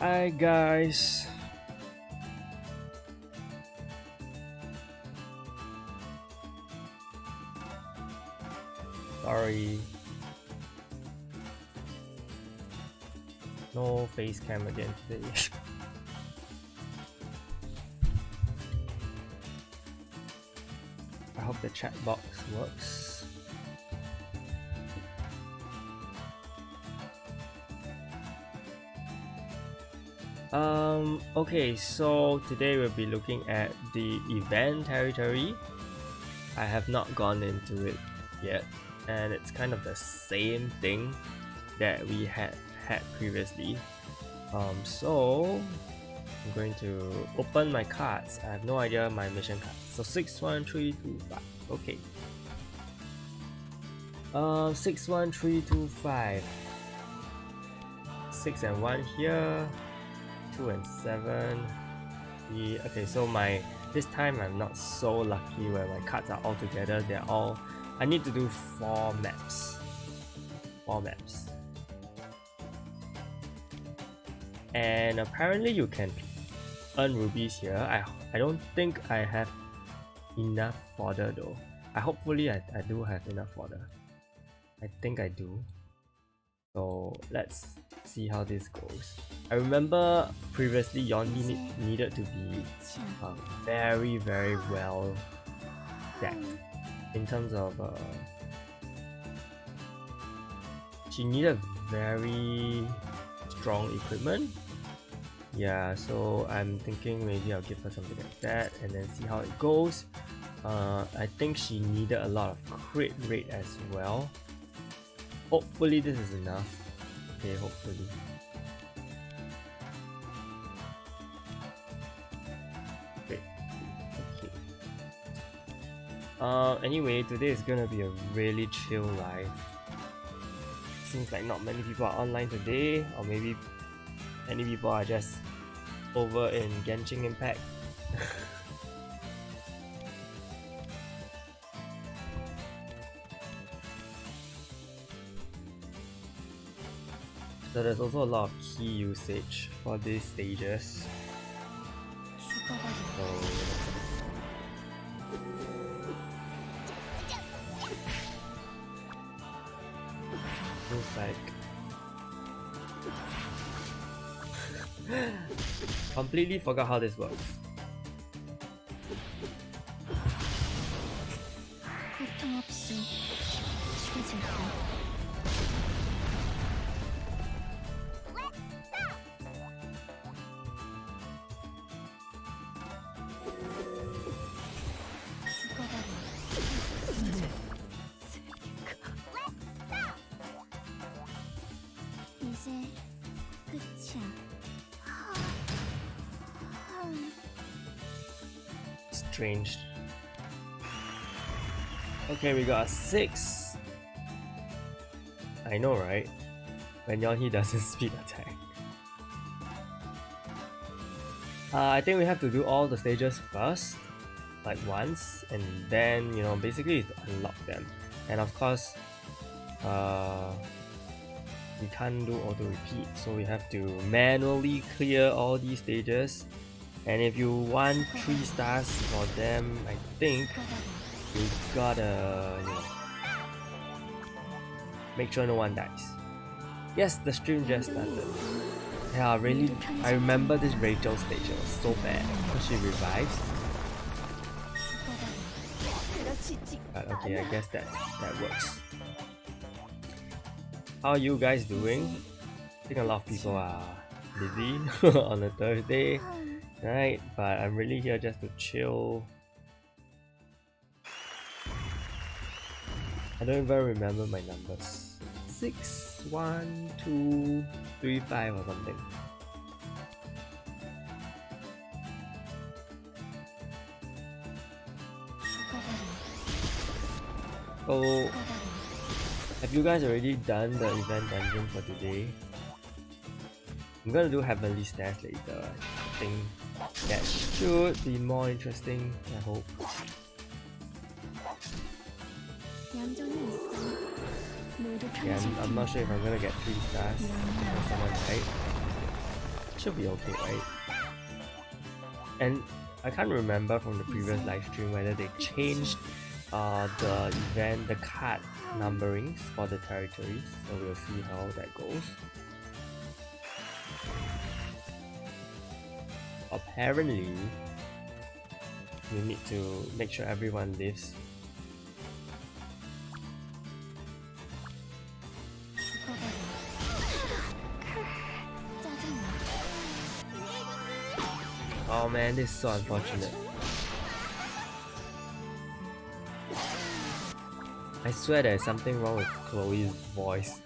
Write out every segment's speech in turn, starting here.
Hi guys. Sorry. No face cam again today. I hope the chat box works. Okay, so today we'll be looking at the event territory. I have not gone into it yet, and it's kind of the same thing that we had previously. So I'm going to open my cards. I have no idea my mission cards. So 6, 1, 3, 2, 5. Okay. 6, 1, 3, 2, 5. 6 and 1 here. 2 and 7. Okay, so this time I'm not so lucky where my cards are all together. They're all. I need to do 4 maps. 4 maps. And apparently you can earn rubies here. I don't think I have enough fodder though. Hopefully I do have enough fodder. I think I do. So let's see how this goes. I remember previously Yonli needed to be very well decked in terms of she needed very strong equipment. Yeah, so I'm thinking maybe I'll give her something like that and then see how it goes. I think she needed a lot of crit rate as well. Hopefully this is enough. Okay, hopefully. Great. Okay. Anyway, today is gonna be a really chill live. Seems like not many people are online today, or maybe many people are just over in Genshin Impact. So there's also a lot of key usage for these stages. So looks like completely forgot how this works. Strange. Okay, we got a 6. I know, right? When Yonhi doesn't speed attack. I think we have to do all the stages first, like once, and then basically to unlock them. And of course, we can't do auto repeat, so we have to manually clear all these stages. And if you want 3 stars for them, I think you gotta make sure no one dies. Yes, the stream just started. Yeah, really, I remember this Rachel stage. It was so bad because she revives. But okay, I guess that works. How are you guys doing? I think a lot of people are busy on a Thursday. Right, but I'm really here just to chill. I don't even remember my numbers. 6, 1, 2, 3, 5 or something. So, have you guys already done the event dungeon for today? I'm gonna do Heavenly Stairs later. I think that should be more interesting, I hope. Yeah, I'm not sure if I'm gonna get 3 stars because someone died. Should be okay, right? And I can't remember from the previous live stream whether they changed the event, the card numberings for the territories, so we'll see how that goes. Apparently, we need to make sure everyone lives. Oh man, this is so unfortunate. I swear there's something wrong with Chloe's voice.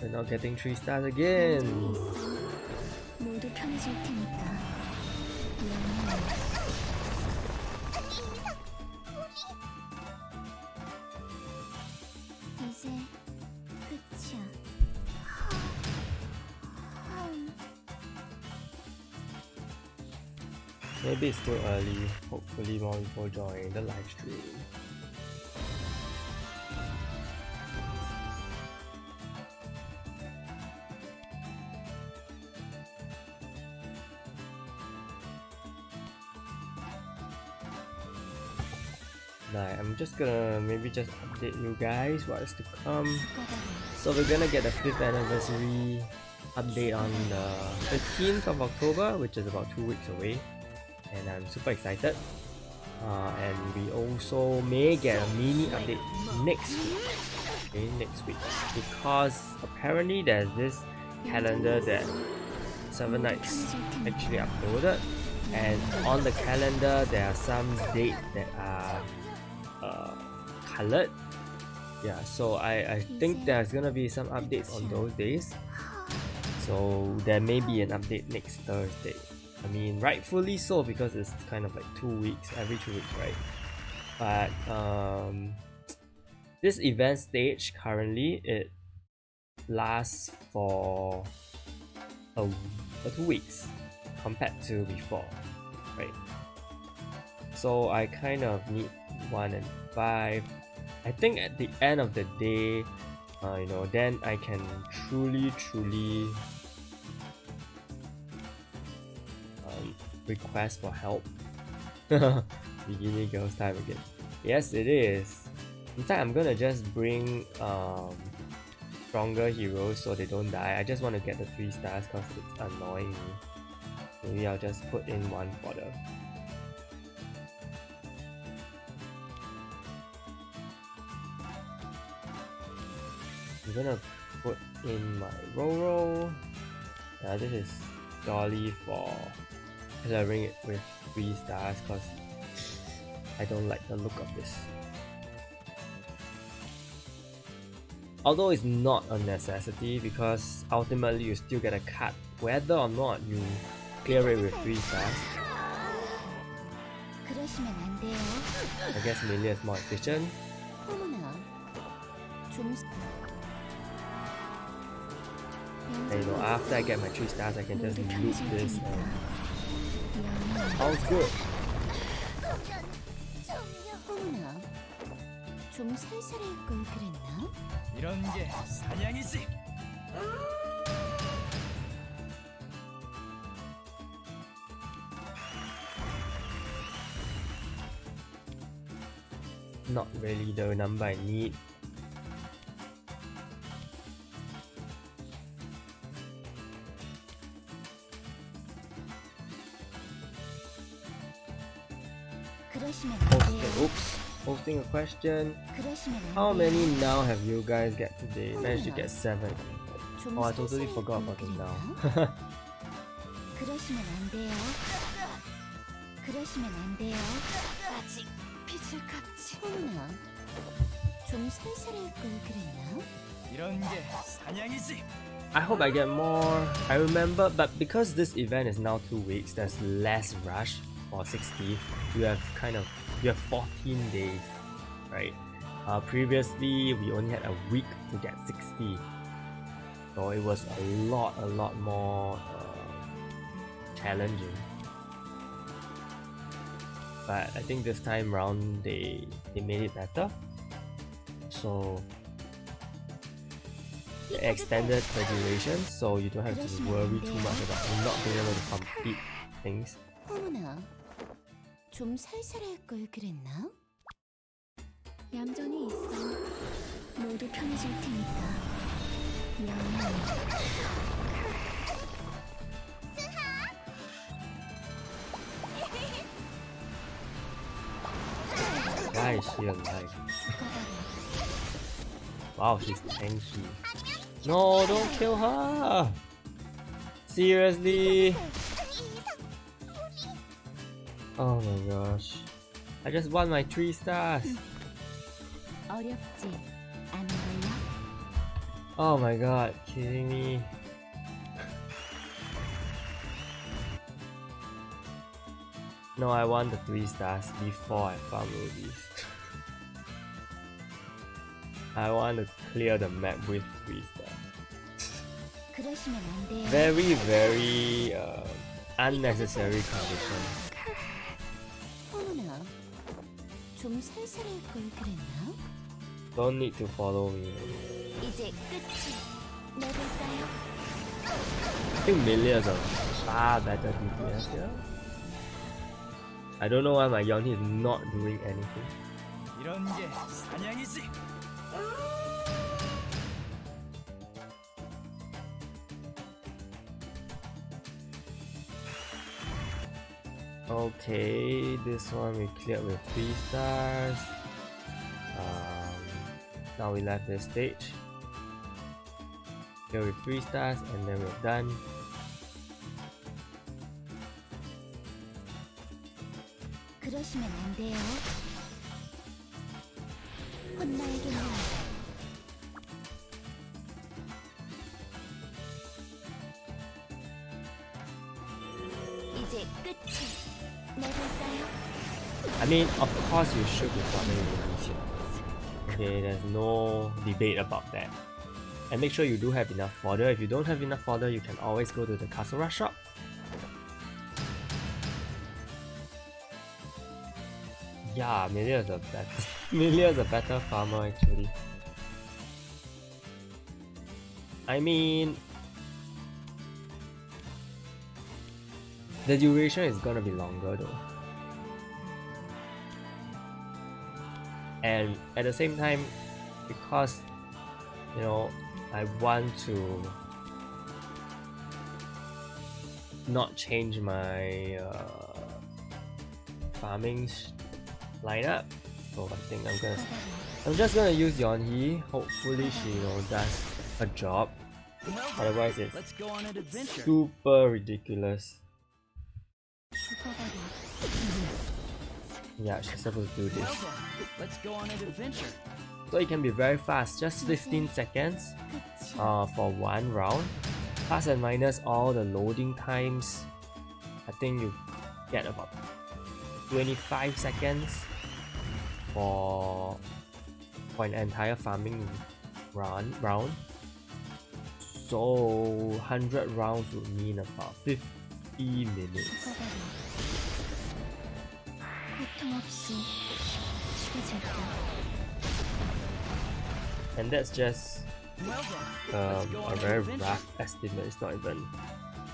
We're not getting 3 stars again. Maybe it's too early. Hopefully more people join the live stream. Nah, I'm just gonna maybe just update you guys what is to come. So we're gonna get the 5th anniversary update on the 15th of October, which is about 2 weeks away. And I'm super excited. And we also may get a mini update next week. Okay, next week. Because apparently there's this calendar that 7 Nights actually uploaded. And on the calendar there are some dates that are colored. Yeah, so I think there's gonna be some updates on those days. So there may be an update next Thursday. I mean, rightfully so, because it's kind of like 2 weeks, every 2 weeks, right? But this event stage currently, it lasts for 2 weeks compared to before, right? So I kind of need 1 and 5. I think at the end of the day, you know, then I can truly request for help. Bikini girls time again. Yes, it is. In fact, I'm gonna just bring stronger heroes so they don't die. I just want to get the 3 stars because it's annoying me. Maybe I'll just put in 1 fodder. I'm gonna put in my Roro. This is Dolly for coloring it with 3 stars because I don't like the look of this. Although it's not a necessity, because ultimately you still get a cut whether or not you clear it with 3 stars. I guess Melee is more efficient. And you know, after I get my 3 stars, I can just loot this and all's good. Not really the number I need. Posting a question. How many now have you guys get today? Managed to get 7. Oh, I totally forgot about them now. I hope I get more. I remember, but because this event is now 2 weeks, there's less rush for 60. You have 14 days, right? Previously we only had a week to get 60, so it was a lot more challenging. But I think this time round they made it better. So it extended the duration, so you don't have to worry too much about not being able to complete things. 어머나, 좀 살살할 걸 그랬나? 얌전히 있어. 모두 편해질 테니까. 영원. Why is she alive? Wow, she's tanky. No, don't kill her! Seriously? Oh my gosh. I just won my 3 stars. 어렵지 않을걸요? Oh my god, kidding me. No, I won the 3 stars before I found rubies. I want to clear the map with 3 stars. 그러시면 안 돼요. Very unnecessary condition. 어머나, 좀 살살할 걸 그랬나? Don't need to follow me. 이제 끝이 내볼까요? I think millions are far better DPS here. I don't know why my Yonhi is not doing anything. 이런 게 사냥이지. Okay, this one we cleared with 3 stars. Now we left this stage. Clear with 3 stars and then we're done. 그러시면 안 돼요. 혼나야겠네요. 이제 끝이 내볼까요? I mean, of course you should be farming rubies here. Okay, there's no debate about that. And make sure you do have enough fodder. If you don't have enough fodder, you can always go to the Castle Rush shop. Yeah, Amelia is a better Amelia is a better farmer actually. I mean, the duration is gonna be longer though. And at the same time, because you know, I want to not change my farming lineup, so I think I'm just gonna use Yonhee. Hopefully she does a job. Otherwise it's Let's go on an adventure. super ridiculous. Yeah, she's supposed to do this. Let's go on an adventure. So it can be very fast, just 15 seconds for one round. Plus and minus all the loading times, I think you get about 25 seconds for an entire farming round. So 100 rounds would mean about 50 minutes. And that's just a very rough estimate. It's not even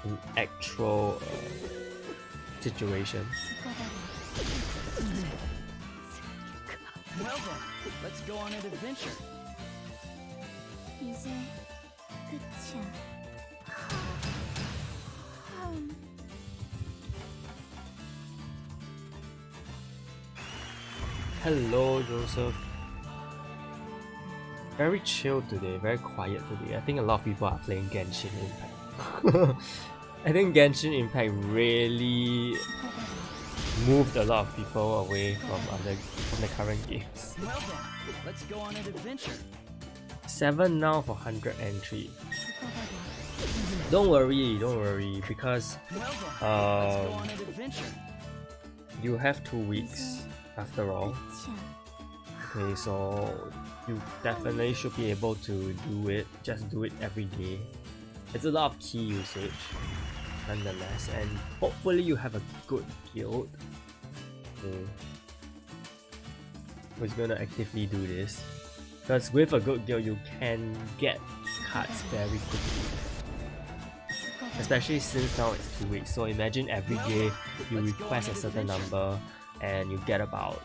an actual situation. Well then, let's go on an adventure. 이제 끝이야. Hello, Joseph. Very chill today, very quiet today. I think a lot of people are playing Genshin Impact. I think Genshin Impact really moved a lot of people away from the current games. Well then, let's go on an adventure. 7 now for 100 entry. Don't worry, because Well then, let's go on an adventure. you have 2 weeks after all. Okay, so you definitely should be able to do it. Just do it every day. It's a lot of key usage nonetheless, and hopefully you have a good guild who's gonna actively do this. Because with a good guild, you can get cards very quickly. Especially since now it's 2 weeks. So imagine every day you request a certain number and you get about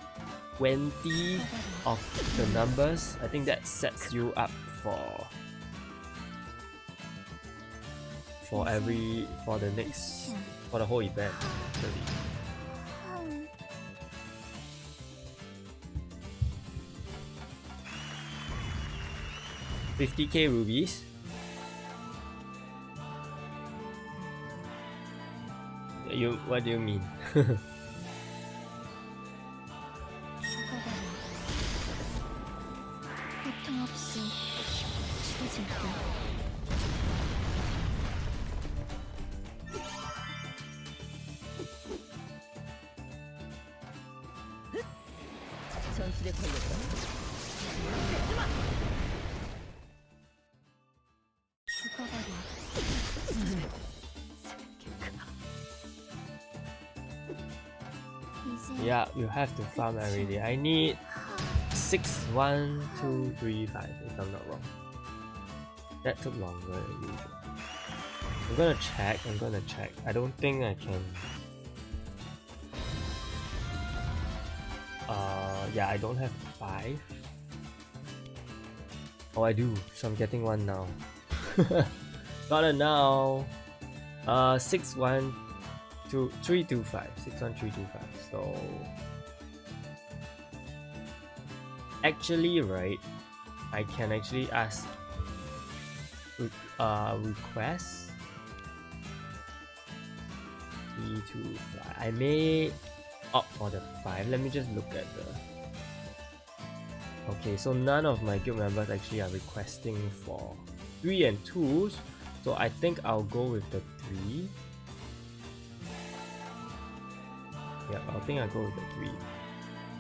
20 of the numbers. I think that sets you up for the whole event actually. 50k rubies. What do you mean? 고통 없이 치러질게. 전술에 걸렸다. 죽어버려. 이제 Yeah, you have to farm every day. I need 6, 1, 2, 3, 5 if I'm not wrong. That took longer than usual. I'm gonna check. I don't think I can. Yeah, I don't have 5. Oh, I do, so I'm getting one now. Got it now. 6, 1, 2, 3, 2, 5. 6, 1, 3, 2, 5. So actually, right, I can actually ask request 3, 2, 5. I may opt for the 5. Let me just look at the. Okay, so none of my guild members actually are requesting for 3 and 2s, so I think I'll go with the 3. Yeah, I think I'll go with the 3.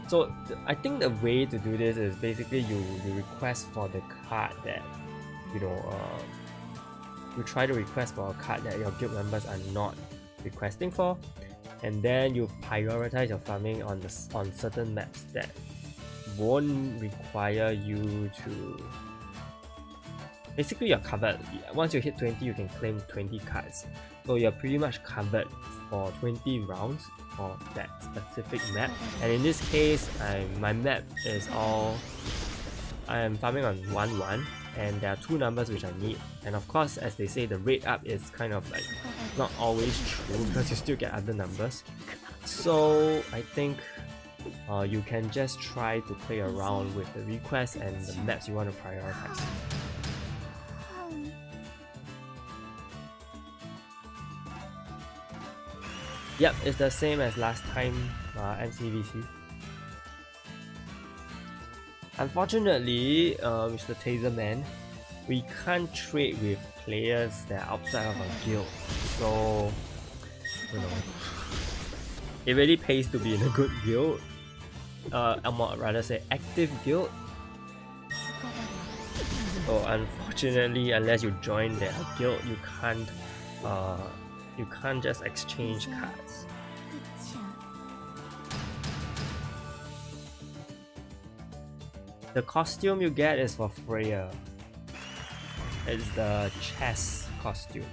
So I think the way to do this is basically you request for the card that, you try to request for a card that your guild members are not requesting for, and then you prioritize your farming on certain maps that won't require you to. Basically, you're covered. Once you hit 20, you can claim 20 cards, so you're pretty much covered for 20 rounds for that specific map. And in this case, my map is all. I am farming on 1-1, and there are 2 numbers which I need. And of course, as they say, the rate up is kind of like not always true because you still get other numbers. So I think you can just try to play around with the requests and the maps you want to prioritize. Yep, it's the same as last time NCVC. Unfortunately, Mr. Taserman, we can't trade with players that are outside of our guild. So, it really pays to be in a good guild. I might rather say active guild. So unfortunately, unless you join their guild, you can't just exchange cards. 끝이야. The costume you get is for Freya. It's the chess costume.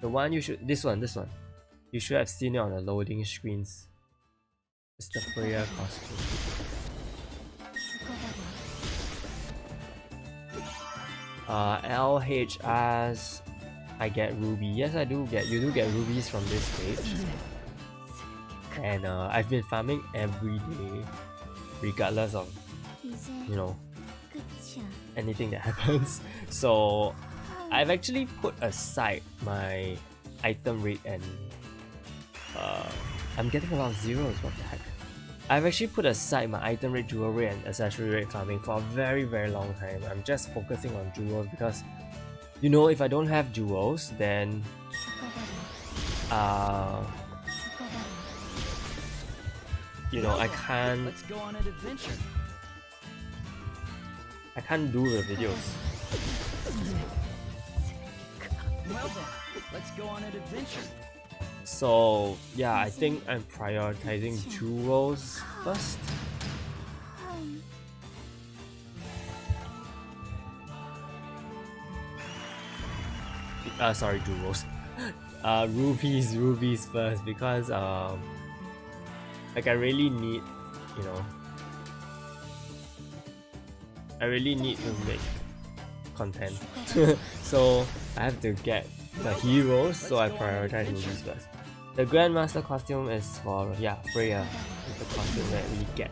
The one this one. You should have seen it on the loading screens. It's the Freya costume. LHS, I get ruby. Yes, I do get. You do get rubies from this stage. And I've been farming every day, regardless of 이제 끝이야. anything that happens. So I've actually put aside my item rate and I'm getting a lot of zeros. What the heck? I've actually put aside my item rate, jewel rate, and accessory rate farming for a very long time. I'm just focusing on jewels because, if I don't have jewels, then I can't. Let's go on an adventure. I can't do the videos. Well then, let's go on an adventure. So yeah, I think I'm prioritizing jewels first. sorry, jewels. Rubies first, because like I really need, you know, I really need to make content. So I have to get the heroes, so I prioritize rubies first. The Grandmaster costume is for, yeah, Freya. It's the costume that we get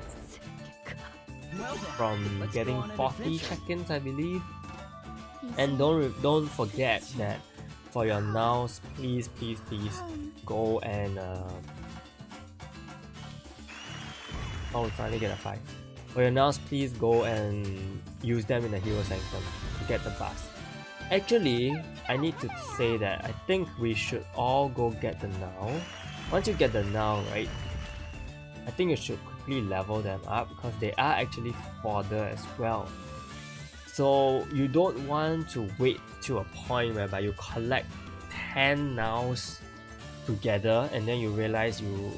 from getting 40 check-ins, I believe. And don't forget that for your nows, please go and oh, we finally get a 5. For your nows, please go and use them in the hero sanctum to get the bust. Actually, I need to say that I think we should all go get the now. Once you get the now, right, I think you should quickly level them up because they are actually fodder as well. So you don't want to wait to a point whereby you collect 10 nows together and then you realize you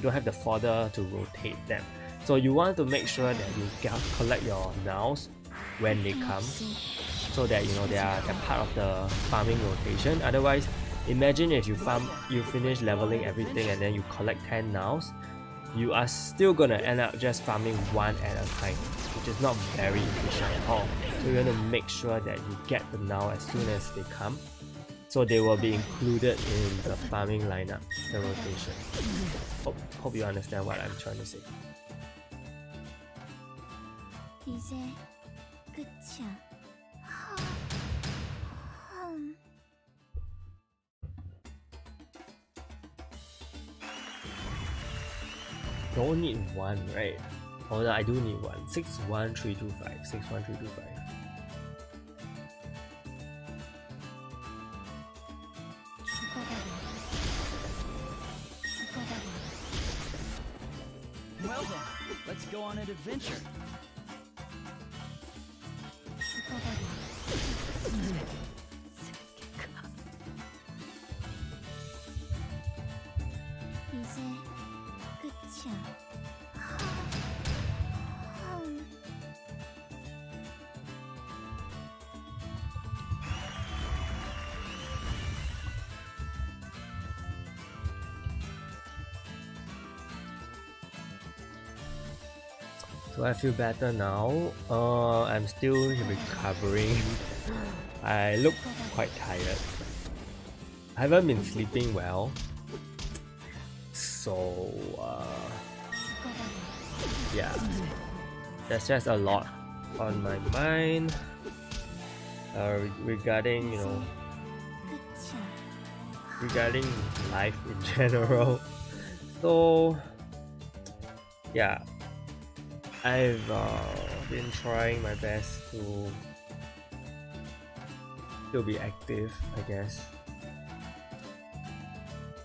don't have the fodder to rotate them. So you want to make sure that you collect your nows when they come, so that you know they're part of the farming rotation. Otherwise, imagine if you finish leveling everything and then you collect 10 nows, you are still gonna end up just farming one at a time, which is not very efficient at all. So you want to make sure that you get the now as soon as they come, so they will be included in the farming lineup, the rotation. Hope you understand what I'm trying to say. 이제 끝이야. Don't need one, right? Oh no, I do need one. 61325. 61325. Well then, let's go on an adventure. 이제 끝이야. So I feel better now. I'm still recovering. I look quite tired. I haven't been sleeping well. So yeah, there's just a lot on my mind regarding, you know, regarding life in general. So yeah, I've been trying my best to still be active, I guess.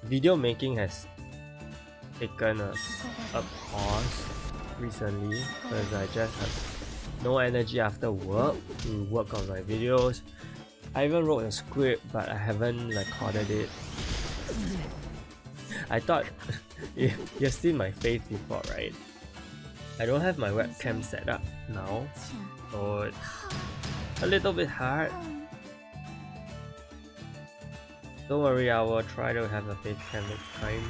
Video making has taken a pause recently because I just have no energy after work to work on my videos. I even wrote a script, but I haven't recorded it. I thought you've seen my face before, right? I don't have my webcam set up now, so it's a little bit hard. Don't worry, I will try to have a face cam next time,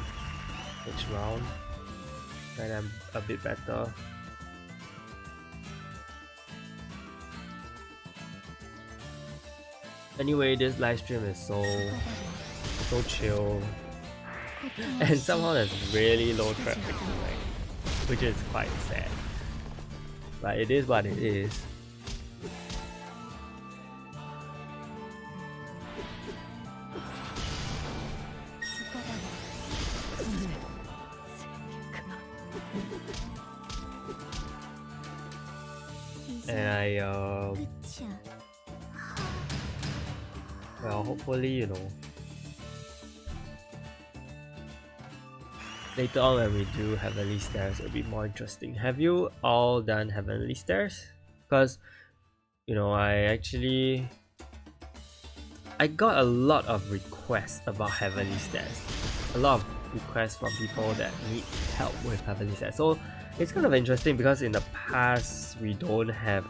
next round, when I'm a bit better. Anyway, this live stream is so chill, and somehow there's really low traffic tonight, which is quite sad, but it is what it is. And well, hopefully, you know, later on when we do Heavenly Stairs, it'll be more interesting. Have you all done Heavenly Stairs? Because, you know, I got a lot of requests about Heavenly Stairs. A lot of requests from people that need help with Heavenly Stairs. So it's kind of interesting because in the past we don't have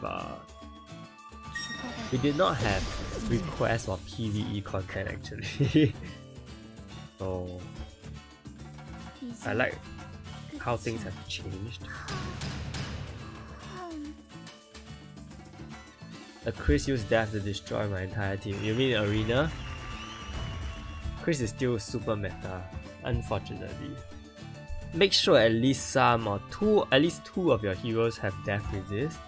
We did not have requests for PvE content actually. So I like how things have changed. Chris used death to destroy my entire team. You mean Arena? Chris is still super meta, unfortunately. Make sure at least at least two of your heroes have death resist.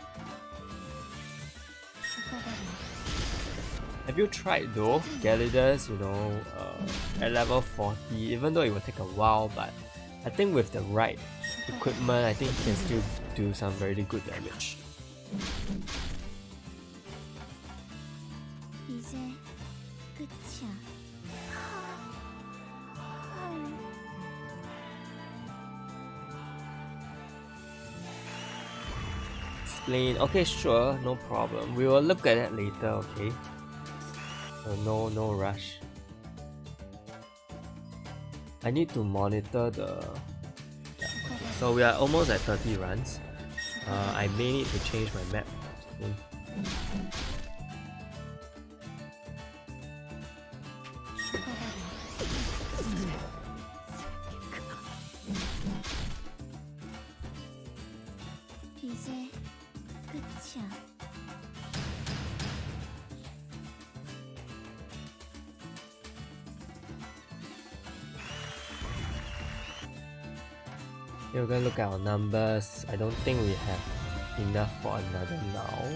Have you tried though, Gallidus, at level 40, even though it will take a while, but I think with the right equipment, I think he can still do some very good damage. Explain. Okay, sure, no problem. We will look at it later, okay? So no rush. I need to monitor the... So we are almost at 30 runs. I may need to change my map soon. We're gonna look at our numbers. I don't think we have enough for another now.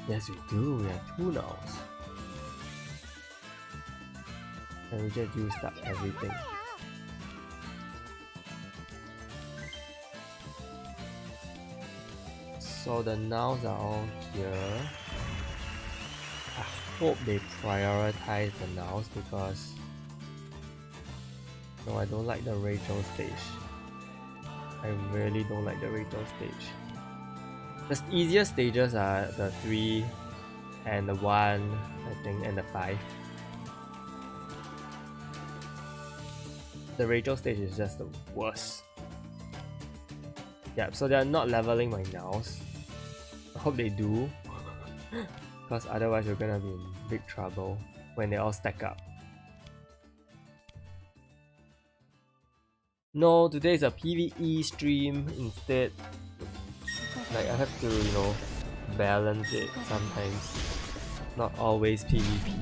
Yes, we do. We have 2 nows. And we just used up everything. So the nows are all here. I hope they prioritize the nows because no, I don't like the Rachel stage. I really don't like the Rachel stage. The easiest stages are the 3 and the 1, I think, and the 5. The Rachel stage is just the worst. Yeah, so they're not leveling my nows. I hope they do. Because otherwise we're gonna be in big trouble when they all stack up. No, today is a PvE stream instead. Like I have to, balance it sometimes. Not always PvP.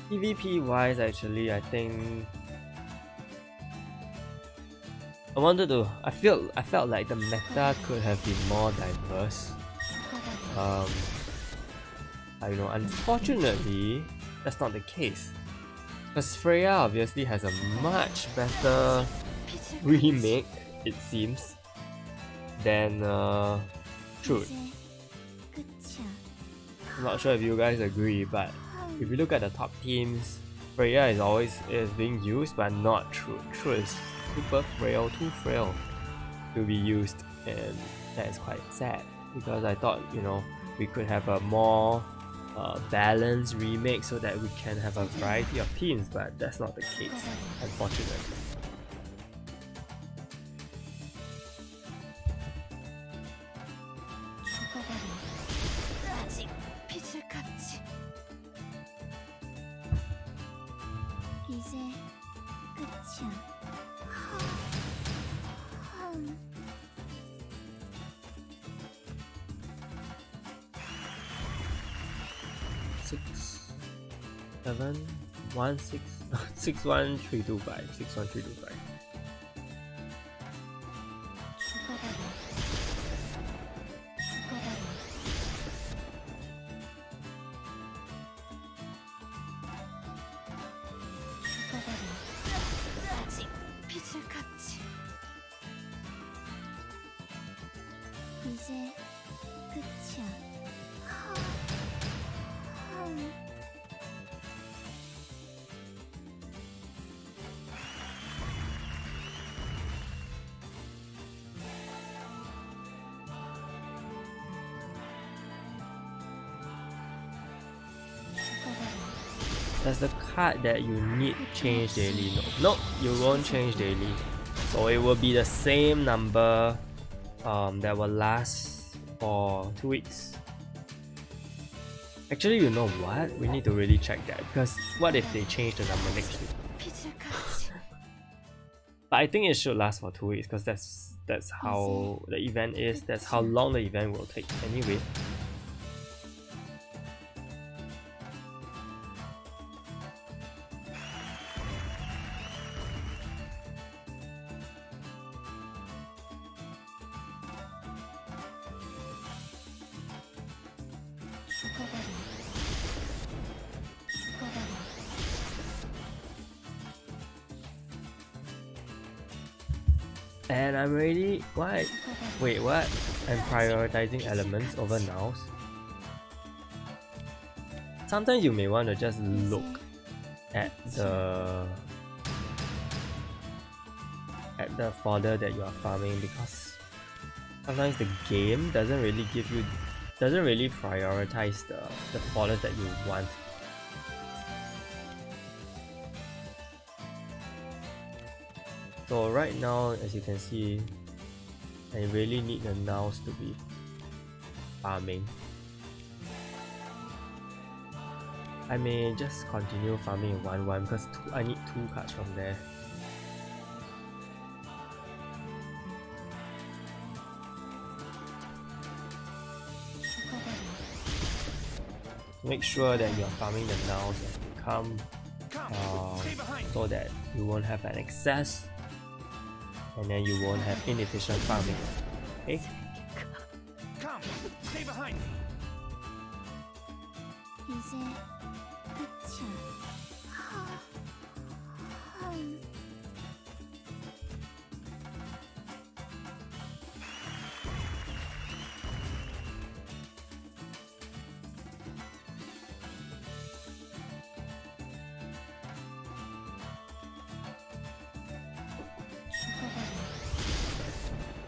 PvP wise, actually, I think I felt like the meta could have been more diverse. Unfortunately, that's not the case. Because Freya obviously has a much better remake, it seems, than Truth. I'm not sure if you guys agree, but if you look at the top teams, Freya is being used, but not Truth. Truth is super frail, too frail to be used, and that is quite sad because I thought we could have a more balanced remake so that we can have a variety of teams, but that's not the case, unfortunately. Six, 7, 1, 6, 6, 1, 3, 2, 5, 6, 1, 3, 2, 5. Does the card that you need change daily? No. Nope, you won't change daily. So it will be the same number that will last for 2 weeks. Actually, you know what? We need to really check that, because what if they change the number next week? But I think it should last for 2 weeks, because that's how the event is. That's how long the event will take anyway. And I'm ready. What? Wait, what? I'm prioritizing elements over nows. Sometimes you may want to just look at the fodder that you are farming, because sometimes the game doesn't really prioritize the fodders that you want. So right now, as you can see, I really need the nows to be farming. I may just continue farming in 1-1 because I need 2 cards from there. Make sure that you are farming the nows as they come, so that you won't have an excess, and then you won't have inefficient farming. Okay? Come, stay behind me. 이제 끝이야.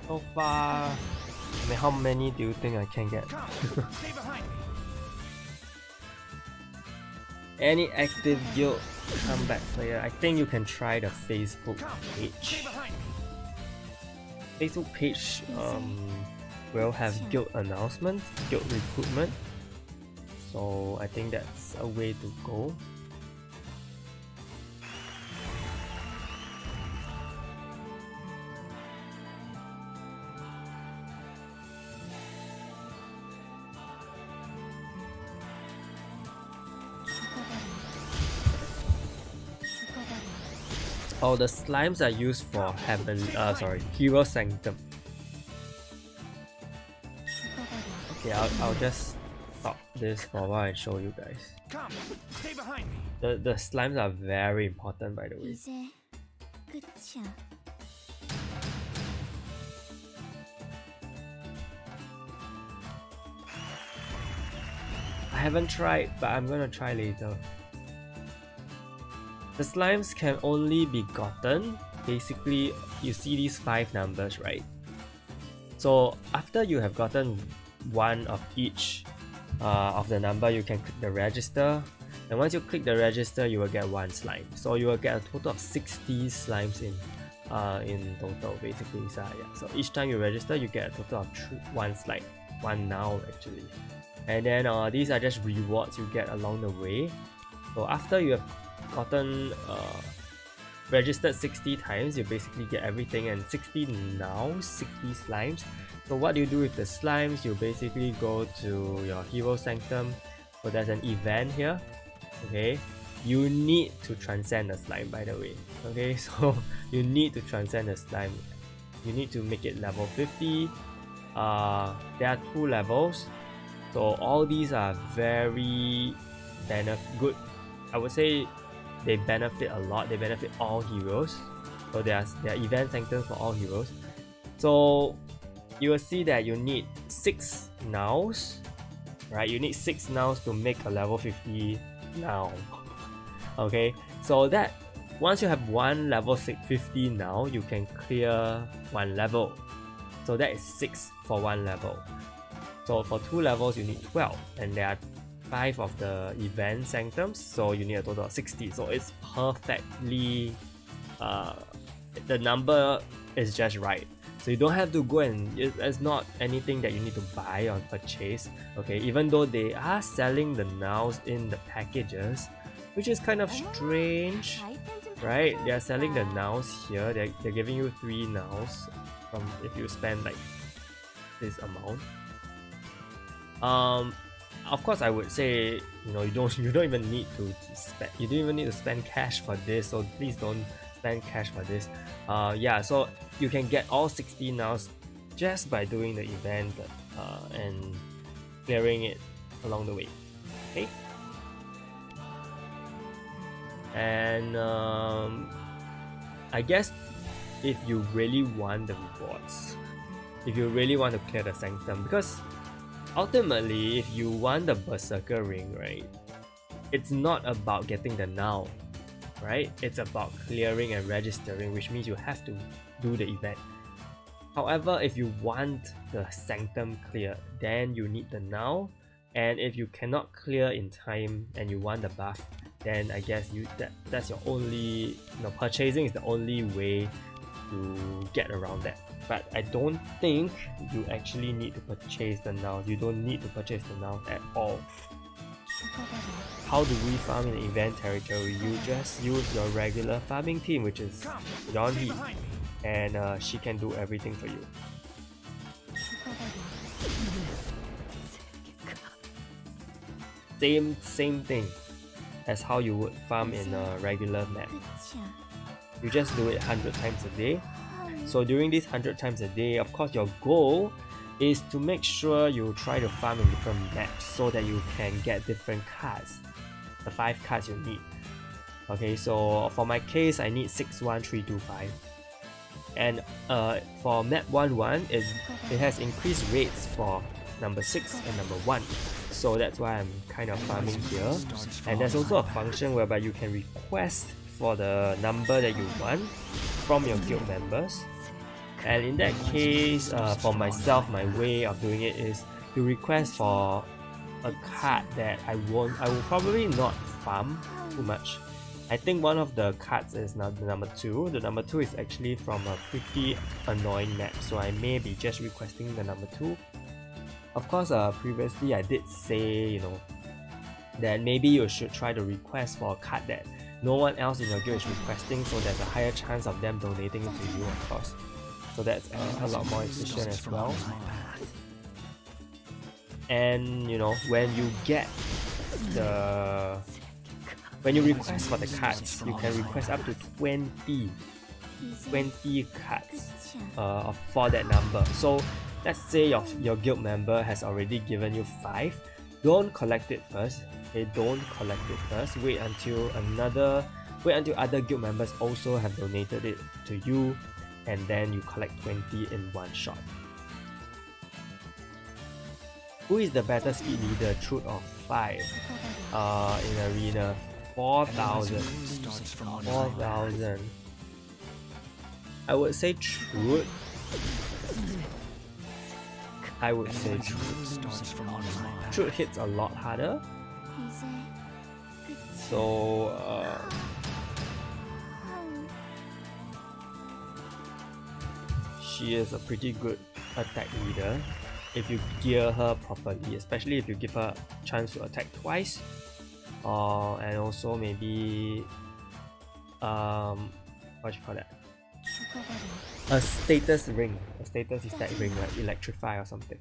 So far, I mean, how many do you think I can get? Stay behind me. Any active guild comeback player, I think you can try the Facebook page. Facebook page will have guild announcements, guild recruitment. So I think that's a way to go. Oh, the slimes are used for Hero Sanctum. Okay, I'll just stop this for a while and show you guys. Come, stay behind me. The slimes are very important, by the way. 이제 끝이야. I haven't tried, but I'm gonna try later. The slimes can only be gotten, basically, you see these 5 numbers, right? So after you have gotten one of each of the number, you can click the register, and once you click the register, you will get 1 slime. So you will get a total of 60 slimes in total, basically. So yeah, so each time you register, you get a total of 1 slime, 1 now actually. And then these are just rewards you get along the way. So after you have gotten registered 60 times, you basically get everything, and 60 now, 60 slimes. So what you do with the slimes, you basically go to your Hero Sanctum. So there's an event here. Okay, you need to transcend the slime, by the way. Okay, so you need to transcend the slime. You need to make it level 50. There are 2 levels. So all these are very good. I would say they benefit a lot. They benefit all heroes. So there are event sanctums for all heroes. So you will see that you need 6 nows, right? You need 6 nows to make a level 50 now. Okay, so that once you have 1 level 50 now, you can clear 1 level. So that is 6 for 1 level. So for 2 levels, you need 12, and there are 5 of the event sanctums, so you need a total of 60. So it's perfectly, the number is just right. So you don't have to go and, it's not anything that you need to buy or purchase, okay? Even though they are selling the nows in the packages, which is kind of strange, right? They are selling the nows here. They're giving you 3 nows from if you spend like this amount. Of course, I would say, you know, you don't even need to spend, you don't even need to spend cash for this, so please don't spend cash for this. Yeah, so you can get all 60 nows just by doing the event and clearing it along the way. Okay, and I guess if you really want the rewards, if you really want to clear the sanctum, because ultimately, if you want the Berserker ring, right, it's not about getting the now, right? It's about clearing and registering, which means you have to do the event. However, if you want the sanctum clear, then you need the now, and if you cannot clear in time and you want the buff, then I guess that's your only, you know, purchasing is the only way to get around that. But I don't think you actually need to purchase the nows. You don't need to purchase the nows at all. How do we farm in the event territory? You just use your regular farming team, which is Yeonhee, and she can do everything for you. Same thing as how you would farm in a regular map. You just do it 100 times a day. So during these 100 times a day, of course your goal is to make sure you try to farm in different maps so that you can get different cards, the 5 cards you need. Okay, so for my case, I need 61325, and for map 11, it has increased rates for number 6 and number 1, so that's why I'm kind of farming here. And there's also a function whereby you can request for the number that you want from your guild members. And in that case, for myself, my way of doing it is to request for a card that I will probably not farm too much. I think one of the cards is now the number 2. The number 2 is actually from a pretty annoying map, so I may be just requesting the number 2. Of course, previously I did say, you know, that maybe you should try to request for a card that no one else in your guild is requesting, so there's a higher chance of them donating it to you, of course. So that's a lot more efficient as well. And you know, when you request for the cards, you can request up to 20 cards for that number. So let's say your guild member has already given you 5. Don't collect it first. Okay, don't collect it first. Wait until other guild members also have donated it to you, and then you collect 20 in one shot. Who is the better speed leader, Truth or 5? In arena, 4,000. 4,000. I would say Truth. Truth hits a lot harder. So she is a pretty good attack leader if you gear her properly, especially if you give her a chance to attack twice, and also maybe what you call that? A status ring. A status is that ring, like electrify or something.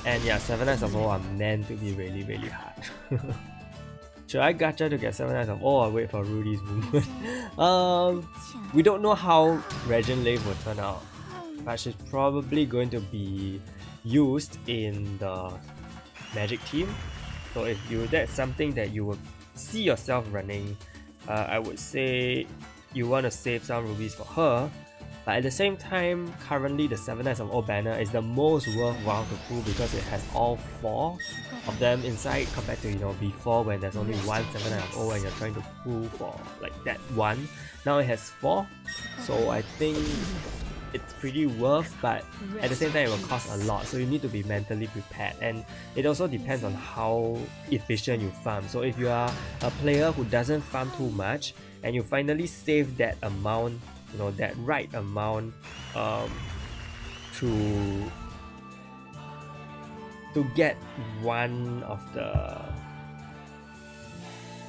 And yeah, 7 Knights of O are meant to be really, really hard. Should I gacha to get 7 Knights of O or wait for Rudy's movement? We don't know how Regent Lave will turn out, but she's probably going to be used in the magic team. So if that's something that you would see yourself running, I would say you want to save some rubies for her. But at the same time, currently the 7 Knights of O banner is the most worthwhile to pull because it has all 4 of them inside, compared to, you know, before when there's only one 7 Knights of O and you're trying to pull for like that one. Now it has 4, so I think it's pretty worth, but at the same time it will cost a lot, so you need to be mentally prepared. And it also depends on how efficient you farm. So if you are a player who doesn't farm too much and you finally save that amount, you know, that right amount to get one of the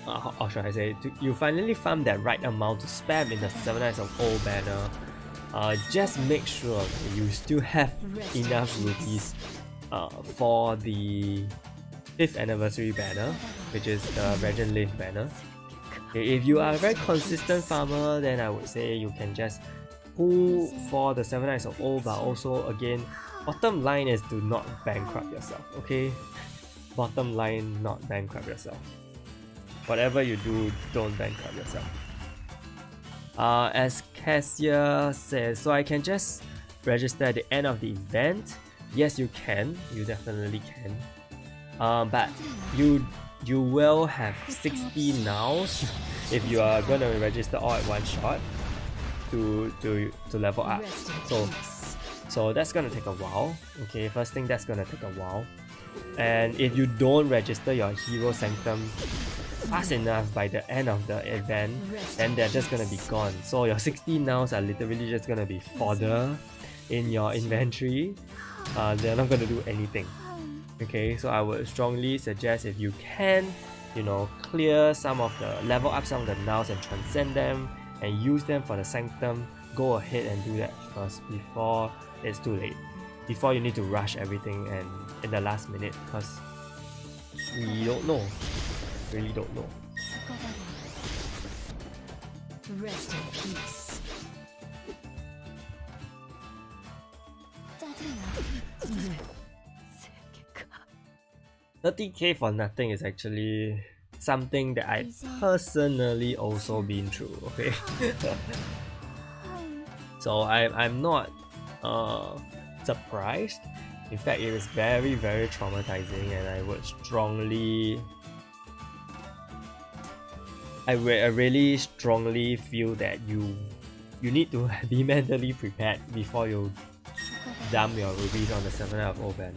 how should I say, you finally farm that right amount to spam in the 7 Knights of Old banner. Just make sure that you still have enough rupees for the 5th anniversary banner, which is the Regent Live banner. Okay, if you are a very consistent farmer, then I would say you can just pull for the 7 Knights of Old, but also again, bottom line is do not bankrupt yourself, okay? Bottom line, not bankrupt yourself. Whatever you do, don't bankrupt yourself. As Cassia says, so I can just register at the end of the event. Yes, you can. You definitely can. But you will have 60 nows if you are gonna register all at one shot to level up. So that's gonna take a while. Okay, first thing, that's gonna take a while. And if you don't register your hero sanctum fast enough by the end of the event, then they're just gonna be gone. So your 60 nows are literally just gonna be fodder in your inventory. They're not gonna do anything. Okay, so I would strongly suggest, if you can, you know, clear some of the, level up some of the nows and transcend them and use them for the sanctum, go ahead and do that first before it's too late. Before you need to rush everything and in the last minute, because we don't know. Really don't know. Rest in peace. 30k for nothing is actually something that I personally also been through, okay? So I'm not surprised. In fact, it is very, very traumatizing, and I would strongly... I really strongly feel that you need to be mentally prepared before you dump your rubies on the 7 of O banner.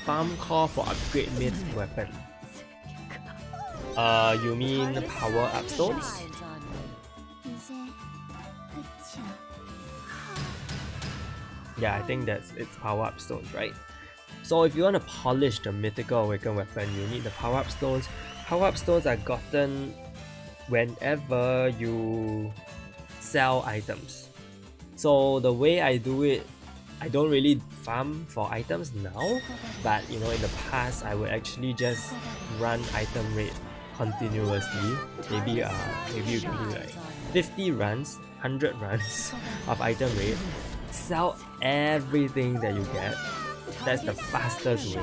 Farm call for upgrade myth weapon. You mean power up stones? Yeah, I think it's power up stones, right? So if you want to polish the mythical awakened weapon, you need the power up stones. Power up stones are gotten whenever you sell items. So the way I do it, I don't really farm for items now, but you know, in the past I would actually just run item rate continuously. Maybe you can do like 50 runs, 100 runs of item rate. Sell everything that you get. That's the fastest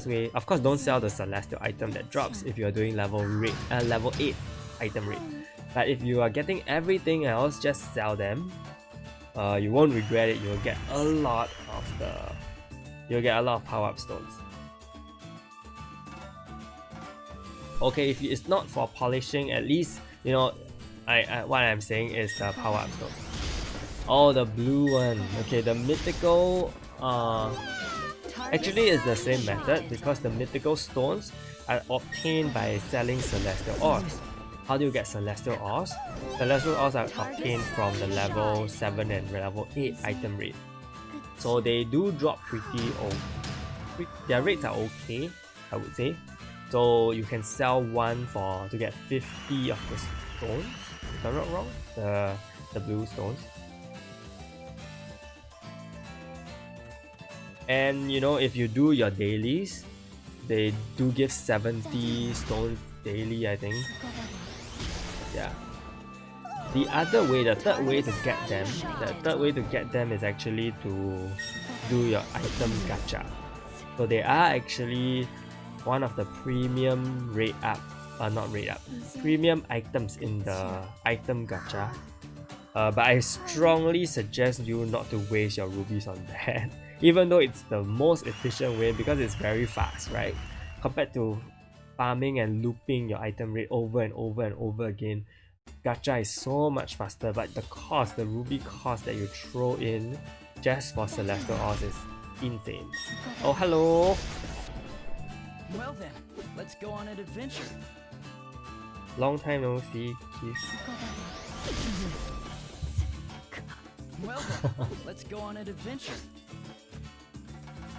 way. Of course, don't sell the celestial item that drops if you are doing level 8 item rate. But if you are getting everything else, just sell them. You won't regret it. You'll get a lot of power up stones. Okay, if it's not for polishing, at least you know what I'm saying is the power up stones. Oh, the blue one. Okay, the mythical actually is the same method, because the mythical stones are obtained by selling celestial ores. How do you get celestial ores? Celestial ores are obtained from the level 7 and level 8 item rate. So they do drop pretty old. Their rates are okay, I would say. So you can sell one to get 50 of the stones, if I'm not wrong, the blue stones. And you know, if you do your dailies, they do give 70 stones daily, I think. Yeah. The other way, the third way to get them is actually to do your item gacha. So they are actually one of the premium premium items in the item gacha. But I strongly suggest you not to waste your rubies on that. Even though it's the most efficient way, because it's very fast, right? Compared to farming and looping your item rate over and over and over again. Gacha is so much faster, but the cost, the ruby cost that you throw in just for Celestial Ores is insane. Oh, hello! Well then, let's go on an adventure. Long time no see, Keith. Well then, let's go on an adventure.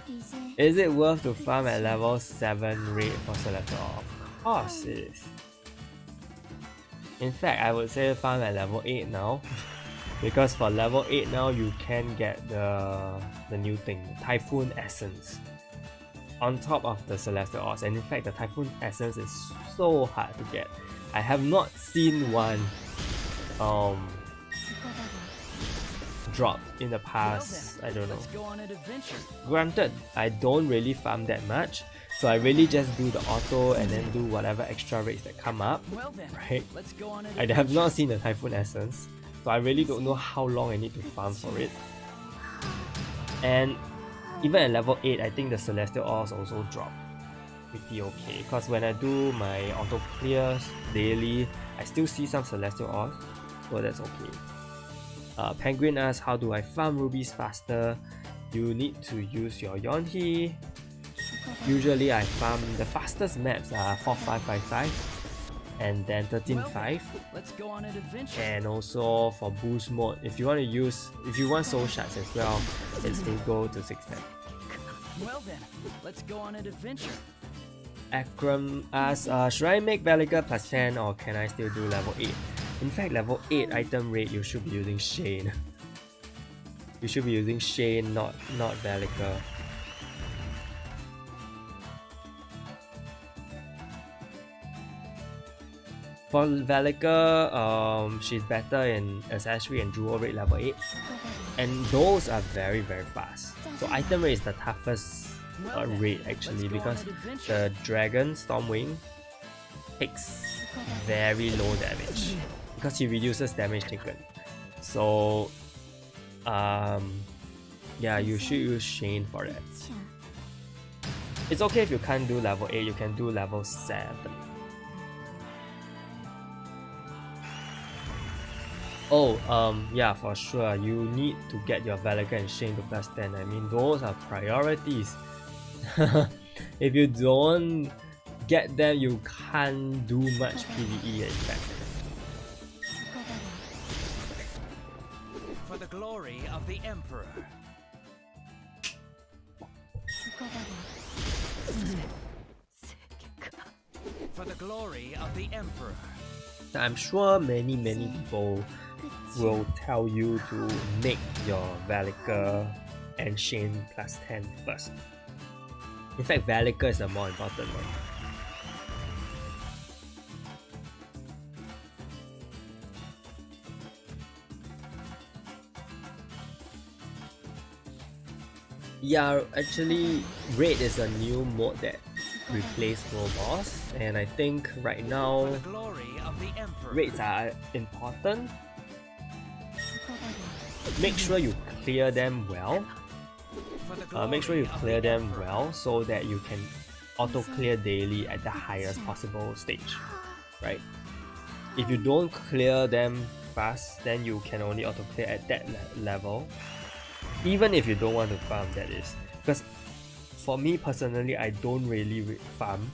이제 Is it worth to farm at level 7 rate for Celestial Ores? Of course it is. In fact, I would say farm at level 8 now. Because for level 8 now, you can get the new thing, the Typhoon Essence, on top of the Celestial Ores. And in fact, the Typhoon Essence is so hard to get. I have not seen one drop in the past, I don't know. Let's go on an adventure. Granted, I don't really farm that much, so I really just do the auto and then do whatever extra raids that come up, Well then, right? let's go on an I have not seen the Typhoon Essence, so I really don't know how long I need to farm for it. And even at level 8, I think the Celestial Ores also drop pretty okay, because when I do my auto clears daily, I still see some Celestial Ores, so that's okay. Penguin asks, how do I farm rubies faster? You need to use your Yonhi. Usually I farm, the fastest maps are 4555 and then 135, Let's go on an adventure. and also for boost mode, if you want soul shards as well, it's to go to 610. Well then, let's go on an adventure. Akram asks, should I make Velica plus 10 or can I still do level 8? In fact, level 8 item rate, you should be using Shane. You should be using Shane, not Velica. For Velica, she's better in accessory and jewel rate level 8. And those are very fast. So item rate is the toughest rate actually, because the dragon Stormwing takes very low damage because he reduces damage taken. So yeah, you should use Shane for that. It's okay if you can't do level 8, you can do level 7. Oh, yeah, for sure, you need to get your Velica and Shane to plus 10. I mean, those are priorities. If you don't get them, you can't do much PvE in fact. For the glory of the Emperor. For the glory of the Emperor. I'm sure many people will tell you to make your Velica and Shane plus 10 first. In fact, Velica is the more important one. Yeah, actually, Raid is a new mode that replaced World Boss, and I think right now For the glory of the Emperor. raids are important. Make sure you clear them well. For the Make sure you glory of clear the them Emperor. well so that you can auto clear daily at the highest possible stage, right? If you don't clear them fast, then you can only auto clear at that level, even if you don't want to farm, that is. Because for me personally, I don't really farm.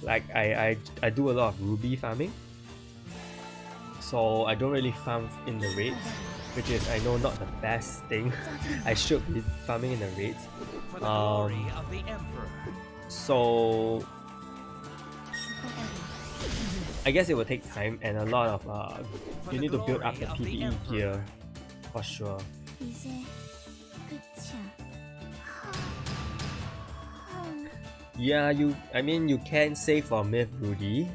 Like I do a lot of ruby farming, so I don't really farm in the raids, which is, I know, not the best thing. I should be farming in the raids. For the glory of the Emperor. So I guess it will take time and a lot of you need to build up the PvE gear for sure. 이제 끝이야. Yeah, I mean you can save for Myth Rudy.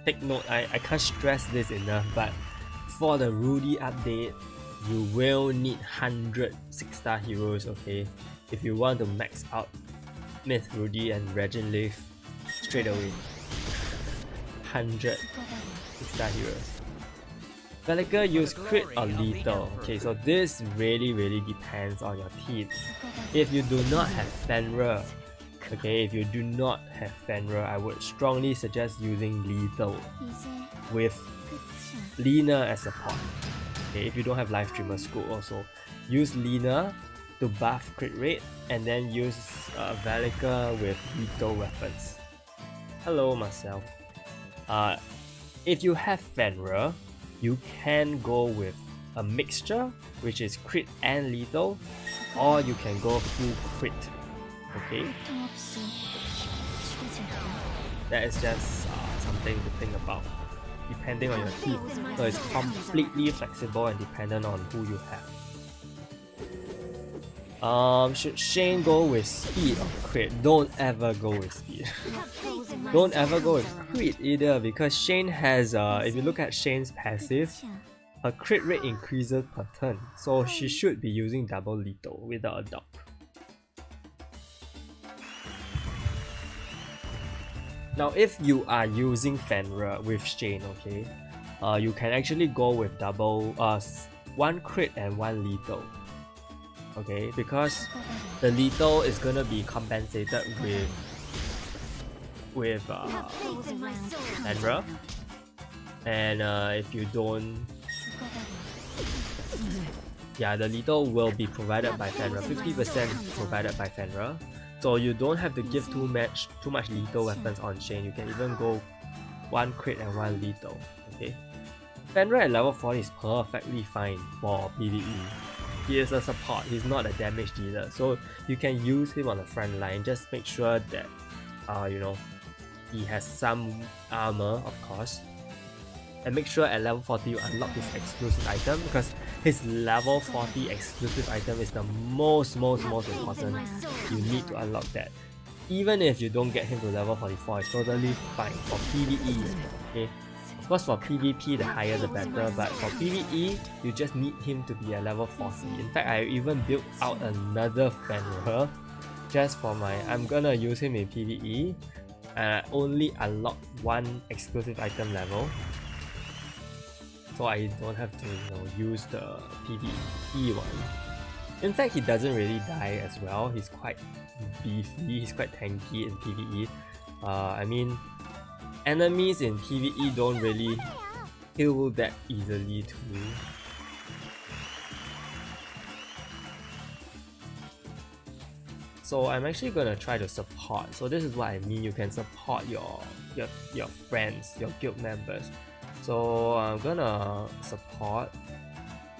Take note, I can't stress this enough, but for the Rudy update, you will need 100 6-star heroes, okay? If you want to max out Myth Rudy and Regent Leaf straight away. 100 6-star heroes. Velica use crit or lethal. Okay, so this really depends on your team. If you do not have Fenrir, Okay, if you do not have Fenrir, I would strongly suggest using Lethal with Lina as support. Okay, if you don't have live streamer school, also use Lina to buff crit rate, and then use Valika with lethal weapons. Hello, Marcel. If you have Fenrir, you can go with a mixture, which is crit and lethal, or you can go full crit. Okay, that is just something to think about, depending on your team. So it's completely flexible and dependent on who you have. Should Shane go with speed or crit? Don't ever go with speed. Don't ever go with crit either, because Shane has if you look at Shane's passive, her crit rate increases per turn, so she should be using double lethal without a doubt. Now if you are using Fenrir with Shane, okay, you can actually go with double one crit and one lethal. Okay, because the lethal is gonna be compensated with Fenrir, and if you don't, yeah, the lethal will be provided by Fenrir, 50% provided by Fenrir. So you don't have to give too much lethal weapons on Shane. You can even go one crit and one lethal. Okay, Fenrir at level 40 is perfectly fine for PvE. He is a support, he's not a damage dealer, so you can use him on the front line. Just make sure that you know, he has some armor, of course, and make sure at level 40 you unlock his exclusive item, because his level 40 exclusive item is the most important. You need to unlock that. Even if you don't get him to level 44, it's totally fine for PvE. Okay, of course for PvP the higher the better, but for PvE you just need him to be at level 40. In fact, I even built out another Fenrir just for my, I'm gonna use him in PvE, and I only unlocked one exclusive item level, so I don't have to, you know, use the PvE one. In fact, he doesn't really die as well. He's quite beefy, he's quite tanky in PvE. I mean, enemies in PvE don't really kill that easily too. So I'm actually gonna try to support. So this is what I mean, you can support your friends, your guild members. So I'm gonna support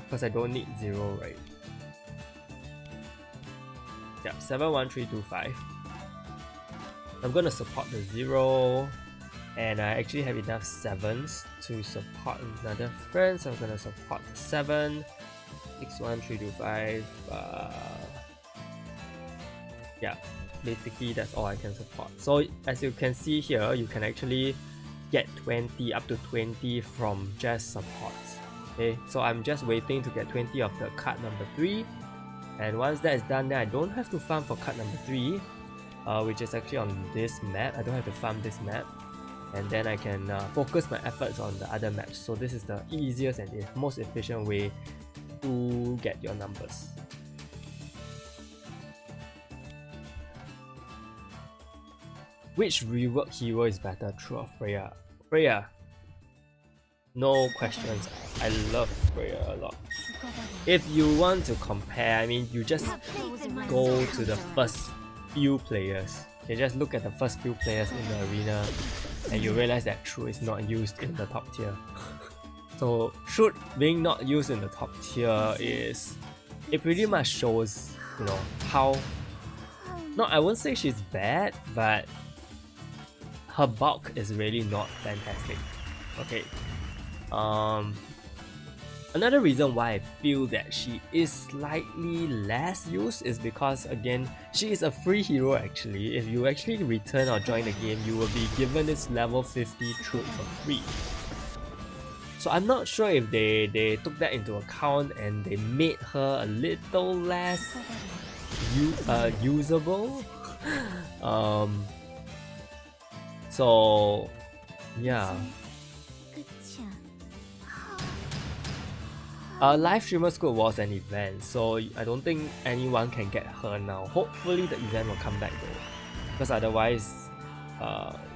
because I don't need 0, right? Yeah, 71325. I'm gonna support the 0, and I actually have enough 7s to support another friend, so I'm gonna support the 7, 61325. Yeah, basically that's all I can support. So as you can see here, you can actually get 20 up to 20 from just supports. Okay, so I'm just waiting to get 20 of the card number 3, and once that is done, then I don't have to farm for card number 3, which is actually on this map. I don't have to farm this map, and then I can focus my efforts on the other maps. So this is the easiest and most efficient way to get your numbers. Which rework hero is better, True or Freya? Freya. No questions asked. I love Freya a lot. If you want to compare, I mean, you just go to the first few players. You just look at the first few players in the arena, and you realize that True is not used in the top tier. So True being not used in the top tier is, it pretty much shows, you know, how, no, I won't say she's bad, but her bulk is really not fantastic. Okay. Another reason why I feel that she is slightly less used is because, again, she is a free hero actually. If you actually return or join the game, you will be given this level 50 truth for free. So I'm not sure if they took that into account and they made her a little less usable. So yeah. Live streamer school was an event, so I don't think anyone can get her now. Hopefully the event will come back though. because otherwise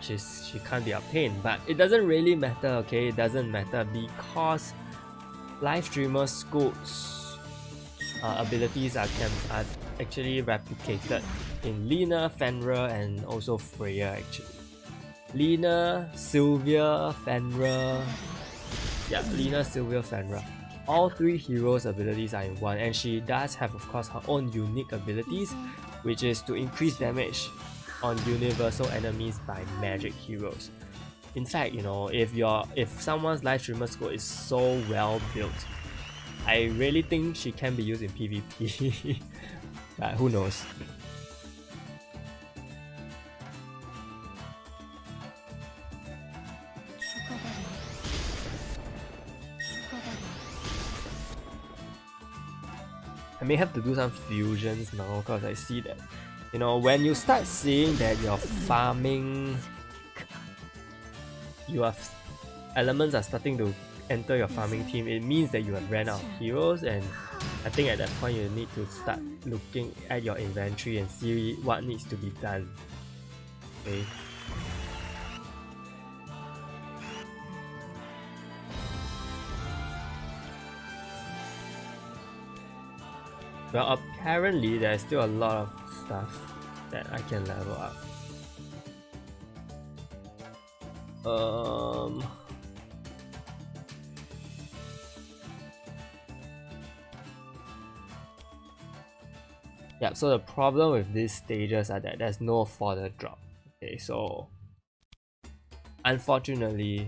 she can't be obtained. But it doesn't really matter, okay? It doesn't matter because live streamer Scoot's abilities are actually replicated in Lena, Fenrir, and also Freya actually. Lena, Sylvia, Fenrir. Yeah, Lena, Sylvia, Fenrir. All three heroes' abilities are in one, and she does have, of course, her own unique abilities, which is to increase damage on universal enemies by magic heroes. In fact, you know, if someone's live streamer score is so well built, I really think she can be used in PvP. But who knows? I may have to do some fusions now because I see that, you know, when you start seeing that your farming, elements are starting to enter your farming team, it means that you have ran out of heroes, and I think at that point you need to start looking at your inventory and see what needs to be done. Okay. Well, apparently there's still a lot of stuff that I can level up. Yeah, so the problem with these stages are that there's no fodder drop. Okay, so unfortunately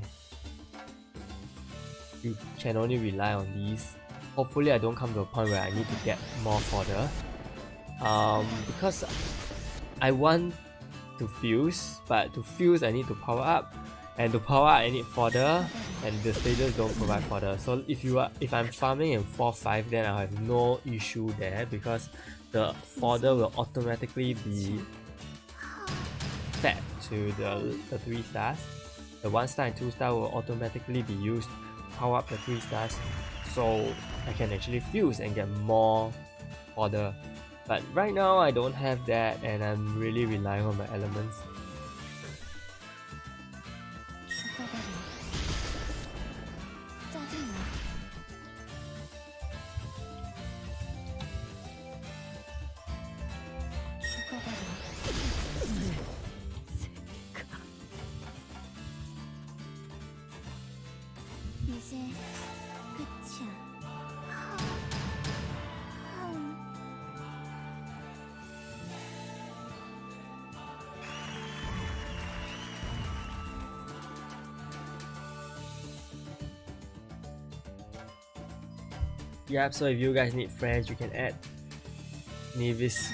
you can only rely on these. Hopefully I don't come to a point where I need to get more fodder. Because I want to fuse, but to fuse I need to power up, and to power up I need fodder, and the stages don't provide fodder. So if I'm farming in 4-5, then I'll have no issue there because the fodder will automatically be fed to the 3 stars. The 1 star and 2 star will automatically be used to power up the 3 stars, so I can actually fuse and get more fodder. But right now I don't have that, and I'm really relying on my elements. Yep, so if you guys need friends, you can add Nevis.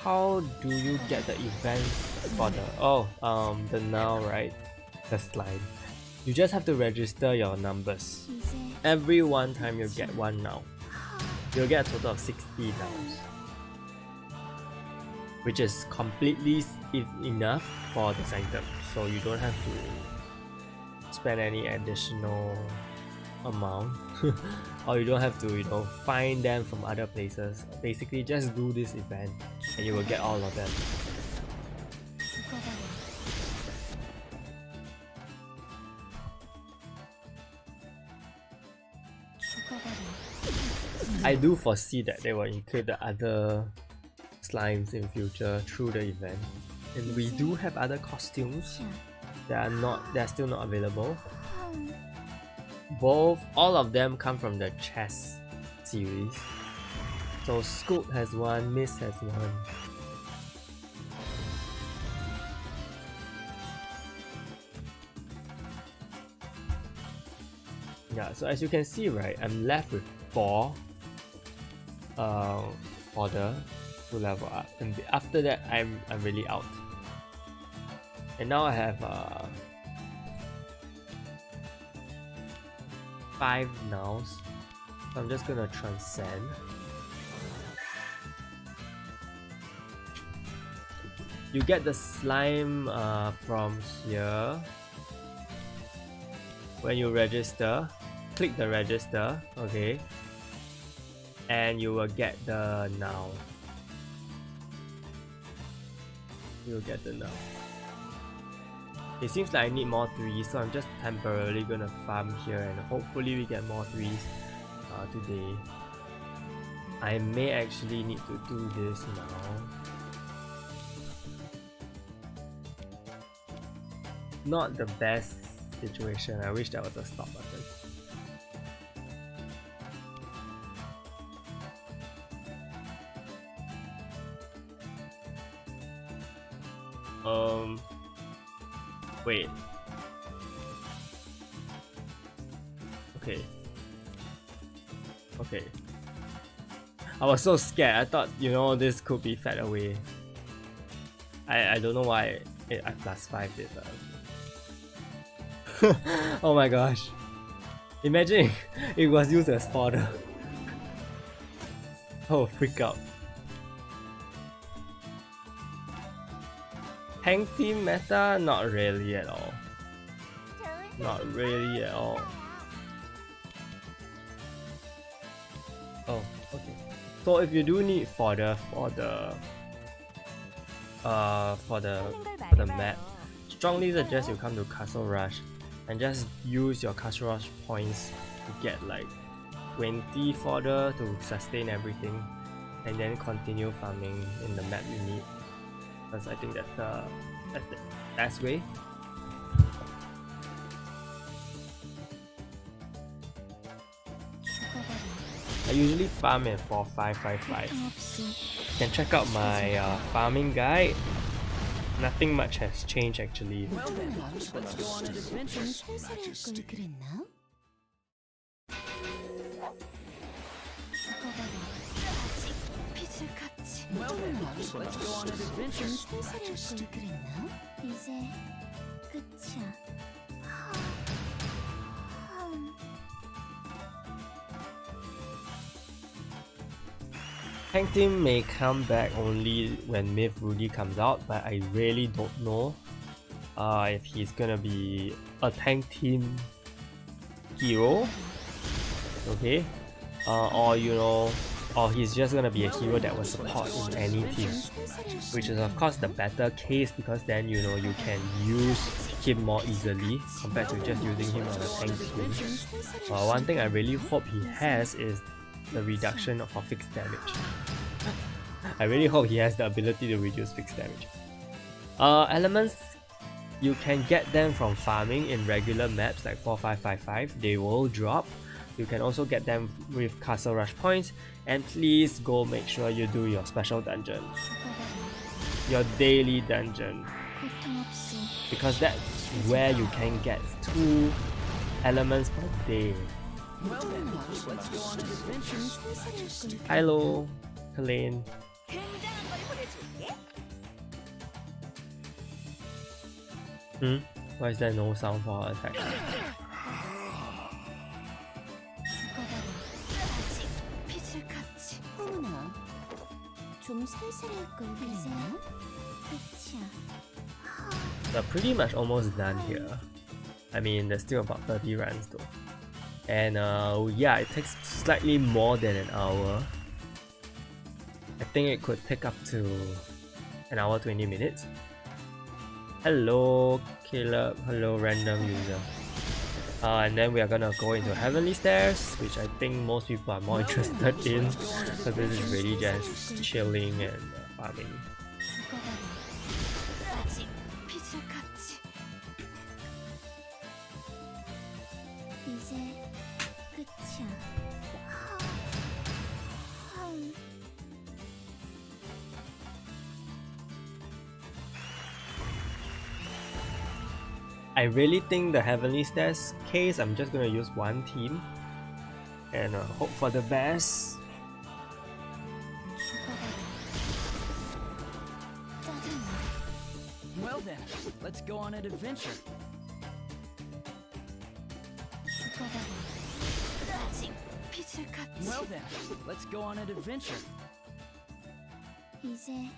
How do you get the events for the now, right? The slide. You just have to register your numbers. Every one time you get one now, you'll get a total of 60 nows, which is completely enough for the sanctum, so you don't have to spend any additional amount or you don't have to, you know, find them from other places. Basically just do this event and you will get all of them. I do foresee that they will include the other slimes in future through the event, and we do have other costumes that are still not available. All of them come from the chess series. So Scoot has one, Miss has one. Yeah, so as you can see, right, I'm left with 4 fodder to level up, and after that I'm really out. And now I have 5 nows, so I'm just gonna transcend. You get the slime from here when you register. Click the register, okay, and you will get the now. You'll get the now. It seems like I need more 3s, so I'm just temporarily gonna farm here, and hopefully we get more 3s today. I may actually need to do this now. Not the best situation. I wish there was a stop button. Wait. Okay. I was so scared. I thought, this could be fed away. I don't know why I +5 did that. Oh my gosh. Imagine it was used as fodder. Oh, freak out. Tank team meta? Not really at all. Not really at all. Oh, okay. So if you do need fodder for the map, strongly suggest you come to Castle Rush and just use your Castle Rush points to get like 20 fodder to sustain everything, and then continue farming in the map you need. Because I think that's the best way. I usually farm in 4555. You can check out my farming guide. Nothing much has changed actually. Well then, let's go on an adventure. Well then, let's go on an adventure. 이제 끝이야. Tank team may come back only when Myth Rudy comes out, but I really don't know if he's gonna be a tank team hero, okay, or he's just gonna be a hero that will support in any team, which is of course the better case, because then you can use him more easily compared to just using him on a tank team. One thing I really hope he has is the reduction of fixed damage. I really hope he has the ability to reduce fixed damage. Elements, you can get them from farming in regular maps like 4555. They will drop. You can also get them with Castle Rush points, and please go make sure you do your special dungeon, your daily dungeon, because that's where you can get 2 elements per day. Well then, let's go on an adventure. Hello, Helene. Why is there no sound for her attack? We're pretty much almost done here. I mean, there's still about 30 runs though. And yeah, it takes slightly more than an hour. I think it could take up to an hour 20 minutes. Hello Caleb, hello random user. And then we are gonna go into Heavenly Stairs, which I think most people are more interested in, because this is really just chilling and farming. I I really think the Heavenly Stairs case, I'm just gonna use one team and hope for the best. Well then, let's go on an adventure. Well then, let's go on an adventure. 이제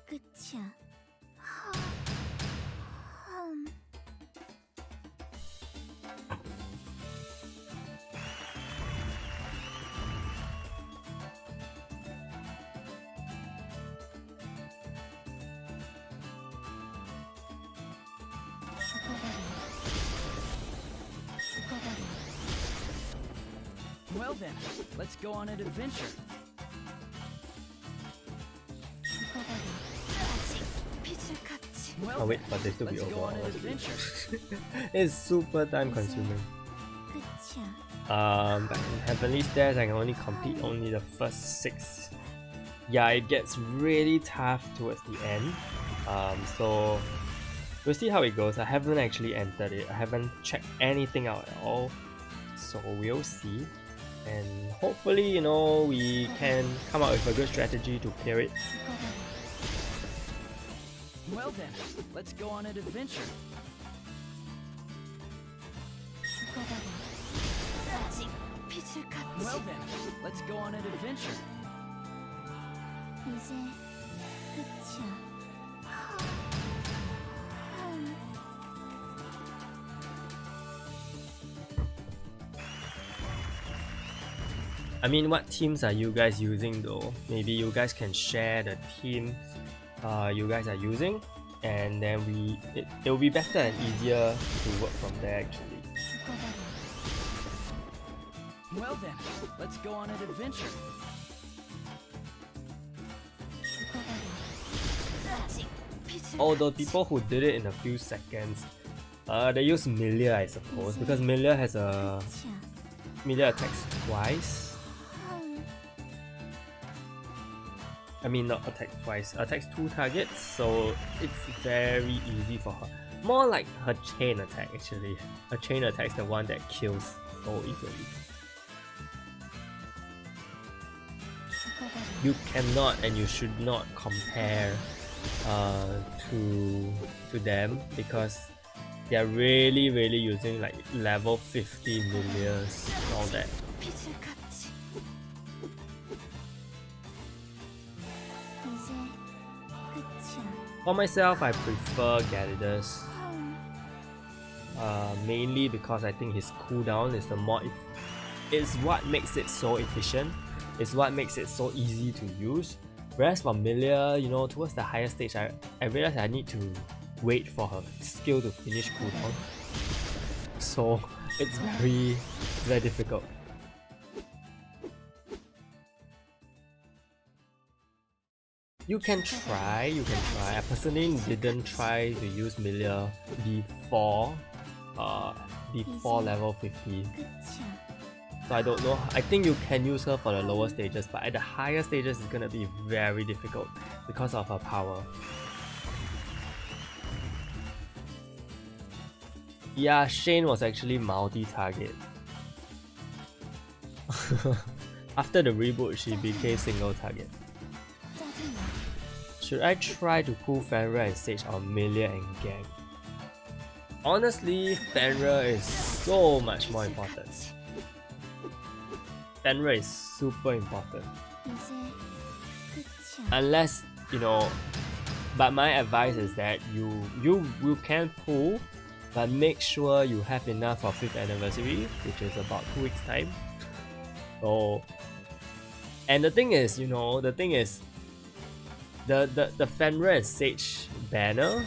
끝이야. Well then, let's go on an adventure. Well I'll wait then, for this to be let's go on over. an adventure. It's super time consuming. 끝이야. But in Heavenly Stairs, I can only complete only the first 6. Yeah, it gets really tough towards the end. So we'll see how it goes. I haven't actually entered it. I haven't checked anything out at all. So we'll see. And hopefully, you know, we can come up with a good strategy to clear it. Well then, let's go on an adventure. Well then, let's go on an adventure. 이제 끝이야. I mean, what teams are you guys using though? Maybe you guys can share the teams you guys are using, and then it will be better and easier to work from there actually. Well then, let's go on an adventure. Although people who did it in a few seconds, they use Milia, I suppose, because Milia has a Milia attacks twice. I mean, not attack twice, attacks 2 targets, so it's very easy for her. More like her chain attack actually. Her chain attack is the one that kills so easily. You cannot and you should not compare to them, because they are really using like level 50 millions and all that. For myself, I prefer Gyarados, mainly because I think his cooldown is what makes it so efficient. It's what makes it so easy to use. Whereas for Milia, you know, towards the higher stage, I realized I need to wait for her skill to finish cooldown. So it's very difficult. You can try. I personally didn't try to use Milia before level 50. So I don't know. I think you can use her for the lower stages, but at the higher stages it's gonna be very difficult because of her power. Yeah, Shane was actually multi-target. After the reboot, she became single target. Should I try to pull Fenrir and Sage on Milia and Gang? Honestly, Fenrir is so much more important. Fenrir is super important. Unless, you know, but my advice is that you can pull, but make sure you have enough for 5th anniversary, which is about 2 weeks time. So, and the thing is, the Fenrir and Sage banner,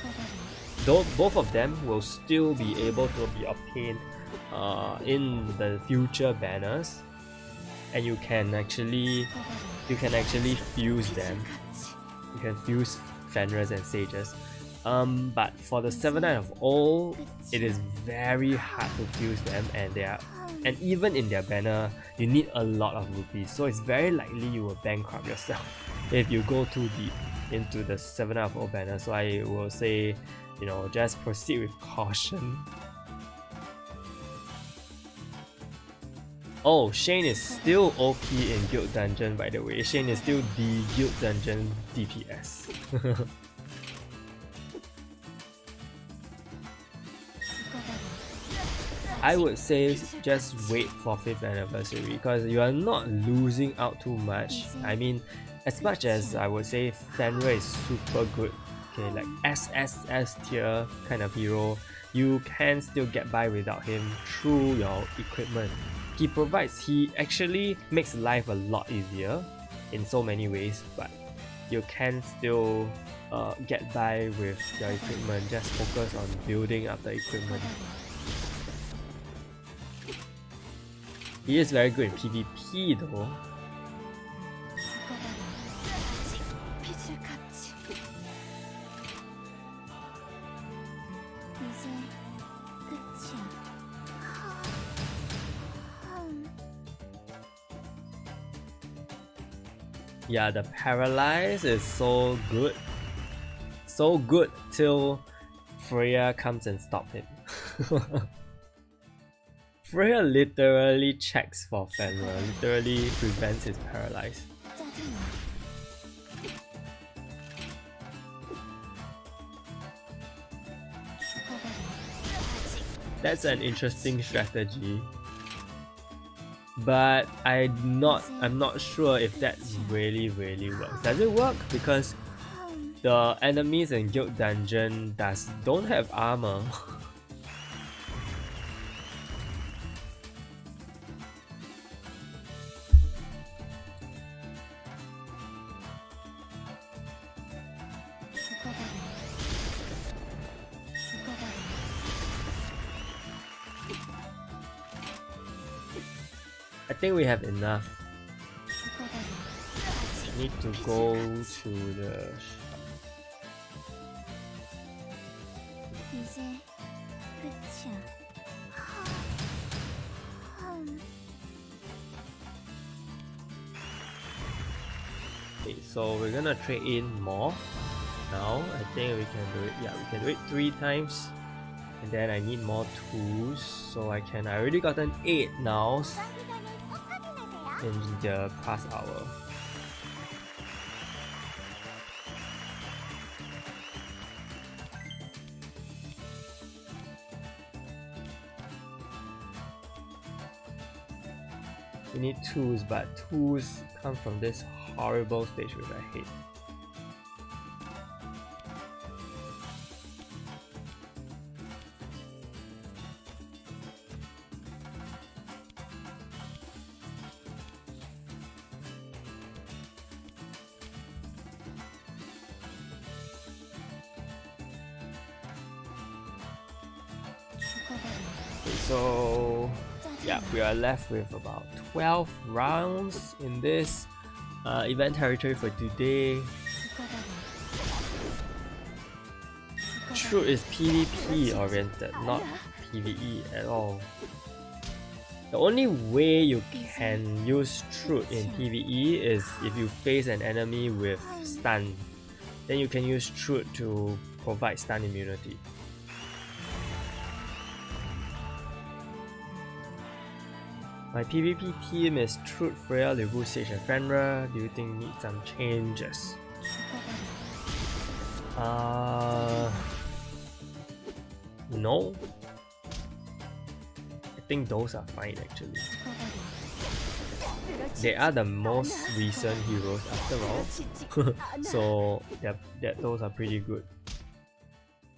though both of them will still be able to be obtained in the future banners, and you can actually fuse them. You can fuse Fenrirs and Sages. But for the 7 Night of Old, it is very hard to fuse them, and even in their banner, you need a lot of rupees. So it's very likely you will bankrupt yourself if you go too deep into the 7 Night of Old banner. So I will say, you know, just proceed with caution. Oh, Shane is still OP in Guild Dungeon, by the way. Shane is still the Guild Dungeon DPS. I would say just wait for 5th anniversary because you are not losing out too much. I mean, as much as I would say Fenrir is super good, okay, like SSS tier kind of hero, you can still get by without him through your equipment. He actually makes life a lot easier in so many ways, but you can still get by with your equipment. Just focus on building up the equipment. He is very good in PvP though. Yeah, the paralyze is so good. So good till Freya comes and stops him. Freya literally checks for Fenrir, literally prevents his paralyze. That's an interesting strategy. But I'm not sure if that really works. Does it work? Because the enemies in Guild Dungeon don't have armor. I think we have enough. Need to go to the... Okay, so we're gonna trade in more. Now I think we can do it. Yeah, we can do it 3 times. And then I need more tools, so I already gotten 8 now in the past hour. We need tools, but tools come from this horrible stage which I hate. So yeah, we are left with about 12 rounds in this event territory for today. Truth is PvP oriented, not PvE at all. The only way you can use Truth in PvE is if you face an enemy with stun. Then you can use Truth to provide stun immunity. My PvP team is Truth, Freya, Liu, Sage, and Fenrir. Do you think need some changes? No. I think those are fine actually. They are the most recent heroes after all. So those are pretty good.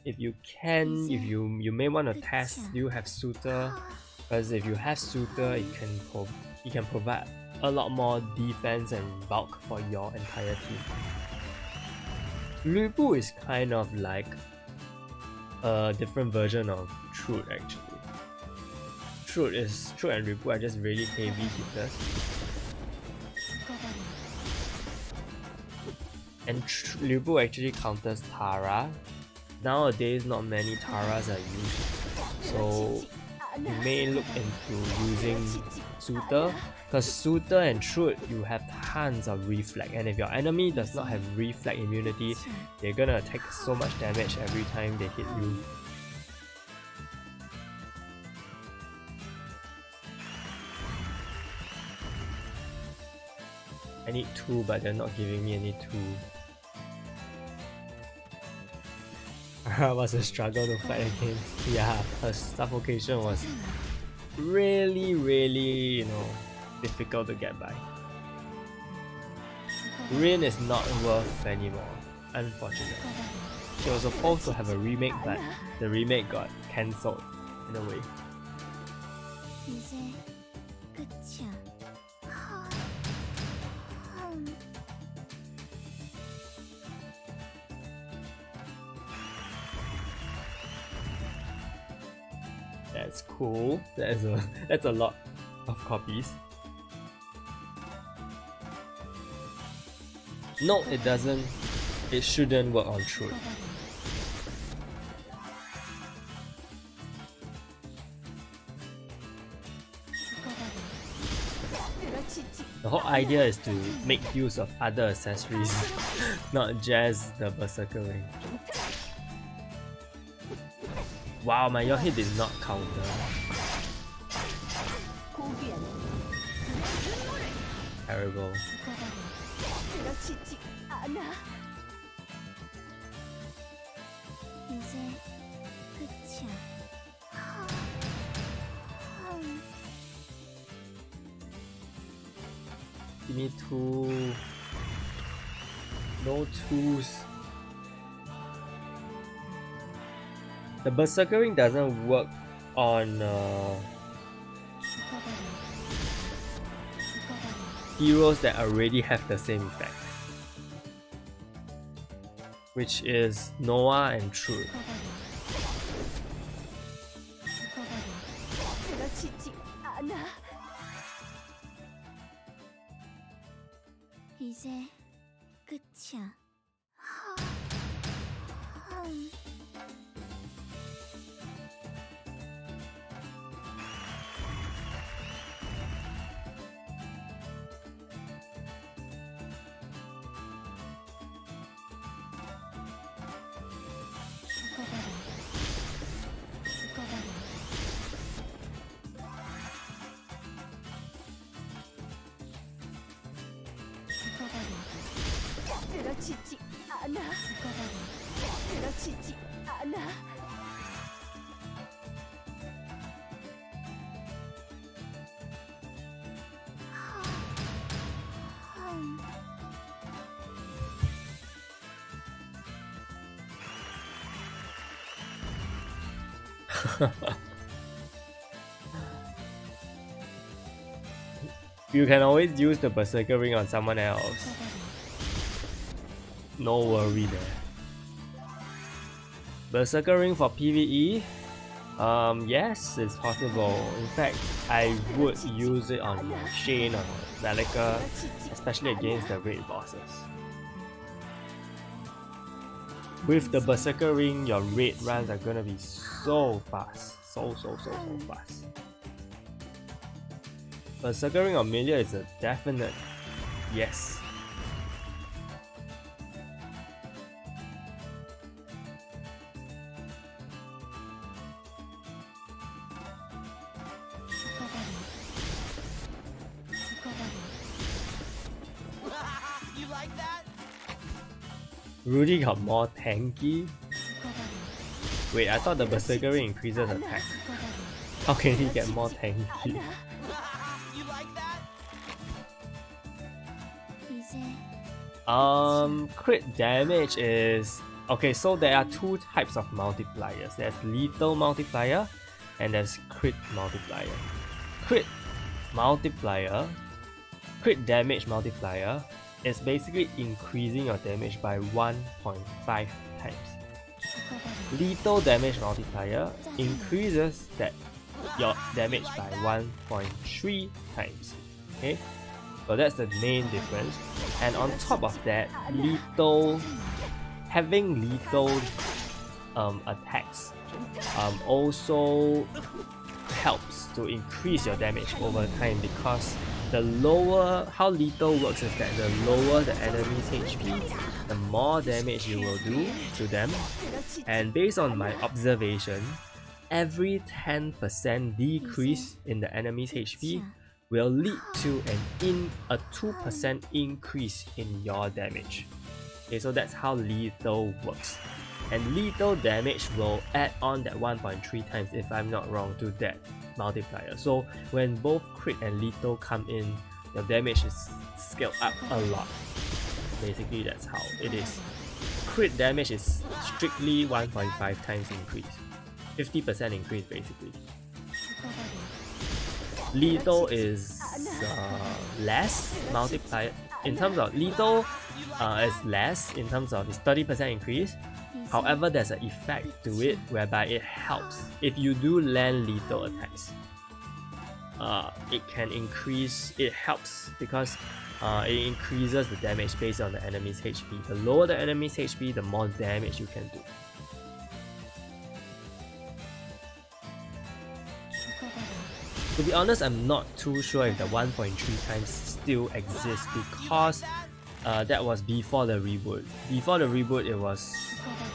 If you can, you may want to test, do you have Suitor? Because if you have Suitor, it can provide a lot more defense and bulk for your entire team. Liu is kind of like a different version of Truth actually. Truth and Liu are just really heavy hitters. And Liu actually counters Tara. Nowadays not many Taras are used. So you may look into using Suitor, because Suitor and Truth, you have tons of reflect, and if your enemy does not have reflect immunity, they're gonna take so much damage every time they hit you. I need 2, but they're not giving me any 2. It was a struggle to fight against. Yeah, her suffocation was really, difficult to get by. Rin is not worth anymore, unfortunately. She was supposed to have a remake, but the remake got cancelled in a way. 이제 끝이야. That's cool. That's a lot of copies. No, it doesn't. It shouldn't work on Truth. The whole idea is to make use of other accessories, not just the Berserker ring. Wow, my Yohi did not counter. Terrible. 이제 끝이야. Give me 2. No 2s. The Berserker ring doesn't work on heroes that already have the same effect, which is Noah and Truth. 이제 끝이야. 그렇지 않아. 그렇지 않아. You can always use the Berserker ring on someone else. No worry there. Berserker ring for PvE? Yes, it's possible. In fact, I would use it on Shane or Malika, especially against the raid bosses. With the Berserker ring, your raid runs are gonna be so fast. So fast. Berserker ring on Milia is a definite yes. You like that? Rudy got more tanky? Wait, I thought the Berserker ring increases attack. How can he get more tanky? You like that? Crit damage is... Okay, so there are 2 types of multipliers. There's lethal multiplier and there's crit multiplier. Crit damage multiplier is basically increasing your damage by 1.5 times. Lethal damage multiplier increases your damage by 1.3 times. Okay, so that's the main difference. And on top of that, having lethal attacks also helps to increase your damage over time, because the lower, how lethal works is that the lower the enemy's HP, the more damage you will do to them. And based on my observation, every 10% decrease in the enemy's HP will lead to a 2% increase in your damage. Okay, so that's how lethal works. And lethal damage will add on that 1.3 times, if I'm not wrong, to that multiplier. So when both crit and lethal come in, your damage is scaled up a lot. Basically, that's how it is. Crit damage is strictly 1.5 times increase, 50% increase basically. Lethal is less multiplier. In terms of lethal, is less in terms of it's 30% increase. However, there's an effect to it whereby it helps. If you do land lethal attacks, it can increase, it helps because it increases the damage based on the enemy's HP. The lower the enemy's HP, the more damage you can do. To be honest, I'm not too sure if the 1.3 times still exists, because that was before the reboot. Before the reboot, it was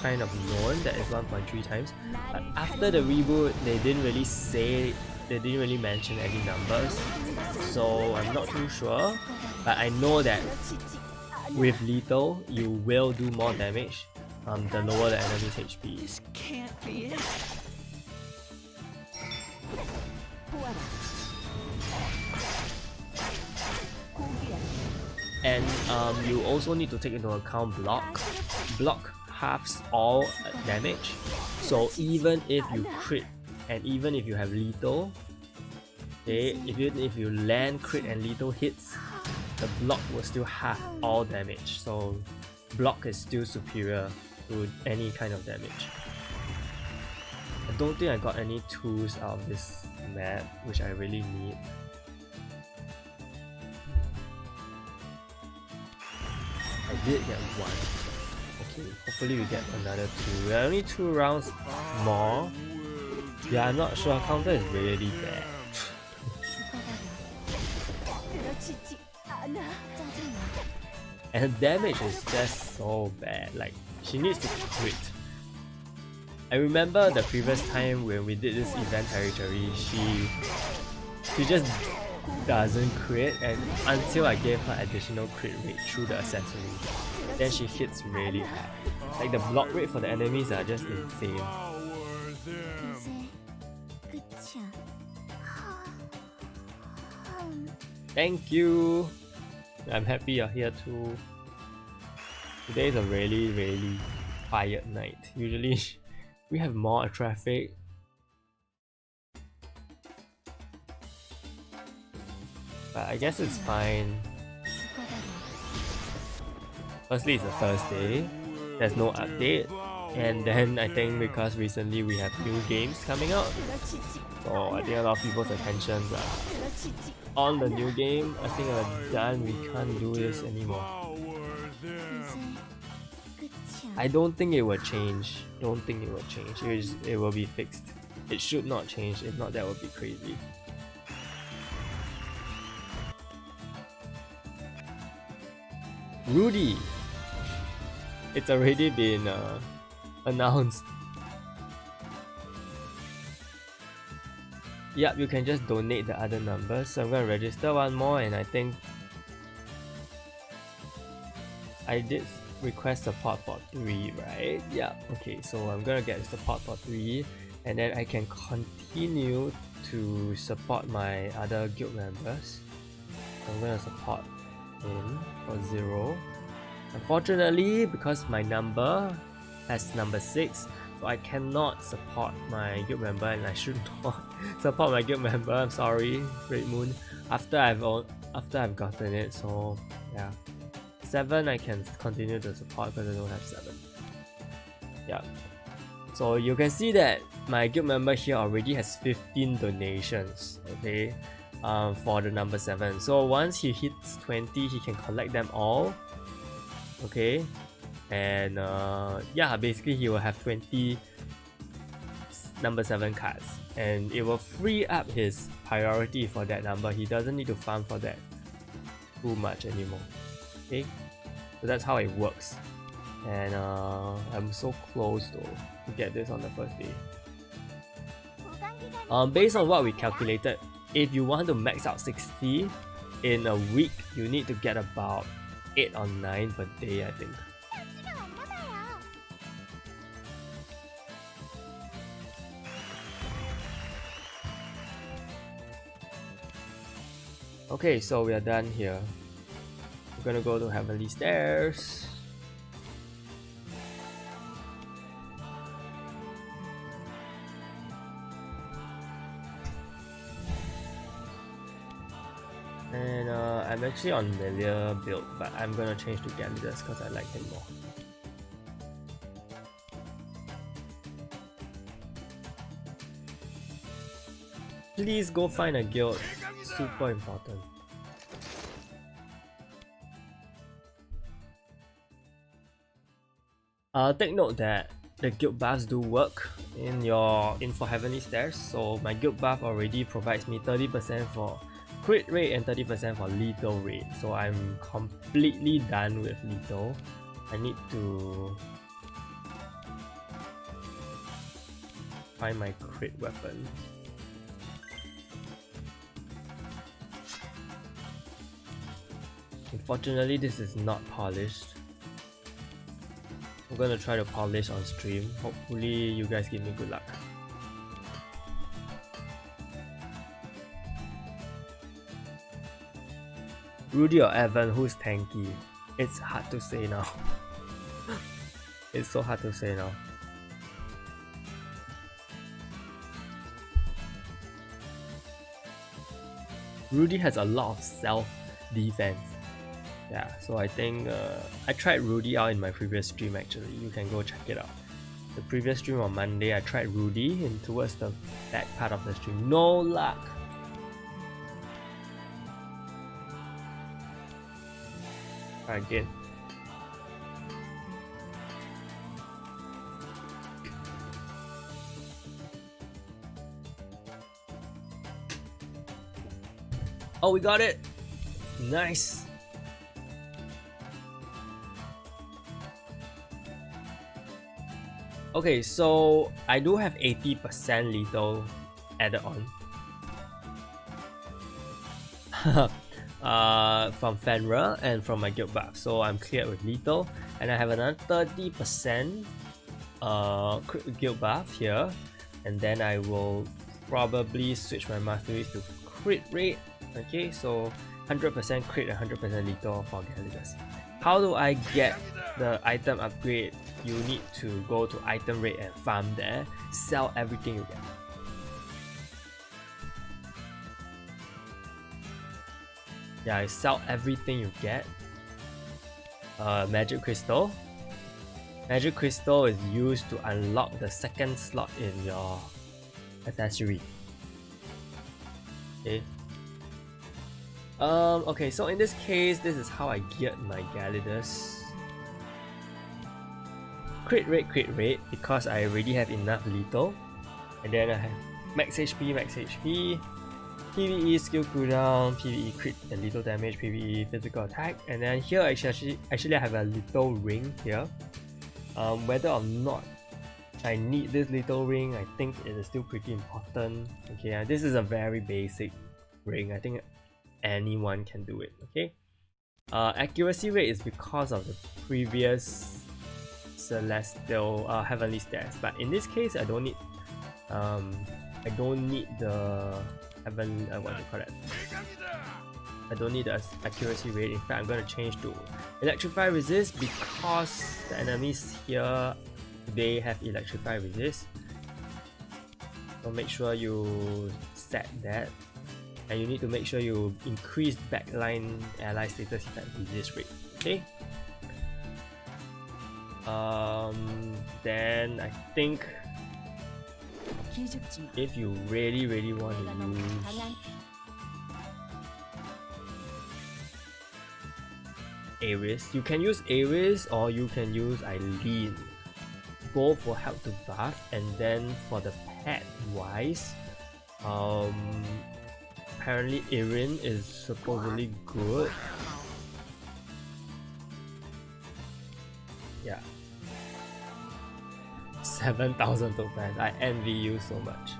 kind of known that it's 1.3 times. But after the reboot, they didn't really mention any numbers. So I'm not too sure. But I know that with lethal, you will do more damage the lower the enemy's HP. This can't be it. And you also need to take into account block. Block halves all damage. So even if you crit and even if you have lethal, okay, even if you land crit and lethal hits, the block will still half all damage. So block is still superior to any kind of damage. I don't think I got any tools out of this map, which I really need. I did get one. Okay, hopefully we get another two. We are only 2 rounds more. Yeah, I'm not sure. Counter is really bad. And her damage is just so bad. Like, she needs to crit. I remember the previous time when we did this event territory, she just doesn't crit, and until I gave her additional crit rate through the accessory, then she hits really hard. Like, the block rate for the enemies are just insane. Thank you! I'm happy you're here too. Today is a really quiet night. Usually we have more traffic. But I guess it's fine. Firstly, it's a Thursday. There's no update. And then I think because recently we have new games coming out, so I think a lot of people's attentions are on the new game. I think we're done. We can't do this anymore. I don't think it will change. Don't think it will change. It will be fixed. It should not change. If not, that would be crazy. Rudy! It's already been announced. Yep, you can just donate the other numbers. So I'm gonna register one more, and I think I did request support for 3, right? Yeah, okay, so I'm gonna get support for 3, and then I can continue to support my other guild members. So I'm gonna support him for 0. Unfortunately, because my number has number 6, so I cannot support my guild member, and I should not support my guild member. I'm sorry, Red Moon. After I've gotten it, so yeah. 7 I can continue to support because I don't have 7. Yeah. So you can see that my guild member here already has 15 donations, okay, for the number 7. So once he hits 20, he can collect them all, okay, and yeah, basically he will have 20 number 7 cards, and it will free up his priority for that number. He doesn't need to farm for that too much anymore. Okay, so that's how it works. And I'm so close though to get this on the first day. Based on what we calculated, if you want to max out 60 in a week, you need to get about 8 or 9 per day, I think. Okay, so we are done here. We're gonna go to Heavenly Stairs. And I'm actually on Melia build, but I'm gonna change to Gambidus because I like him more. Please go find a guild. Super important. Take note that the guild buffs do work in for Heavenly Stairs. So my guild buff already provides me 30% for crit rate and 30% for lethal rate. So I'm completely done with lethal. I need to find my crit weapon. Unfortunately, this is not polished. I'm gonna try to polish on stream. Hopefully you guys give me good luck. Rudy or Evan, who's tanky? It's hard to say now. It's so hard to say now. Rudy has a lot of self-defense. Yeah, so I think I tried Rudy out in my previous stream actually. You can go check it out. The previous stream on Monday, I tried Rudy in towards the back part of the stream. No luck. Try again. Oh, we got it! Nice! Okay, so I do have 80% lethal added on. From Fenrir and from my guild buff, so I'm cleared with lethal, and I have another 30% guild buff here, and then I will probably switch my masteries to crit rate. Okay, so 100% crit and 100% lethal for Gallidus. How do I get the item upgrade? You need to go to item rate and farm there, sell everything you get. Yeah, I sell everything you get. Magic Crystal. Magic Crystal is used to unlock the second slot in your accessory. Okay. Okay, so in this case, this is how I geared my Gallidus. Crit rate, because I already have enough lethal. And then I have max HP, PvE skill cooldown, PvE crit and lethal damage, PvE physical attack. And then here actually I have a lethal ring here. Whether or not I need this lethal ring, I think it is still pretty important. Okay, this is a very basic ring. I think anyone can do it. Okay. Accuracy rate is because of the previous celestial heavenly stairs, but in this case I don't need the heaven what do you call that? I don't need the accuracy rate. In fact, I'm going to change to electrify resist because the enemies here, they have electrify resist. So make sure you set that, and you need to make sure you increase backline ally status effect resist rate. Okay. Then I think if you really want to use Ares, you can use Ares or you can use Eileen. Both will help to buff, and then for the pet wise, Apparently Erin is supposedly good. Yeah. 7,000 tokens. I envy you so much.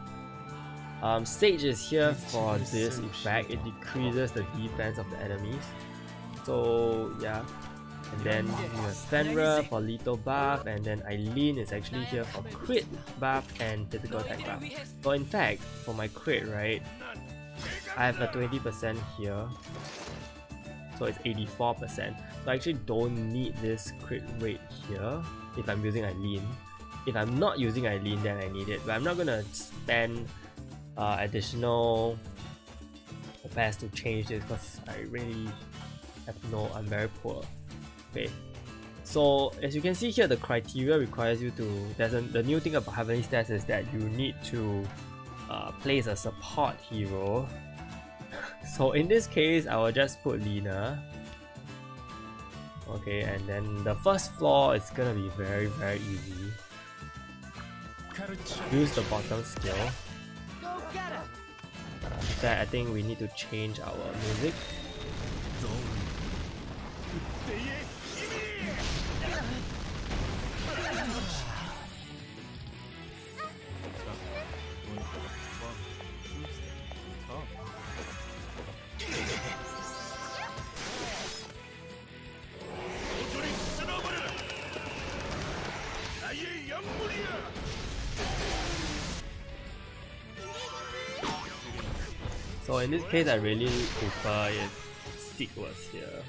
Sage is here for this effect. It decreases the defense of the enemies. So yeah. And then you have Fenrir for lethal buff, and then Eileen is actually here for crit buff and physical attack buff. So in fact, for my crit, right, I have a 20% here. So it's 84%. So I actually don't need this crit rate here if I'm using Eileen. If I'm not using Eileen, then I need it. But I'm not gonna spend additional OPS to change this because I really I'm very poor. Okay, so as you can see here, the criteria requires you to, the new thing about Heavenly Stats is that you need to place a support hero. So in this case, I will just put Lina. Okay, and then the first floor is gonna be very easy. Use the bottom skill. That I think we need to change our music. So in this case, I really prefer if Seek was here.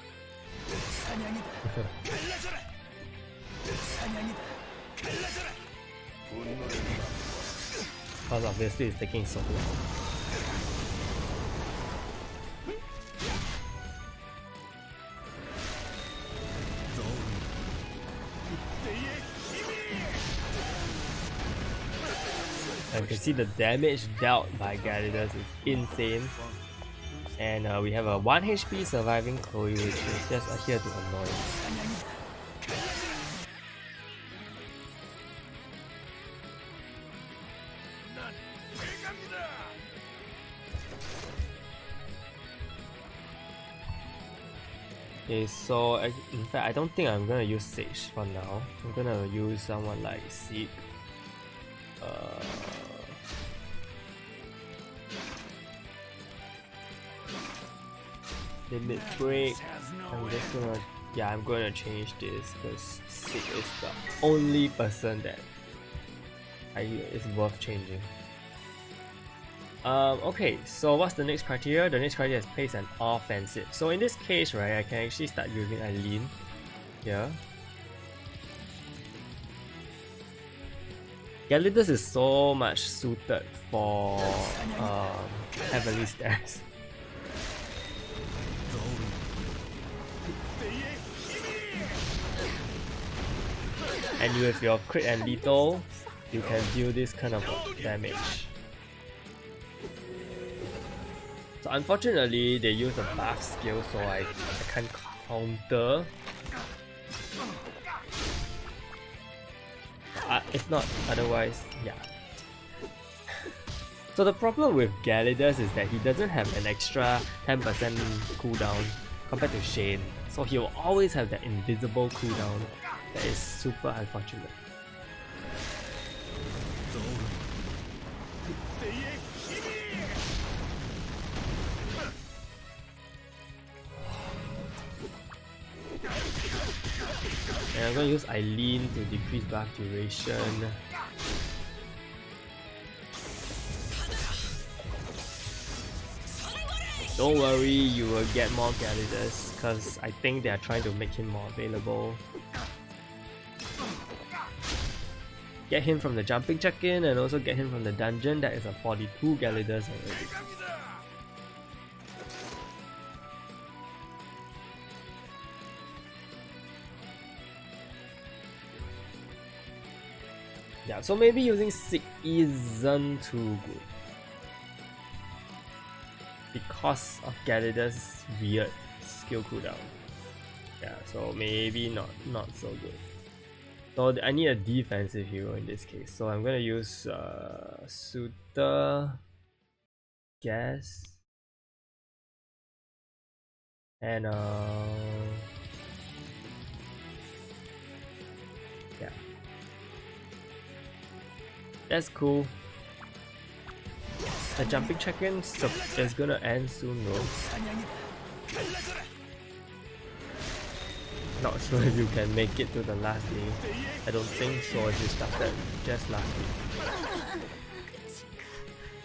Because obviously it's taking so long. And you can see the damage dealt by Galidus is insane. And we have a 1 HP surviving Chloe, which is just here to annoy. Okay, so in fact, I don't think I'm gonna use Sage for now. I'm gonna use someone like Seek. Limit break. I'm gonna change this because Seek is the only person that is worth changing. Okay, so what's the next criteria? The next criteria is place an offensive. So in this case, right, I can actually start using Eileen here. Galidus is so much suited for Heavenly Stairs. And with your crit and lethal, you can deal this kind of damage. So unfortunately, they use the buff skill, so I can't counter. If not, otherwise, yeah. So the problem with Galidus is that he doesn't have an extra 10% cooldown compared to Shane. So he will always have that invisible cooldown. That is super unfortunate. And I'm gonna use Eileen to decrease buff duration. Don't worry, you will get more Galidus because I think they are trying to make him more available. Get him from the jumping check-in and also get him from the dungeon. That is a 42 Galidus already. Yeah, so maybe using Seek isn't too good because of Galidus' weird skill cooldown. Yeah, so maybe not so good. So I need a defensive hero in this case. So I'm gonna use Suitor. guess. And yeah, that's cool. The jumping check-in is gonna end soon though. Not sure if you can make it to the last day. I don't think so if you started just last week.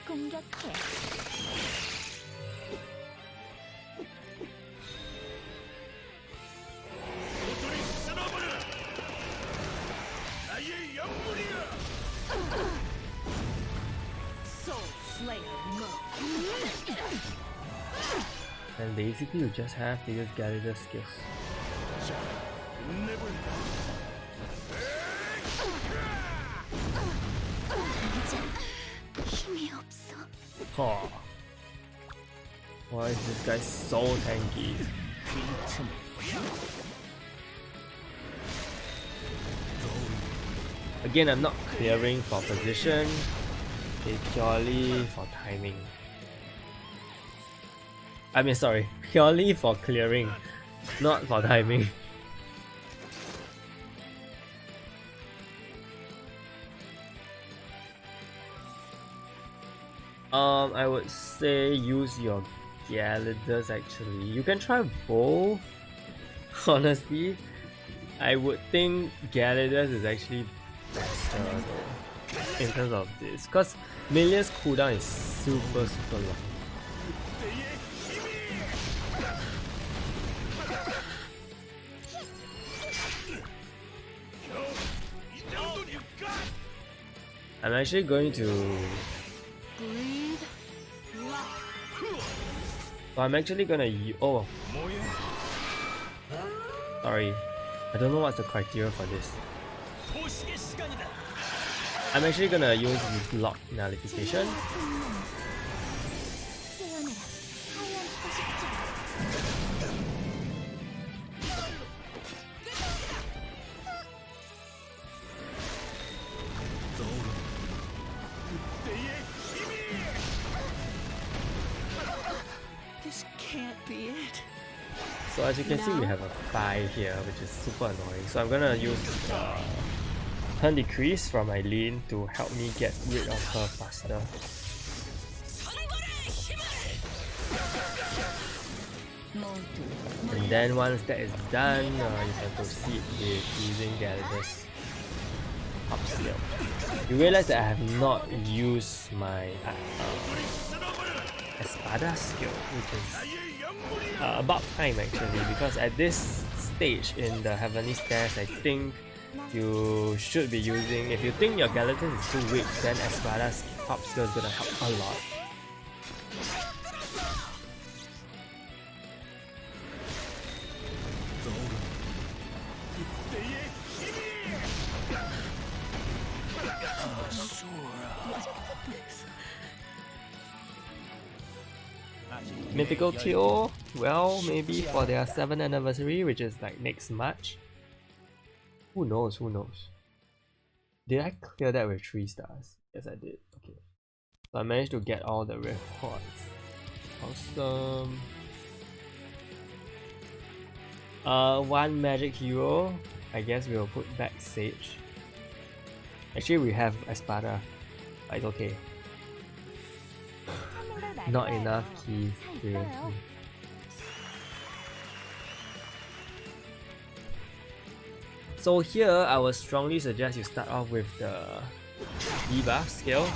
공격해. Soul Slayer mode. And basically you just have to use Gyarados skills. 힘이 없어. Huh. Why is this guy so tanky? Again, I'm not clearing for position, it's purely for timing. I mean, sorry, purely for clearing, not for timing. I would say use your Gyarados actually. You can try both. Honestly, I would think Gyarados is actually better though, in terms of this, because Millions cooldown is super long. I'm actually going to. So I'm actually gonna oh, sorry, I don't know what's the criteria for this. I'm actually gonna use block nullification. This can't be it. So as you can see, we have a 5 here, which is super annoying. So I'm gonna use turn decrease from my lane to help me get rid of her faster. And then once that is done, you can proceed with using Gyarados upskill. You realize that I have not used my Espada skill, which is about time actually, because at this stage in the Heavenly Stairs, I think you should be using, if you think your Gyarados is too weak, then Espada's top skill is gonna help a lot. Mythical TO, well, maybe for their 7th anniversary, which is like next March. Who knows, who knows. Did I clear that with 3 stars? Yes, I did. Okay. So I managed to get all the reports. Awesome. 1 magic hero. I guess we'll put back Sage. Actually, we have Espada, but it's okay. Not enough keys, seriously. So here, I would strongly suggest you start off with the debuff skill,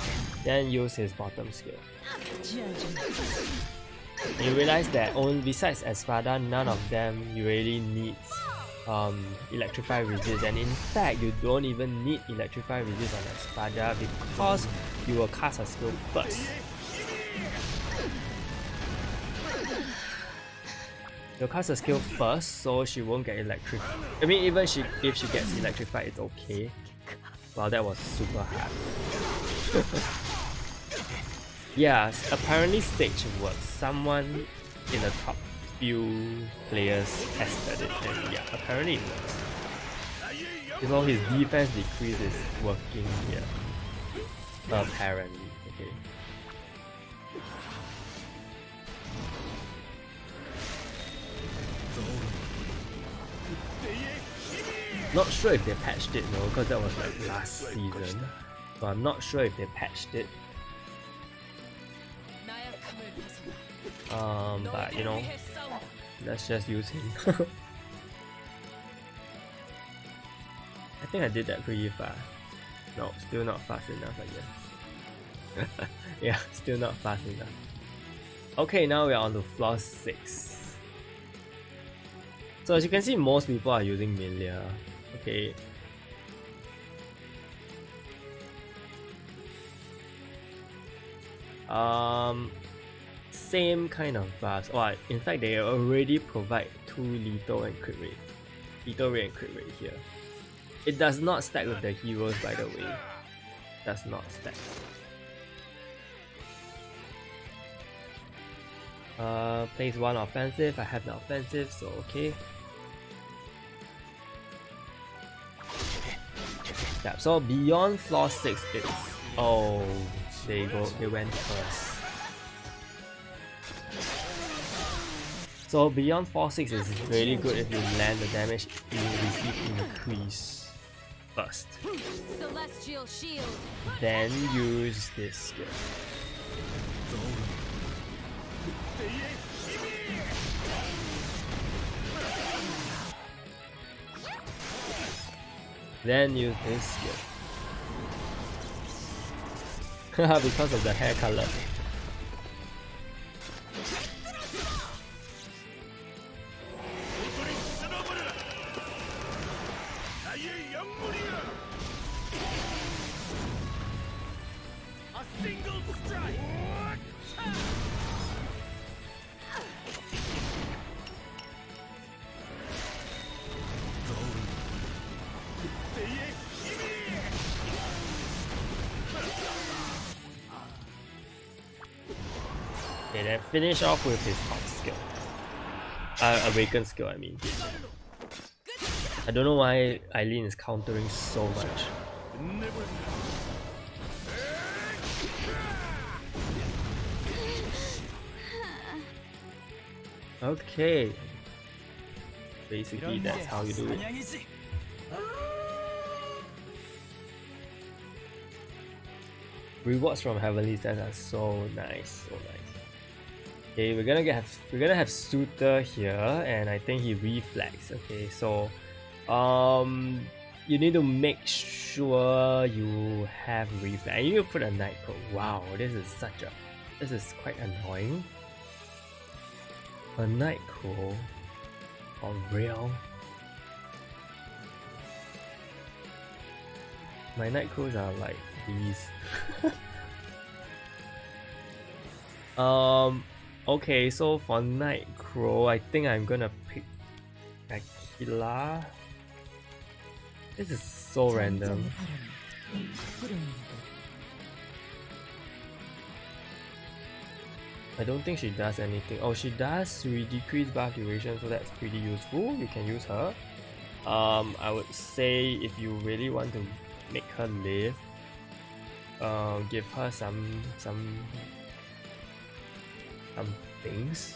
then use his bottom skill. You realize that only besides Espada, none of them you really need Electrify Resist, and in fact you don't even need Electrify Resist on Espada because you will cast a skill first. You'll cast a skill first, so she won't get electrified. I mean, even if she gets electrified, it's okay. Wow, that was super hard. Yeah, apparently Sage works. Someone in the top few players tested it, and yeah, apparently it works. So his defense decrease is working here. Apparently, okay. Not sure if they patched it, no, because that was like last season. So I'm not sure if they patched it. But you know, let's just use him. I think I did that pretty fast. No, still not fast enough, I guess. Yeah, still not fast enough. Okay, now we're on to floor 6. So as you can see, most people are using Milia. Okay. Same kind of buffs. Or in fact, they already provide 2 lethal and crit rate. Lethal rate and crit rate here. It does not stack with the heroes, by the way. Does not stack. Plays 1 offensive. I have the offensive, so okay. Yeah, so beyond floor 6 it's... Oh, they went first. So beyond floor 6 is really good if you land the damage you receive increase first. Celestial shield. Then use this skill. Then use this skill. Because of the hair color. A single strike. Okay, then finish off with his top skill. Awaken skill, I mean. I don't know why Eileen is countering so much. Okay. Basically, that's how you do it. Rewards from Heavenly Stats are so nice, so nice. Okay, we're gonna have Suitor here, and I think he reflex. Okay, so you need to make sure you have reflex. And you need to put a night code. Wow, this is quite annoying. A night code for real. My night codes are like these. Okay, so for Nightcrow, I think I'm gonna pick Aquila. This is so random. I don't think she does anything. Oh, she does decrease buff duration, so that's pretty useful. You can use her. I would say if you really want to make her live, give her some things.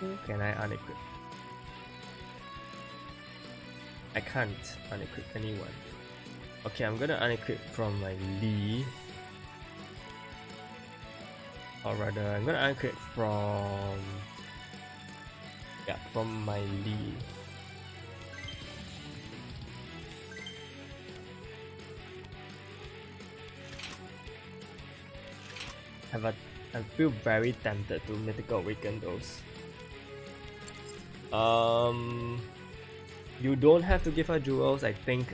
Who can I unequip? I can't unequip anyone. Okay, I'm gonna unequip from my Lee. Or rather, I'm gonna unequip from... yeah, from my Lee. I feel very tempted to Mythical Awaken those. You don't have to give her jewels. I think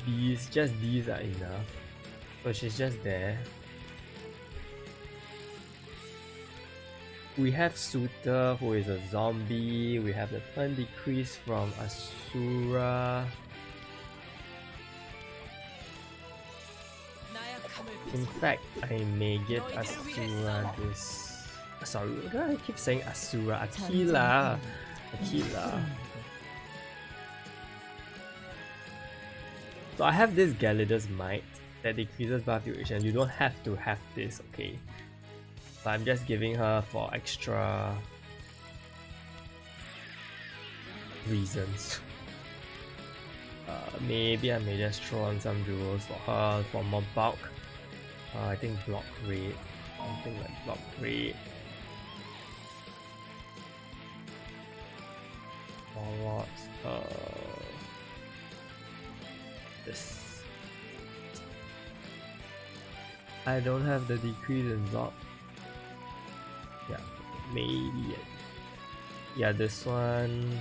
these are enough. So she's just there. We have Suitor, who is a zombie. We have the turn decrease from Asura. In fact, I may give Asura this. Sorry, why do I keep saying Asura? Aquila. So I have this Galida's Might that decreases buff duration. You don't have to have this, okay? But I'm just giving her for extra reasons. Maybe I may just throw on some jewels for her for more bulk. I think block rate, something like block rate. Or what? This. I don't have the decrease in block. Yeah, maybe. Yeah, this one.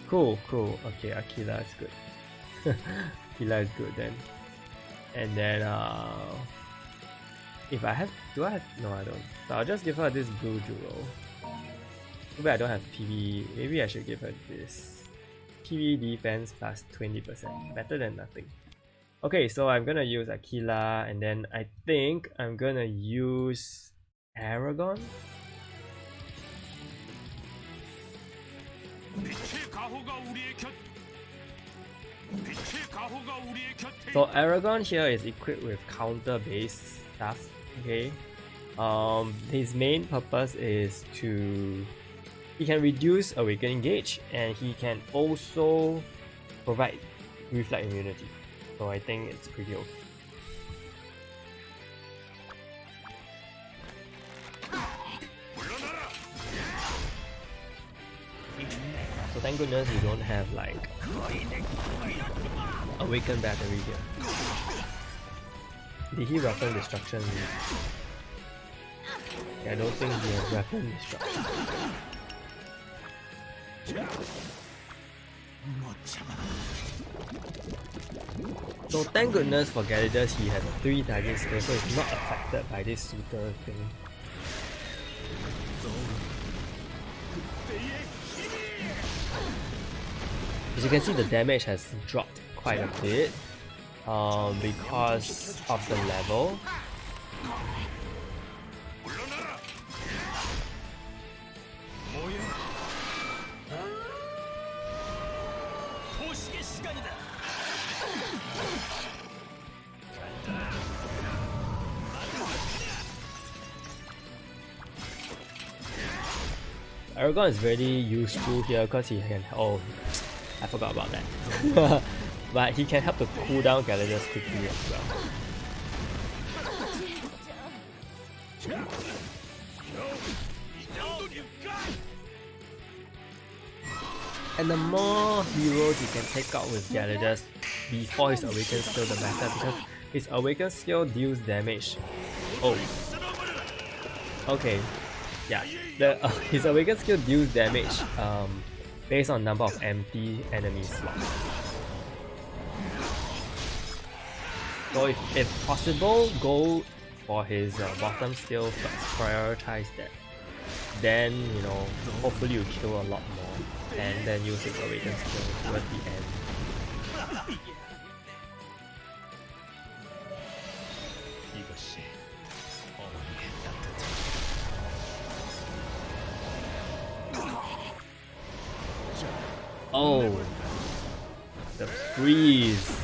Cool. Okay, Aquila is good. Aquila is good then. And then if I have, no I don't. So I'll just give her this blue jewel. Maybe I don't have PV. Maybe I should give her this. PV defense plus 20%. Better than nothing. Okay, so I'm gonna use Aquila, and then I think I'm gonna use Aragon. So Aragon here is equipped with counter-based stuff. Okay, his main purpose is to he can reduce awakening gauge, and he can also provide reflect immunity. So I think it's pretty okay. So thank goodness we don't have like awakened battery here. Did he weapon destruction? Yeah, I don't think he has weapon destruction. So thank goodness for Gyarados he has 3 target skill, so it's not affected by this suitor thing. As you can see, the damage has dropped quite a bit because of the level. Aragon is very useful here because he can. Oh, I forgot about that. But he can help to cool down Gyarados quickly as well. And the more heroes you can take out with Gyarados before his awakened skill, the better, because his awakened skill deals damage. Oh. Okay. Yeah. His awakened skill deals damage based on number of empty enemy slots. So if possible, go for his bottom skill first, prioritize that. Then, you know, hopefully you kill a lot more, and then use his awakened skill towards the end. Oh, the freeze,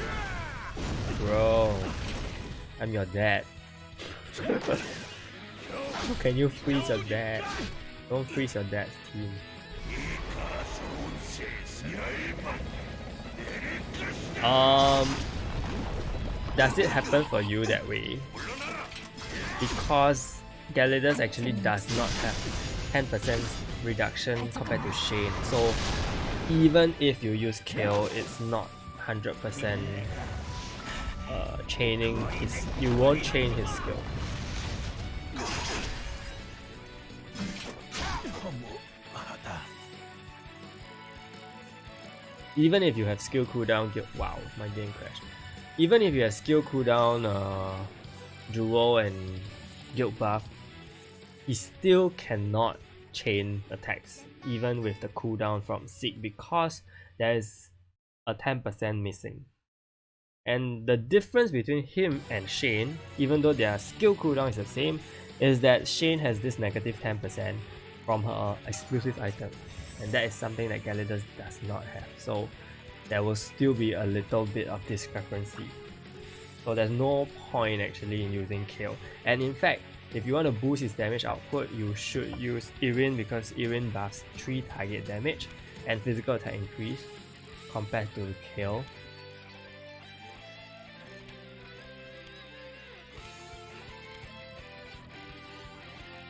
bro! I'm your dad. How can you freeze your dad? Don't freeze your dad's team. Does it happen for you that way? Because Gyarados actually does not have 10% reduction compared to Shane. So even if you use Kill, it's not 100% chaining his. You won't chain his skill. Even if you have skill cooldown, wow, my game crashed. Even if you have skill cooldown, Jewel and Guild buff, he still cannot chain attacks, even with the cooldown from Seek, because there is a 10% missing. And the difference between him and Shane, even though their skill cooldown is the same, is that Shane has this negative 10% from her exclusive item, and that is something that Gyarados does not have. So there will still be a little bit of discrepancy. So there's no point actually in using Kill. And in fact, If you want to boost his damage output, you should use Irin because Irin buffs 3 target damage and physical attack increase compared to Kale.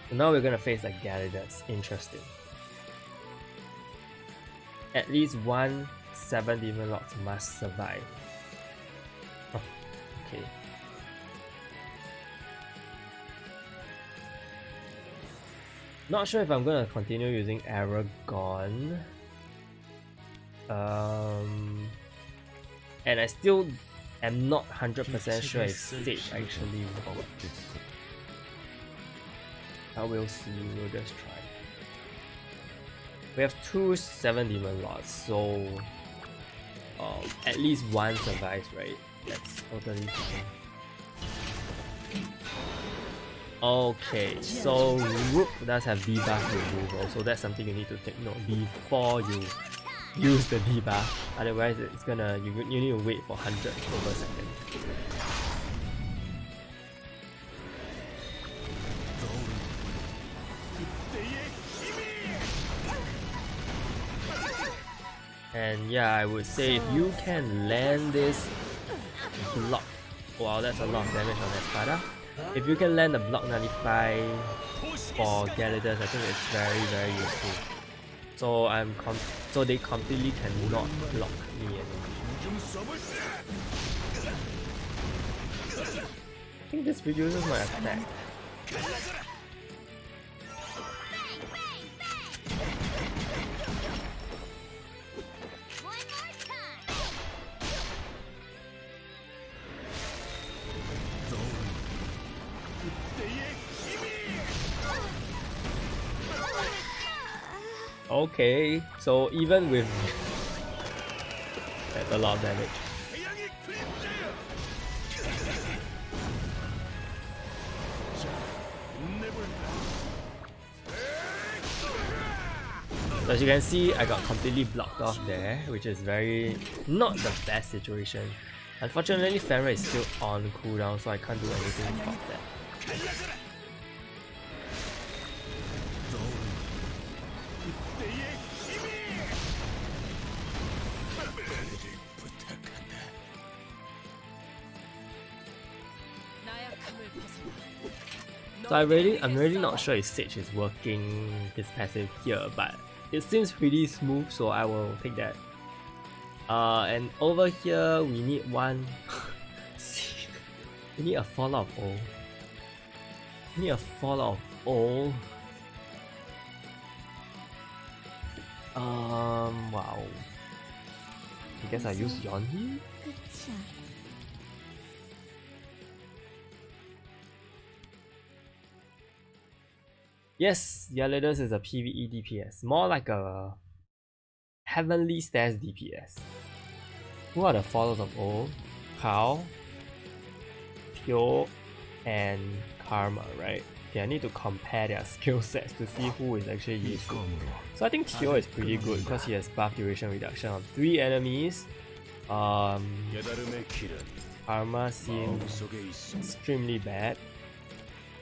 So now we're gonna face like Gyarados. Interesting. At least one 7 Demon Lords must survive. Oh, okay. Not sure if I'm gonna continue using Aragon. And I still am not 100% sure if Sage actually works. I will see, we'll just try. We have 2 7 Demon Lords, so at least one survives, right? That's totally fine. Okay, so Rook does have debuff removal, so that's something you need to take note before you use the debuff. Otherwise, it's gonna you need to wait for 100 over seconds. And yeah, I would say if you can land this block, wow, that's a lot of damage on Espada. If you can land a block 95 for Gyarados, I think it's very useful. So so they completely cannot block me anymore. I think this reduces my attack. Okay, so even with that's a lot of damage. So as you can see, I got completely blocked off there, which is not the best situation. Unfortunately, Fenrir is still on cooldown, so I can't do anything about that. So I'm really not sure if Sage is working his passive here, but it seems pretty smooth, so I will take that. And over here we need one. We need a Fallout of O. We need a Fallout of O. Wow. I guess I use Yonhi. Yes, Gyarados is a PvE DPS, more like a Heavenly Stairs DPS. Who are the followers of O? Kao, Pyo, and Karma, right? Okay, I need to compare their skill sets to see who is actually useful. So I think Tio is pretty good because he has buff duration reduction on 3 enemies. Karma seems extremely bad.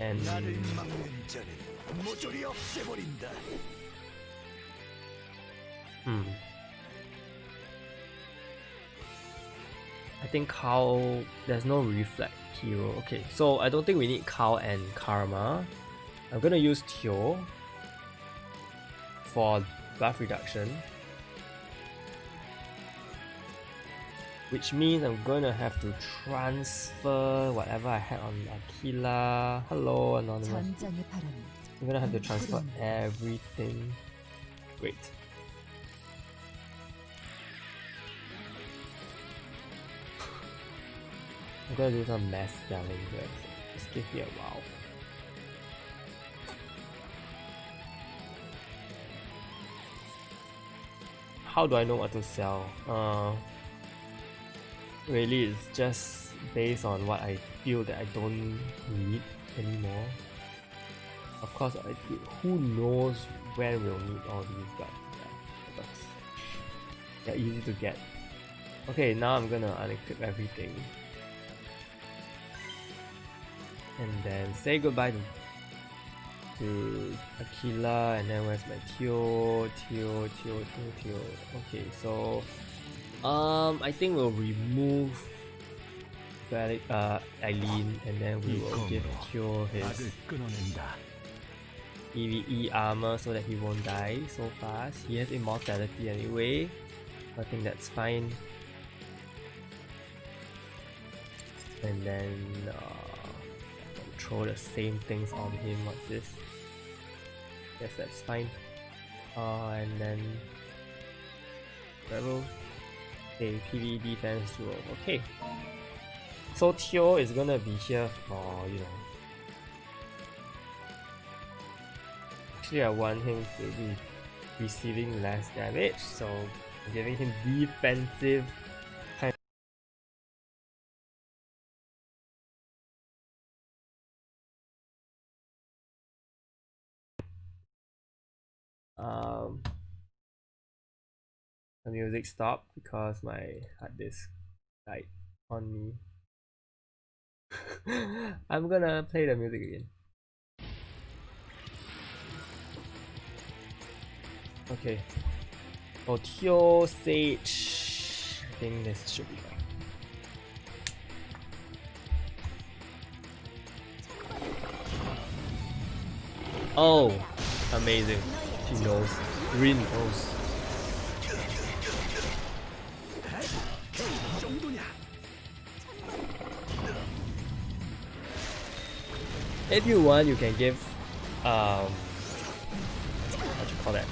And I think Kao, there's no reflect hero. Okay, so I don't think we need Kao and Karma. I'm gonna use Tio for buff reduction, which means I'm gonna have to transfer whatever I had on Aquila. Hello, Anonymous. I'm gonna have to transfer everything. Wait. I'm gonna do some mass selling here. Just give me a while. How do I know what to sell? Really, it's just based on what I feel that I don't need anymore. Of course, who knows when we'll need all these, but yeah, they're easy to get. Okay, now I'm gonna unequip everything. And then say goodbye to to Aquila, and then where's my Teo? Okay, so I think we'll remove Eileen, and then we will give Teo his PvE armor so that he won't die so fast. He has immortality anyway. I think that's fine. And then throw the same things on him. What's this? Yes, that's fine. And then rebel. Okay, PvE defense duo. Okay. So Teo is gonna be here for, you know. Actually, I want him to be receiving less damage, so I'm giving him defensive kind. The music stopped because my hard disk died on me. I'm gonna play the music again. Okay. Oh, Teo, Sage. I think this should be fine. Oh, amazing. She knows. Rin knows. If you want, you can give what you call that?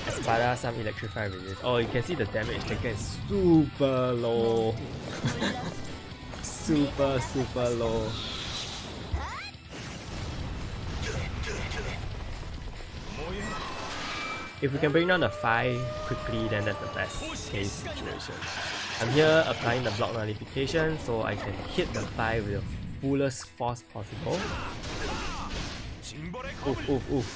Espada some electrify resist. Oh, you can see the damage taken is super low. super low. If we can bring down the 5 quickly, then that's the best case situation. I'm here applying the block nullification so I can hit the 5 with the fullest force possible. Oof.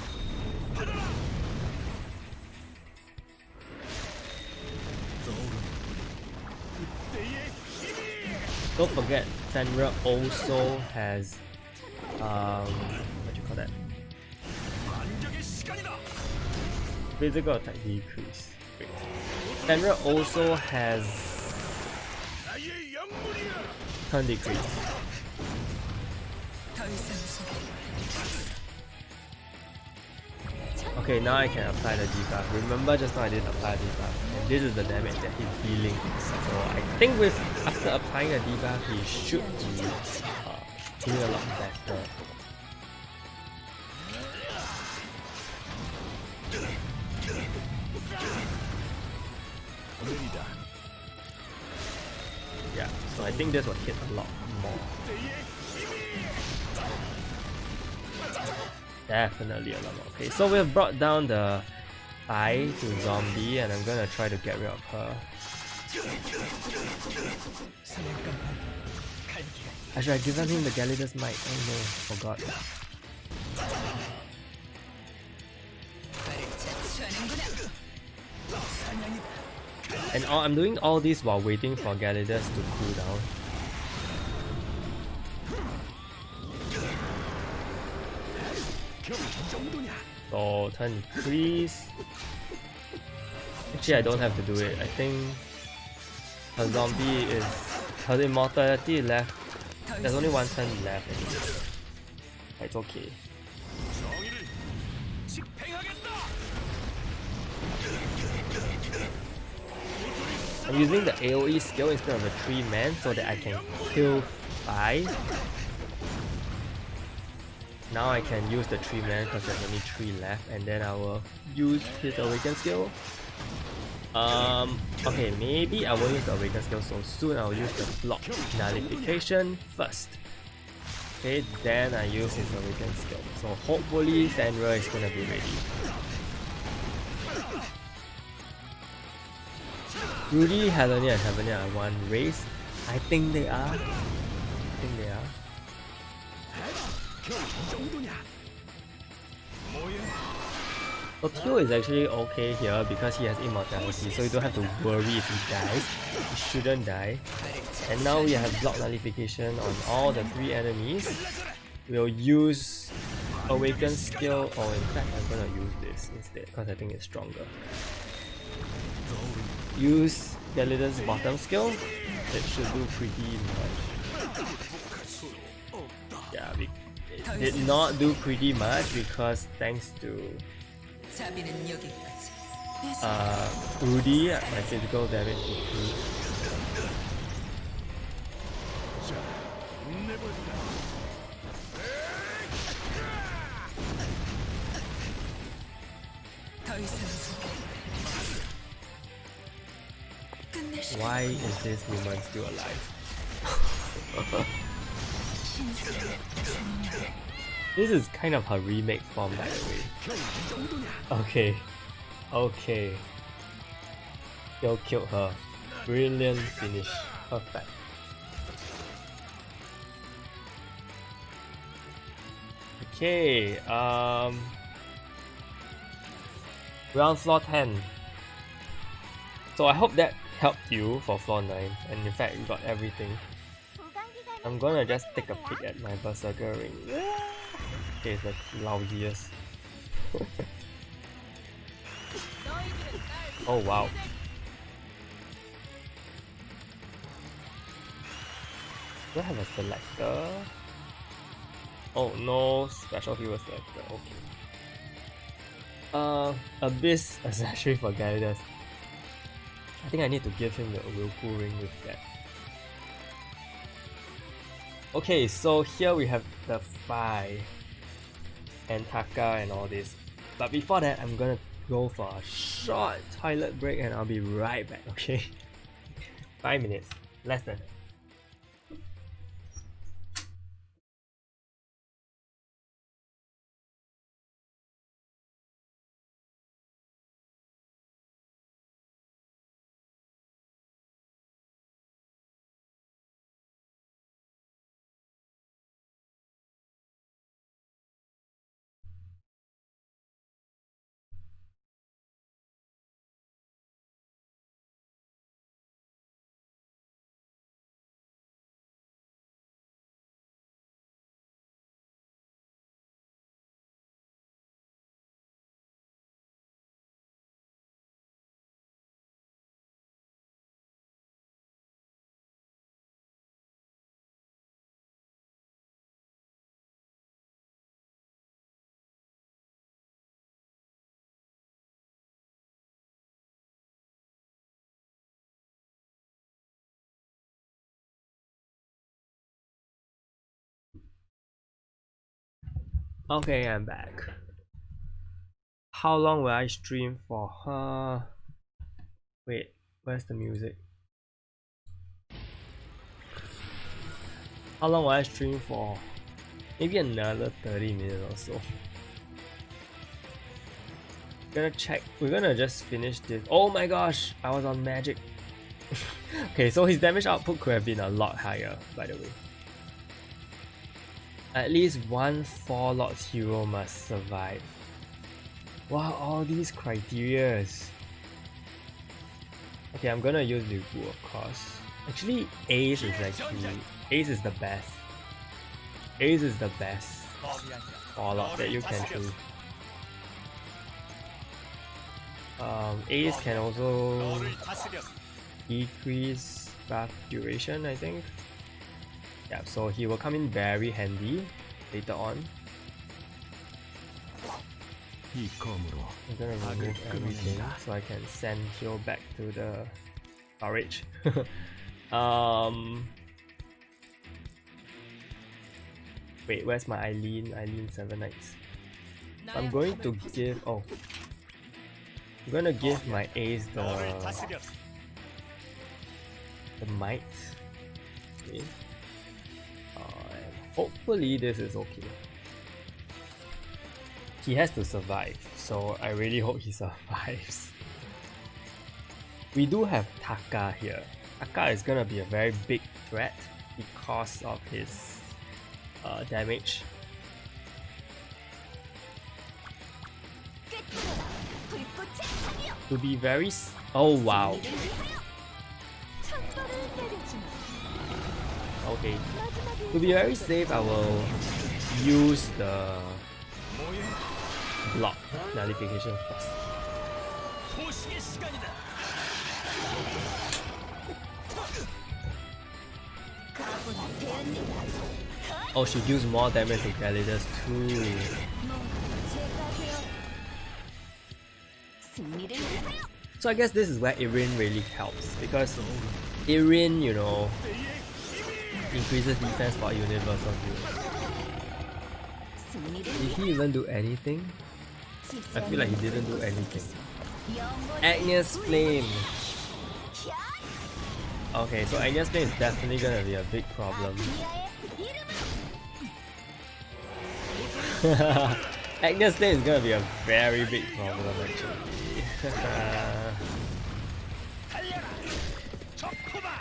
Don't forget, Fenrir also has what do you call that? Physical attack decrease. Great. Fenrir also has turn decrease. Okay, now I can apply the debuff. Remember just now I didn't apply the debuff. And this is the damage that he's dealing. So I think after applying the debuff, he should be doing a lot better. Yeah, so I think this will hit a lot more. Definitely a lot more. Okay, so we've brought down the Ai to zombie, and I'm gonna try to get rid of her. I should have given him the Gallidus Might. Oh no, forgot. And I'm doing all this while waiting for Gallidus to cool down. So turn increase. Actually, I don't have to do it. I think her zombie is her immortality left. There's only one turn left. Anyway. It's okay. I'm using the AoE skill instead of the 3-man so that I can kill 5. Now I can use the 3-man because there's only 3 left, and then I will use his awaken skill. Okay, maybe I won't use the awaken skill so soon. I'll use the block nullification first. Okay, then I use his awaken skill. So hopefully Fenrir is gonna be ready. Rudy, Helenia, and Heavenly are one race. I think they are. So Teo is actually okay here because he has immortality, so you don't have to worry if he dies. He shouldn't die. And now we have block nullification on all the 3 enemies. We'll use awaken skill, or in fact I'm gonna use this instead because I think it's stronger. Use Galileo's bottom skill. It should do pretty much. Yeah, it did not do pretty much because thanks to Rudy, my physical damage improved. Why is this woman still alive? This is kind of her remake form, by the way. Okay. Okay. Yo, killed her. Brilliant finish. Perfect. Okay, we're on floor 10. So I hope that helped you for floor 9, and in fact we got everything. I'm gonna just take a peek at my Berserker ring. Okay, it's the lousiest. Oh wow. Do I have a selector? Oh no, special hero selector, okay. Abyss accessory for Gyarados. I think I need to give him the Whirlpool ring with that. Okay, so here we have the Phi and Taka and all this. But before that, I'm gonna go for a short toilet break and I'll be right back, okay? 5 minutes, less than. Okay, I'm back. How long will I stream for? Wait, where's the music? How long will I stream for? Maybe another 30 minutes or so. Gonna check. We're gonna just finish this. Oh my gosh, I was on magic. Okay, so his damage output could have been a lot higher, by the way. At least one 4 Lords hero must survive. Wow, all these criterias. Okay, I'm gonna use Liu Bu, of course. Actually, Ace is the best. Ace is the best 4 Lord that you can choose. Ace can also decrease buff duration, I think. Yeah, so he will come in very handy later on. I'm gonna remove everything so I can send Hyo back to the storage. Wait, where's my Eileen? Eileen 7 Knights. I'm going to give. Oh. I'm gonna give my Ace the might. Okay. And hopefully this is okay. He has to survive, so I really hope he survives. We do have Taka here. Taka is gonna be a very big threat because of his damage. To be very oh wow. Okay. To be very safe, I will use the Block. Nullification plus. 소식의 시간이다. Oh, she deals more damage to gladiators too. So I guess this is where Irin really helps, because Irin, you know, increases defense for universal heals. Did he even do anything? I feel like he didn't do anything. Agnes Flame! Okay, so Agnes Flame is definitely gonna be a big problem. Agnes Flame is gonna be a very big problem actually.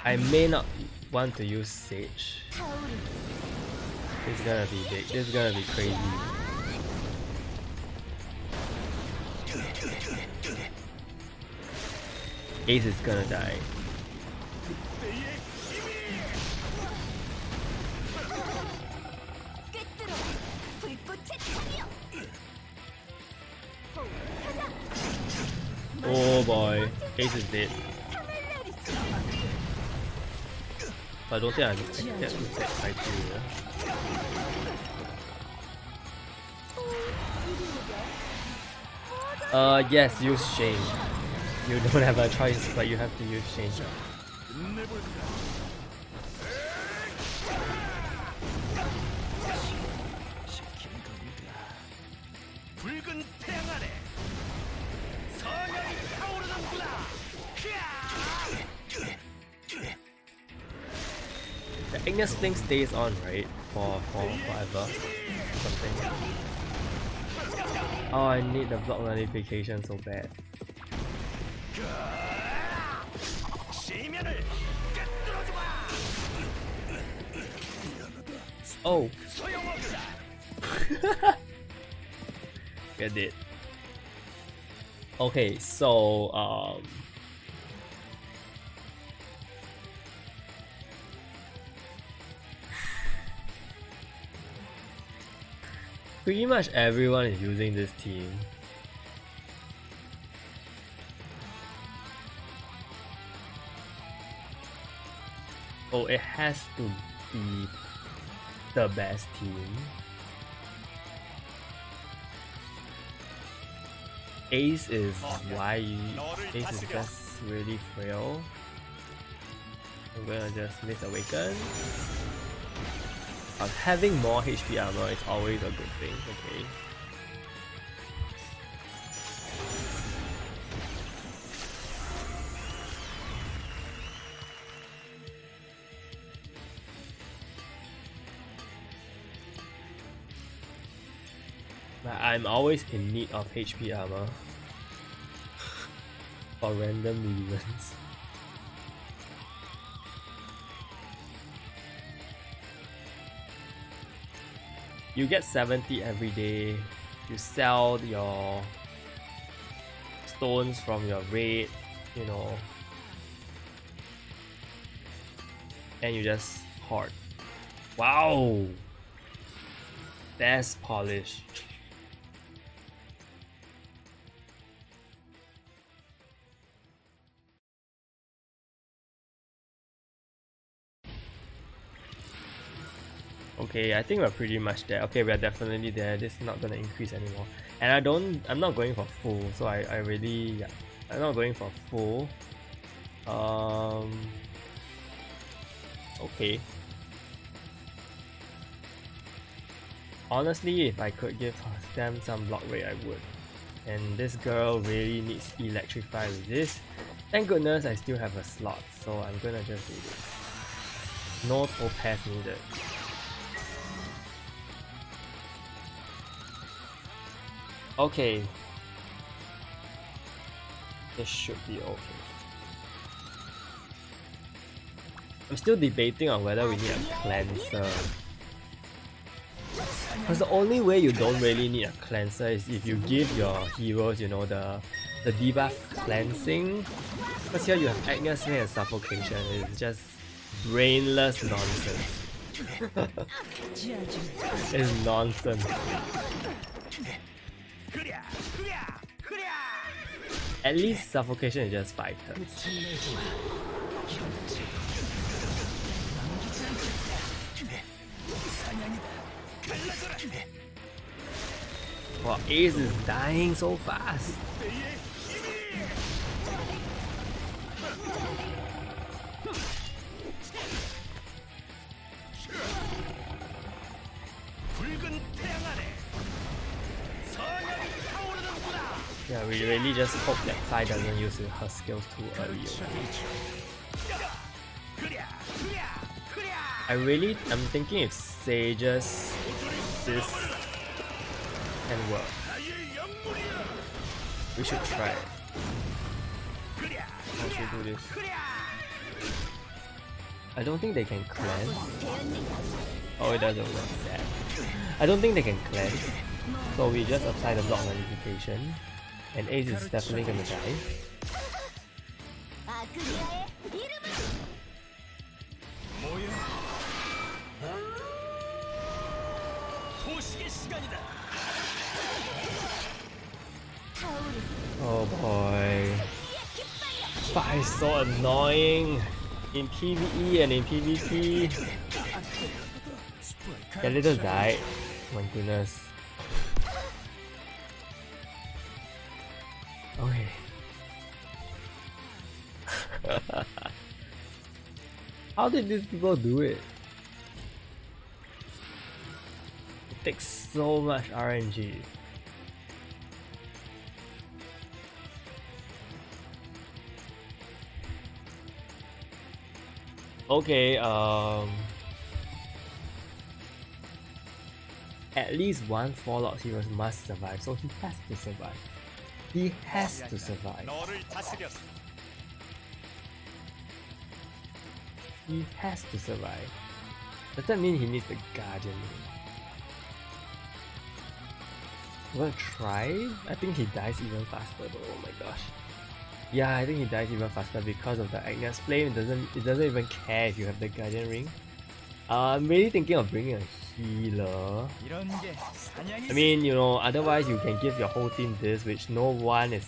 I may not want to use Sage. This is gonna be big. This is gonna be crazy. Ace is gonna die. Oh boy, Ace is dead. I don't think I get to that criteria. Yes, use Shane. You don't have a choice, but you have to use Shane. The Ignis thing stays on, right? For forever. Something. Oh, I need the block notification so bad. Oh! Get it. Okay, so pretty much everyone is using this team. Oh, it has to be the best team. Ace is why Ace is just really frail. I'm gonna just miss awaken. Having more HP armor is always a good thing, okay? But I'm always in need of HP armor for random reasons. You get 70 every day. You sell your stones from your raid, you know, and you just hoard. Wow, that's polish. Okay, I think we're pretty much there. Okay, we're definitely there. This is not gonna increase anymore. And I'm not going for full, so I really, yeah, I'm not going for full. Okay. Honestly, if I could give them some block rate, I would. And this girl really needs electrify with this. Thank goodness I still have a slot, so I'm gonna just do this. No topaz needed. Okay. This should be okay. I'm still debating on whether we need a cleanser. Because the only way you don't really need a cleanser is if you give your heroes, you know, the debuff cleansing. Because here you have Agnes and suffocation. It's just brainless nonsense. It's nonsense. At least suffocation is just 5 turns. Wow, Ace is dying so fast. Yeah, we really just hope that Sai doesn't use her skills too early. I'm thinking if Sage's this can work. We should try it. How should we do this? I don't think they can cleanse. Oh, it doesn't work. Sad. I don't think they can cleanse. So we just apply the block notification. And Ace is definitely gonna die. Oh boy. Fire is so annoying in PvE and in PvP. That little died. My goodness. Okay. How did these people do it? It takes so much RNG. Okay, at least one Fallout hero must survive, so he has to survive. He has to survive. He has to survive. Does that mean he needs the Guardian Ring? I'm gonna try. I think he dies even faster though. Oh my gosh. Yeah, I think he dies even faster because of the Agnes Flame. It doesn't even care if you have the Guardian Ring. I'm really thinking of bringing a healer. I mean, you know, otherwise you can give your whole team this, which no one in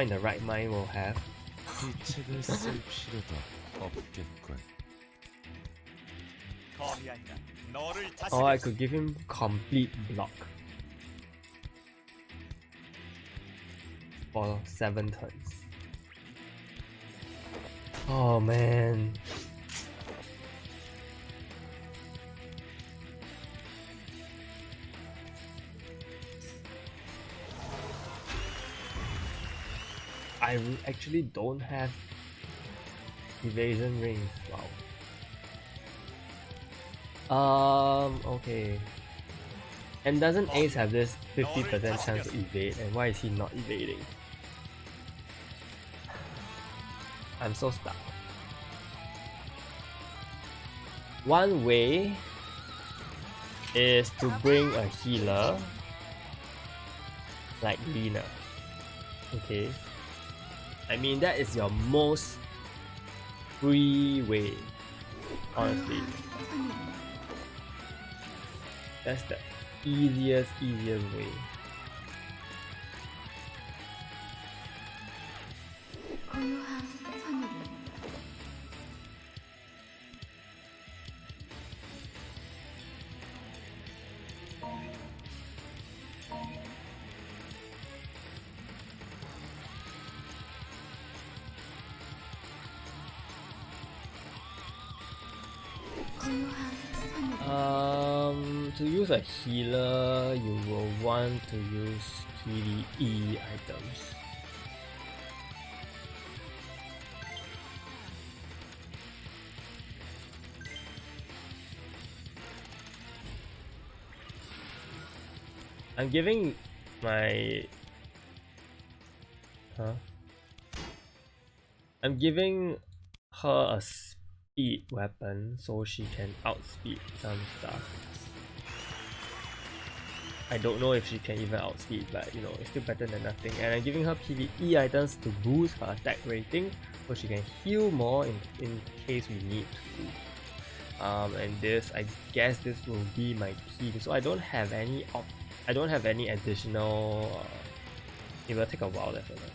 the right mind will have. Or I could give him complete block for 7 turns. Oh man. I actually don't have evasion rings. Wow. Okay. And doesn't Ace have this 50% chance to evade? And why is he not evading? I'm so stuck. One way is to bring a healer like Lina. Okay. I mean, that is your most free way, honestly. That's the easiest way. To use a healer, you will want to use PvE items. I'm giving my... I'm giving her a speed weapon so she can outspeed some stuff. I don't know if she can even outspeed, but you know, it's still better than nothing. And I'm giving her PvE items to boost her attack rating so she can heal more in case we need to. And this, I guess this will be my team. So I don't have any I don't have any additional. It will take a while, definitely.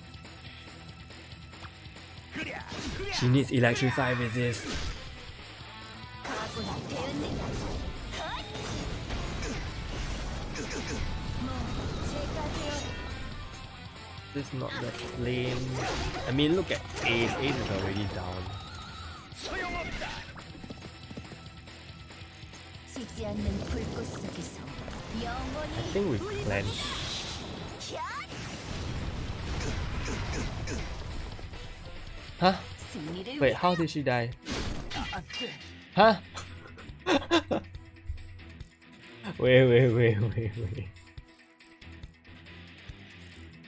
She needs electrify resist. This is not the flame. I mean, look at Ace. Ace is already down. I think we cleanse. Huh? Wait, how did she die? Huh? Wait.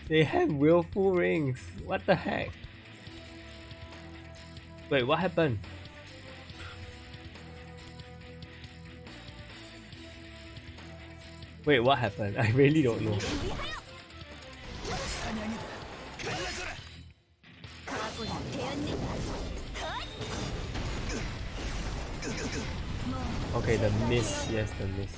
They have willful rings. What the heck? Wait, what happened? Wait, what happened? I really don't know. Okay, the miss. Yes, the miss.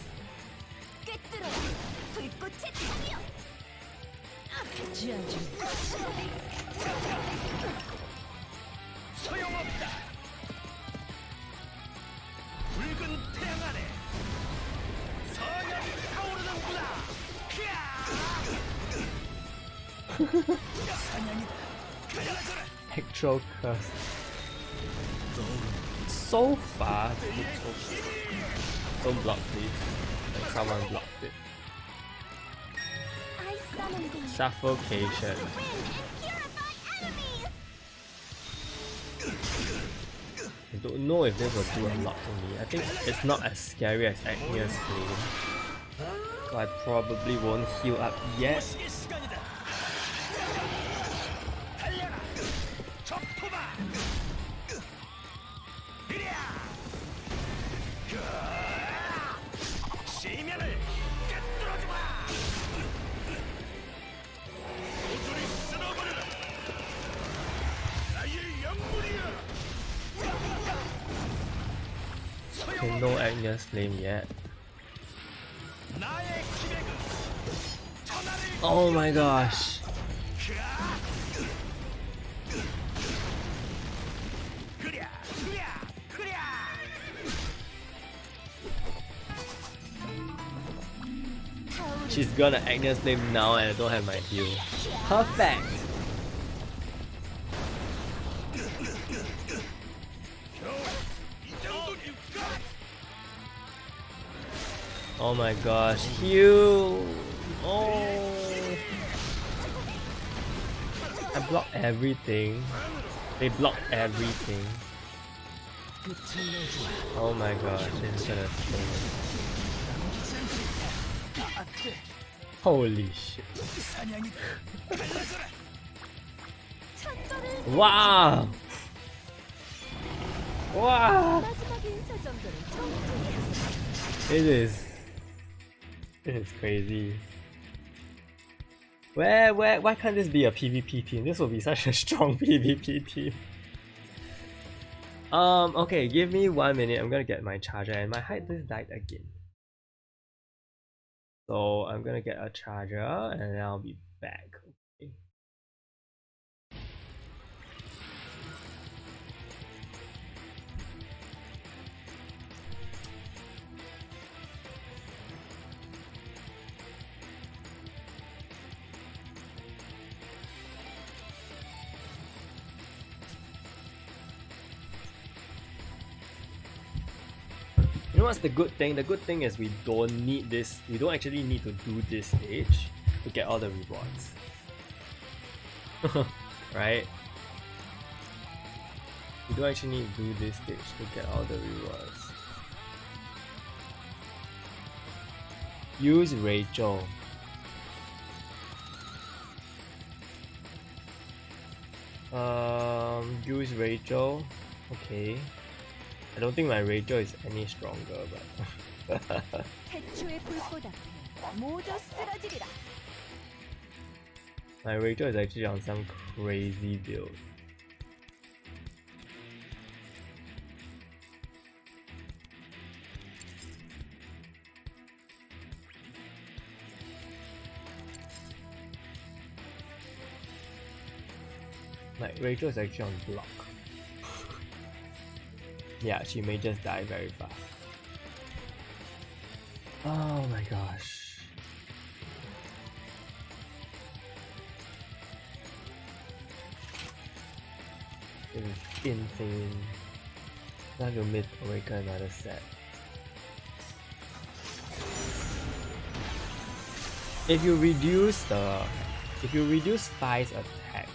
Actual curse. So fast. Don't block, please. Like someone blocked it. Suffocation. I don't know if this will do a lot for me. I think it's not as scary as Agni's Flame. So I probably won't heal up yet. Okay, no Agni's Flame yet. Oh my gosh. She's gonna Agni's Flame now and I don't have my heal. Perfect! Oh my gosh, heal! Oh! I blocked everything. They blocked everything. Oh my gosh, this is gonna kill me. Holy shit. Wow! Wow! This is crazy. Why can't this be a PvP team? This will be such a strong PvP team. Okay, give me 1 minute. I'm gonna get my charger and my height just died again. So I'm gonna get a charger and then I'll be back. Okay. You know what's the good thing? The good thing is we don't need this. We don't actually need to do this stage to get all the rewards. Right? We don't actually need to do this stage to get all the rewards. Use Rachel. Use Rachel. Okay. I don't think my Rachel is any stronger, but my Rachel is actually on some crazy build. Like Rachel is actually on block. Yeah, she may just die very fast. Oh my gosh. It is insane. Now you mid awaken another set. If you reduce Fi's attack,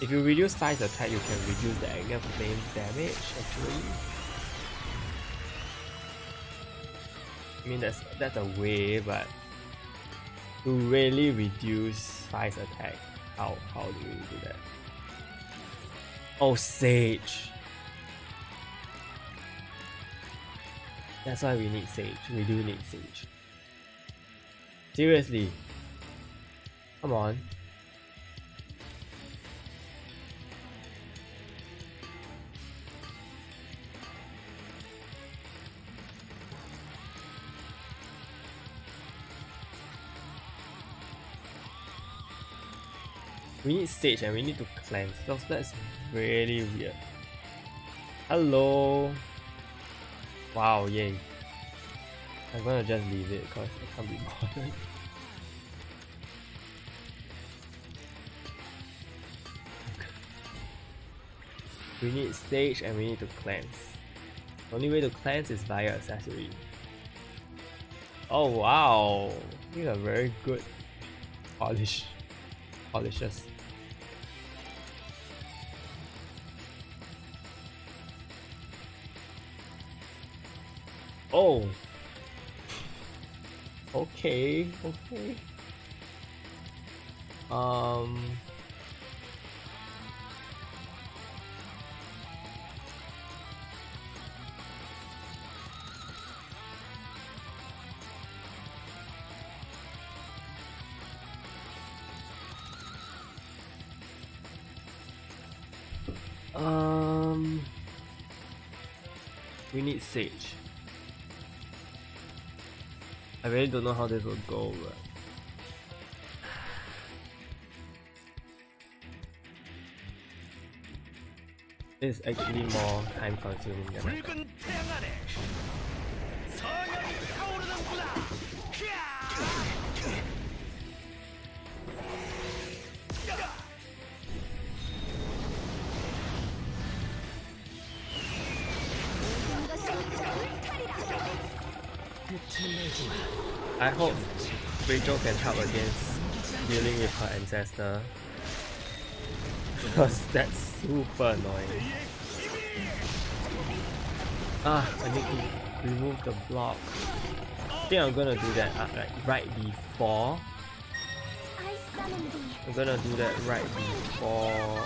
you can reduce the Agnes Flame's damage actually. I mean that's a way, but to really reduce Fi's attack, how do you do that? Oh, Sage. That's why we need Sage. We do need Sage. Seriously. Come on. We need Sage and we need to cleanse. That's really weird. Hello. Wow, yay. I'm gonna just leave it because I can't be bothered. We need Sage and we need to cleanse. The only way to cleanse is via accessory. Oh wow, these are very good polishes. Oh. Okay. We need Sage. I really don't know how this will go, but it's actually more time consuming than I thought. I hope Rachel can help against dealing with her ancestor, because that's super annoying. I need to remove the block. I think I'm gonna do that right before. I'm gonna do that right before.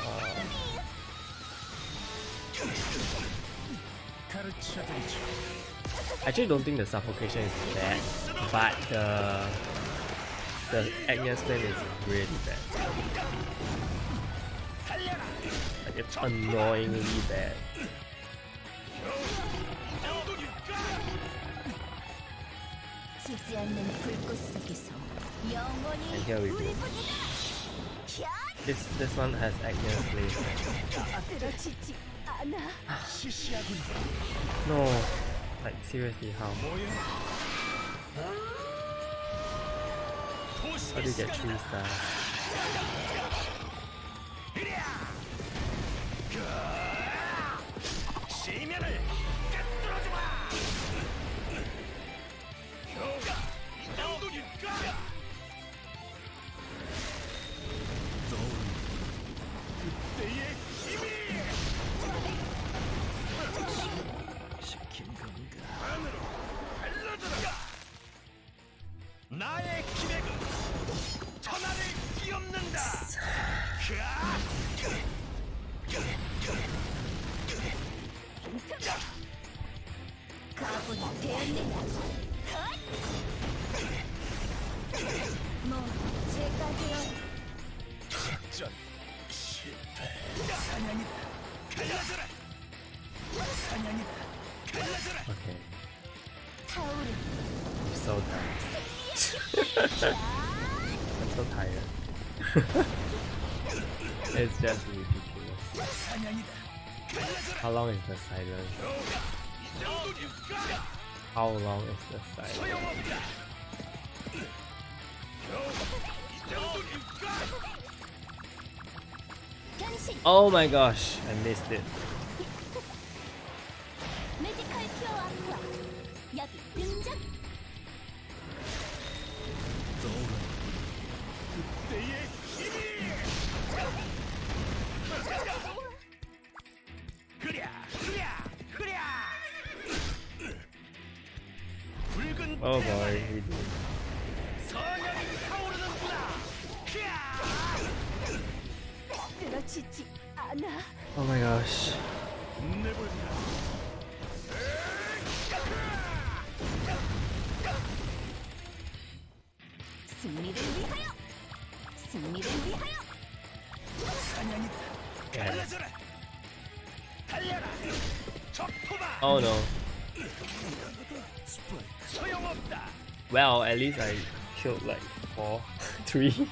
I actually don't think the suffocation is bad, but the Agnes Flame is really bad. Like, it's annoyingly bad. And here we go. This one has Agnes Flame. No. Like, seriously, how? How do you get 3 stars? Okay. I'm so tired. I'm so tired. It's just ridiculous. How long is the silence? How long is the silence? Oh my gosh, I missed it. 매지컬 큐어 아쿠아 여기 등장. Oh boy, we do. 쓰러지지 않아. Oh my gosh. 승리를 위하여. 승리를 위하여. Oh no. Well, at least I killed like 4, 3.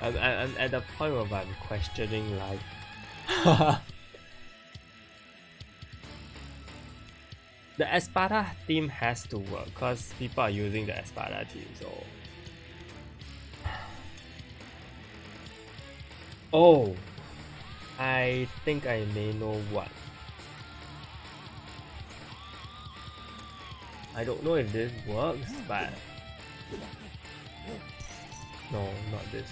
I'm at the point where I'm questioning life. The Espada team has to work because people are using the Espada team, so. Oh, I think I may know what. I don't know if this works, but no, not this.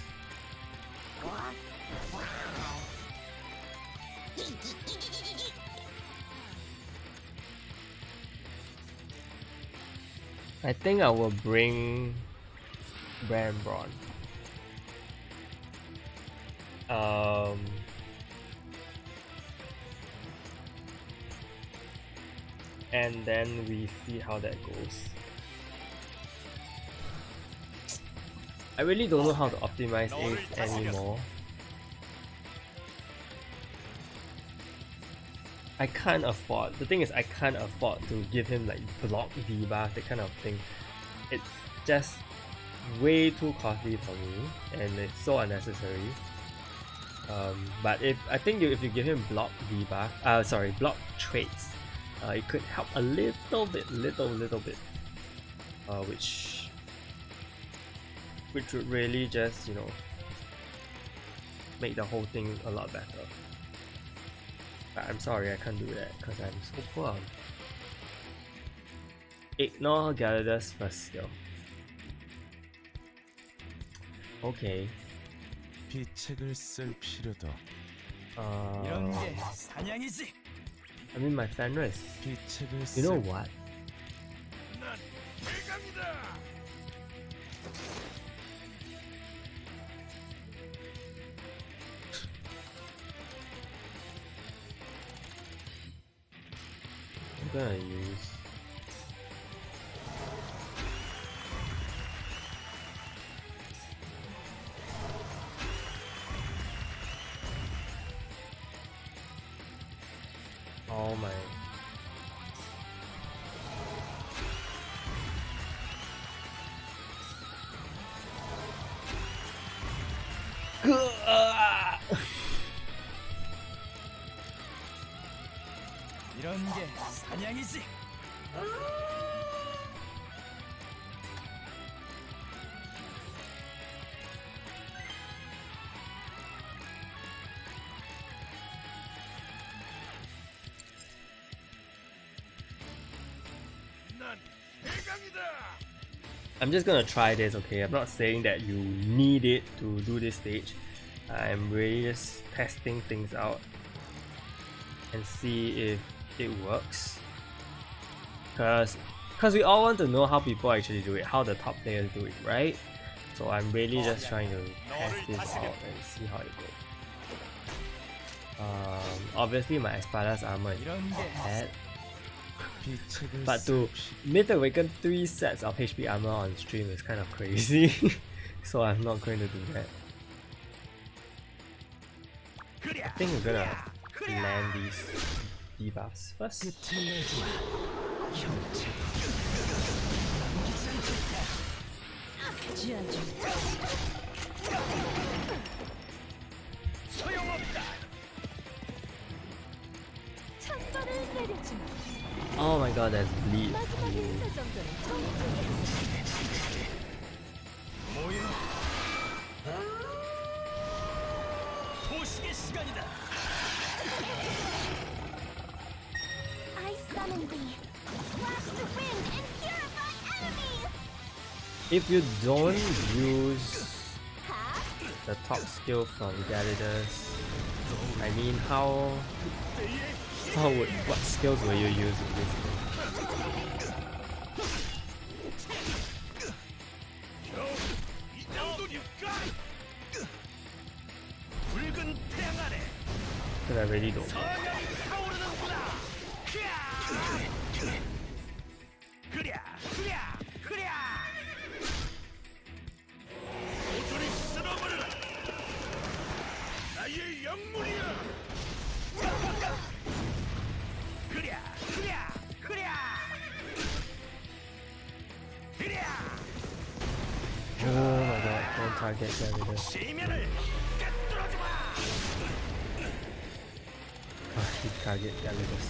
I think I will bring Brambron. And then we see how that goes. I really don't know how to optimize Ace anymore. I can't afford. The thing is, I can't afford to give him like block debuff, that kind of thing. It's just way too costly for me, and it's so unnecessary. But if you give him block debuff, block traits, it could help a little bit, which would really just, you know, make the whole thing a lot better. But I'm sorry, I can't do that because I'm so poor. Ignore Gyarados first skill. Okay. 비책을 쓸 필요도. 이런 게 사냥이지. I mean, my Fenris. 비책을 You know what? 난 대강이다. I'm gonna use. All my. 이런 게 사냥이지. 난 대강이다. I'm just gonna try this, okay? I'm not saying that you need it to do this stage. I'm really just testing things out and see if it works. Cause we all want to know how people actually do it, how the top players do it, right? So I'm really just trying to test this out and see how it goes. Obviously my Espada's armor is bad. 비책을 But to 쓸 mid-awaken 3 sets of HP armor on stream is kind of crazy. So I'm not going to do that. I think we're gonna land these debuffs first. 끝을 내주마. 형체도 지어줘. 천벌을 내려주마. Oh my god, that's bleed. 마지막 인사 정도는 정중해. 도식의 시간이다. I summon thee. Slash the wind and purify enemies. If you don't use the top skill from Gyarados, I mean what skills will you use in this game? 붉은 태양 아래 Because I really don't know. 선명히 타오르는구나. 그랴 그랴 그랴 모조리 쓸어버려라. 나의 영물이야. 그랴 그랴 그랴 그랴 Oh my god, don't target Gyarados. 시면을 깨뚫어주마. He target Gyarados.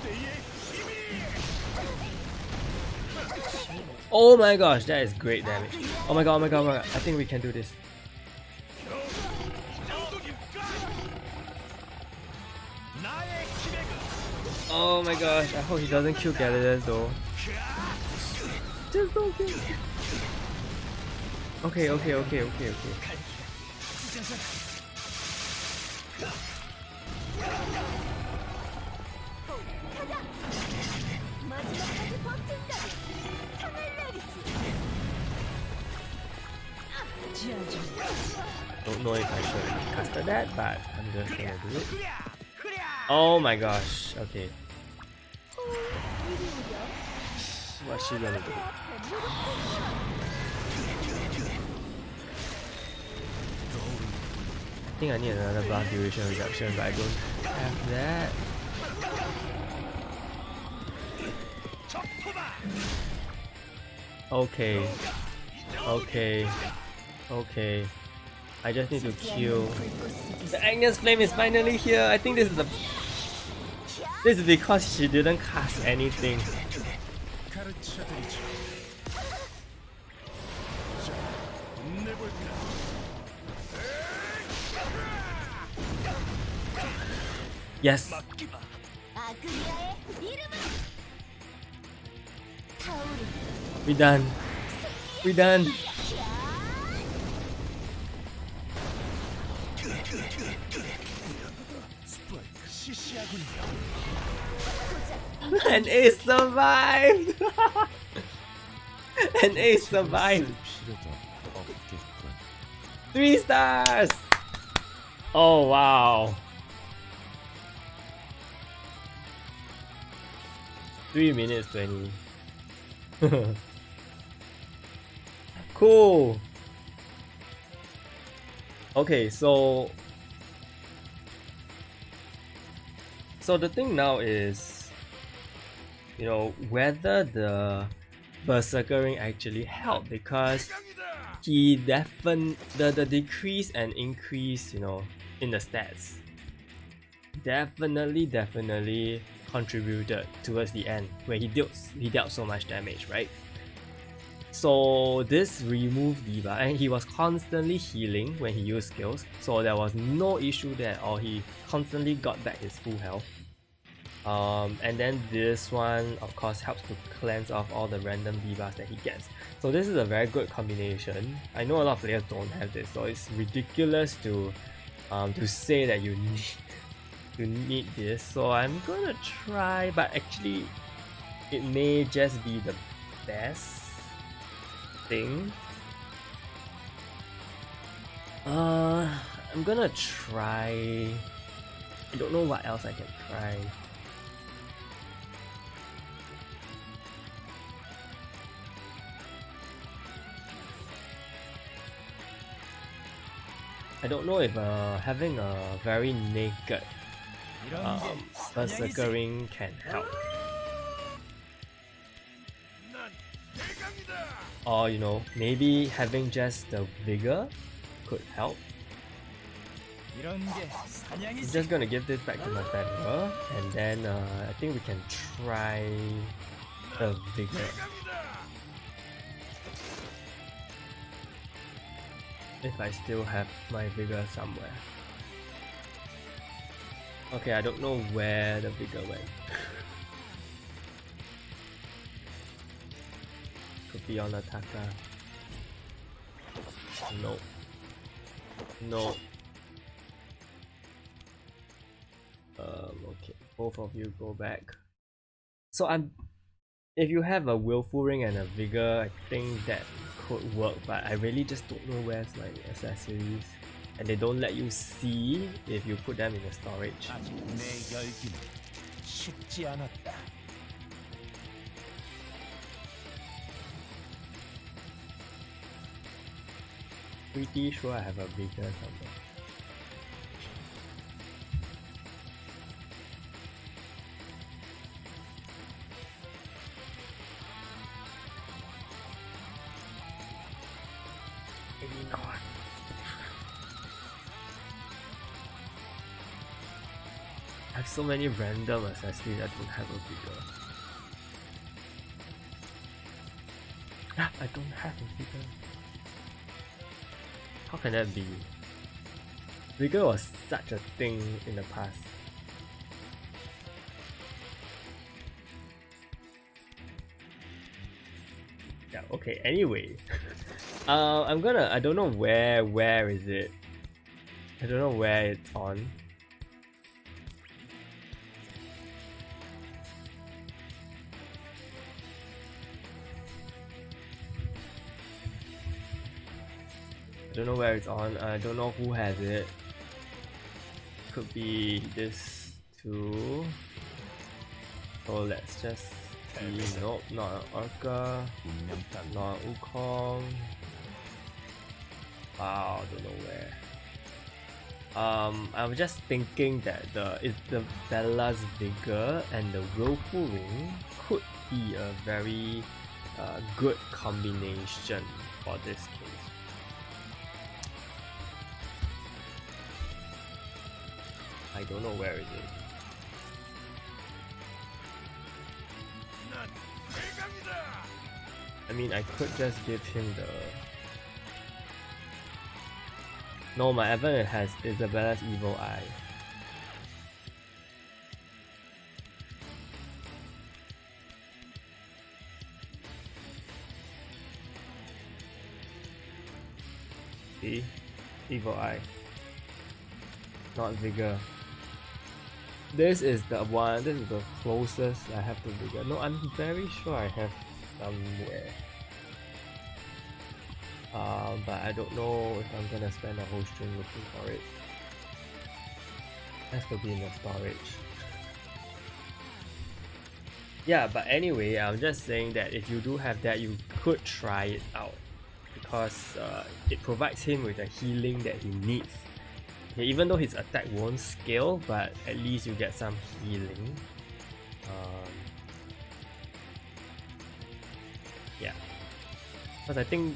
때의 힘이 Oh my gosh, that is great damage. Oh my god, oh my god, oh my god. I think we can do this. 나의 기백은 Oh my gosh, I hope he doesn't kill Gyarados though. Just don't kill. Okay. 마지막까지 버틴다면 상을 내리지. 지어줘. Don't know if I should casted that, but I'm just gonna do it. 그랴 그랴 Oh my gosh, okay. 이리 오렴. What's she gonna do? I think I need another blast duration reduction, but I don't have that. 적토마 Okay. I just need to kill. The Agnes Flame is finally here. I think this is because she didn't cast anything. 가르쳐드리죠. 자, 내볼까? Yes, 맡기마. 아그리아의 이름은 타오르. we done. 스프라이크 시시하군요. And Ace survived. And Ace survived. 쓸 필요도 없겠군. 3 stars. Oh wow. 3 minutes 20. Cool. Okay, so the thing now is, you know, whether the berserkering actually helped, because he the decrease and increase, you know, in the stats definitely contributed towards the end where he dealt so much damage, right? So this removed debuff, and he was constantly healing when he used skills, so there was no issue there at all. He constantly got back his full health. And then this one of course helps to cleanse off all the random debuffs that he gets. So this is a very good combination. I know a lot of players don't have this, so it's ridiculous to say that you need this. So I'm gonna try, but actually it may just be the best thing. I'm gonna try. I don't know what else I can try. I don't know if having a very naked 이런 게 사냥이지. berserkering can help. 난 대강이다. Or you know, maybe having just the vigor could help. 이런 게 I'm 사냥이지. just gonna give this back to my family, and then I think we can try the vigor. 대강이다. If I still have my vigor somewhere. Okay, I don't know where the vigor went. Could be on Ataka. No. No. Okay. Both of you go back. So if you have a willful ring and a vigor, I think that could work, but I really just don't know where's my accessories. And they don't let you see if you put them in the storage. 아직 내 열기는 식지 않았다. Pretty sure I have a vigor somewhere. Maybe not. I have so many random accessories I don't have a vigor. Ah, I don't have a vigor. How can that be? Vigor was such a thing in the past. Yeah, okay, anyway. I don't know where is it? I don't know where it's on. I don't know where it's on. I don't know who has it. Could be this too. So let's just see. Nope, not an Orca. Not an Wukong. Wow, don't know where. I was just thinking that the Bella's Vigor and the Willful Ring could be a very good combination for this case. I don't know where is it. 난 대강이다. I mean, I could just give him the. No, my Evan has Isabella's Evil Eye. See? Evil Eye. Not Vigor. This is the one, this is the closest I have to Vigor. No, I'm very sure I have somewhere. But I don't know if I'm gonna spend a whole string looking for it. Has to be in the storage. Yeah, but anyway, I'm just saying that if you do have that, you could try it out because it provides him with the healing that he needs. Okay, even though his attack won't scale, but at least you get some healing. Yeah, because I think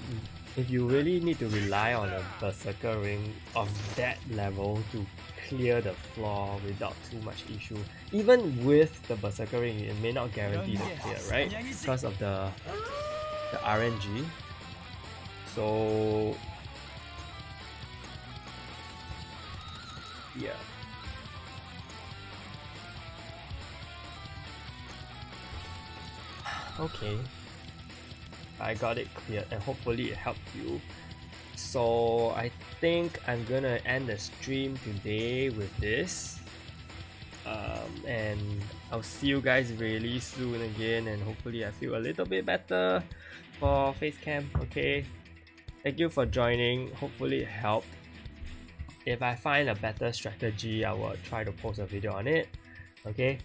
if you really need to rely on a Berserker Ring of that level to clear the floor without too much issue, even with the Berserker Ring, it may not guarantee the clear, right? Because of the RNG. So yeah. Okay. I got it cleared and hopefully it helped you. So I think I'm gonna end the stream today with this. And I'll see you guys really soon again, and hopefully I feel a little bit better for face cam. Okay. Thank you for joining. Hopefully it helped. If I find a better strategy, I will try to post a video on it. Okay.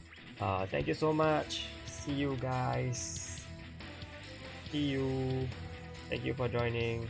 Thank you so much. See you guys. See you. Thank you for joining.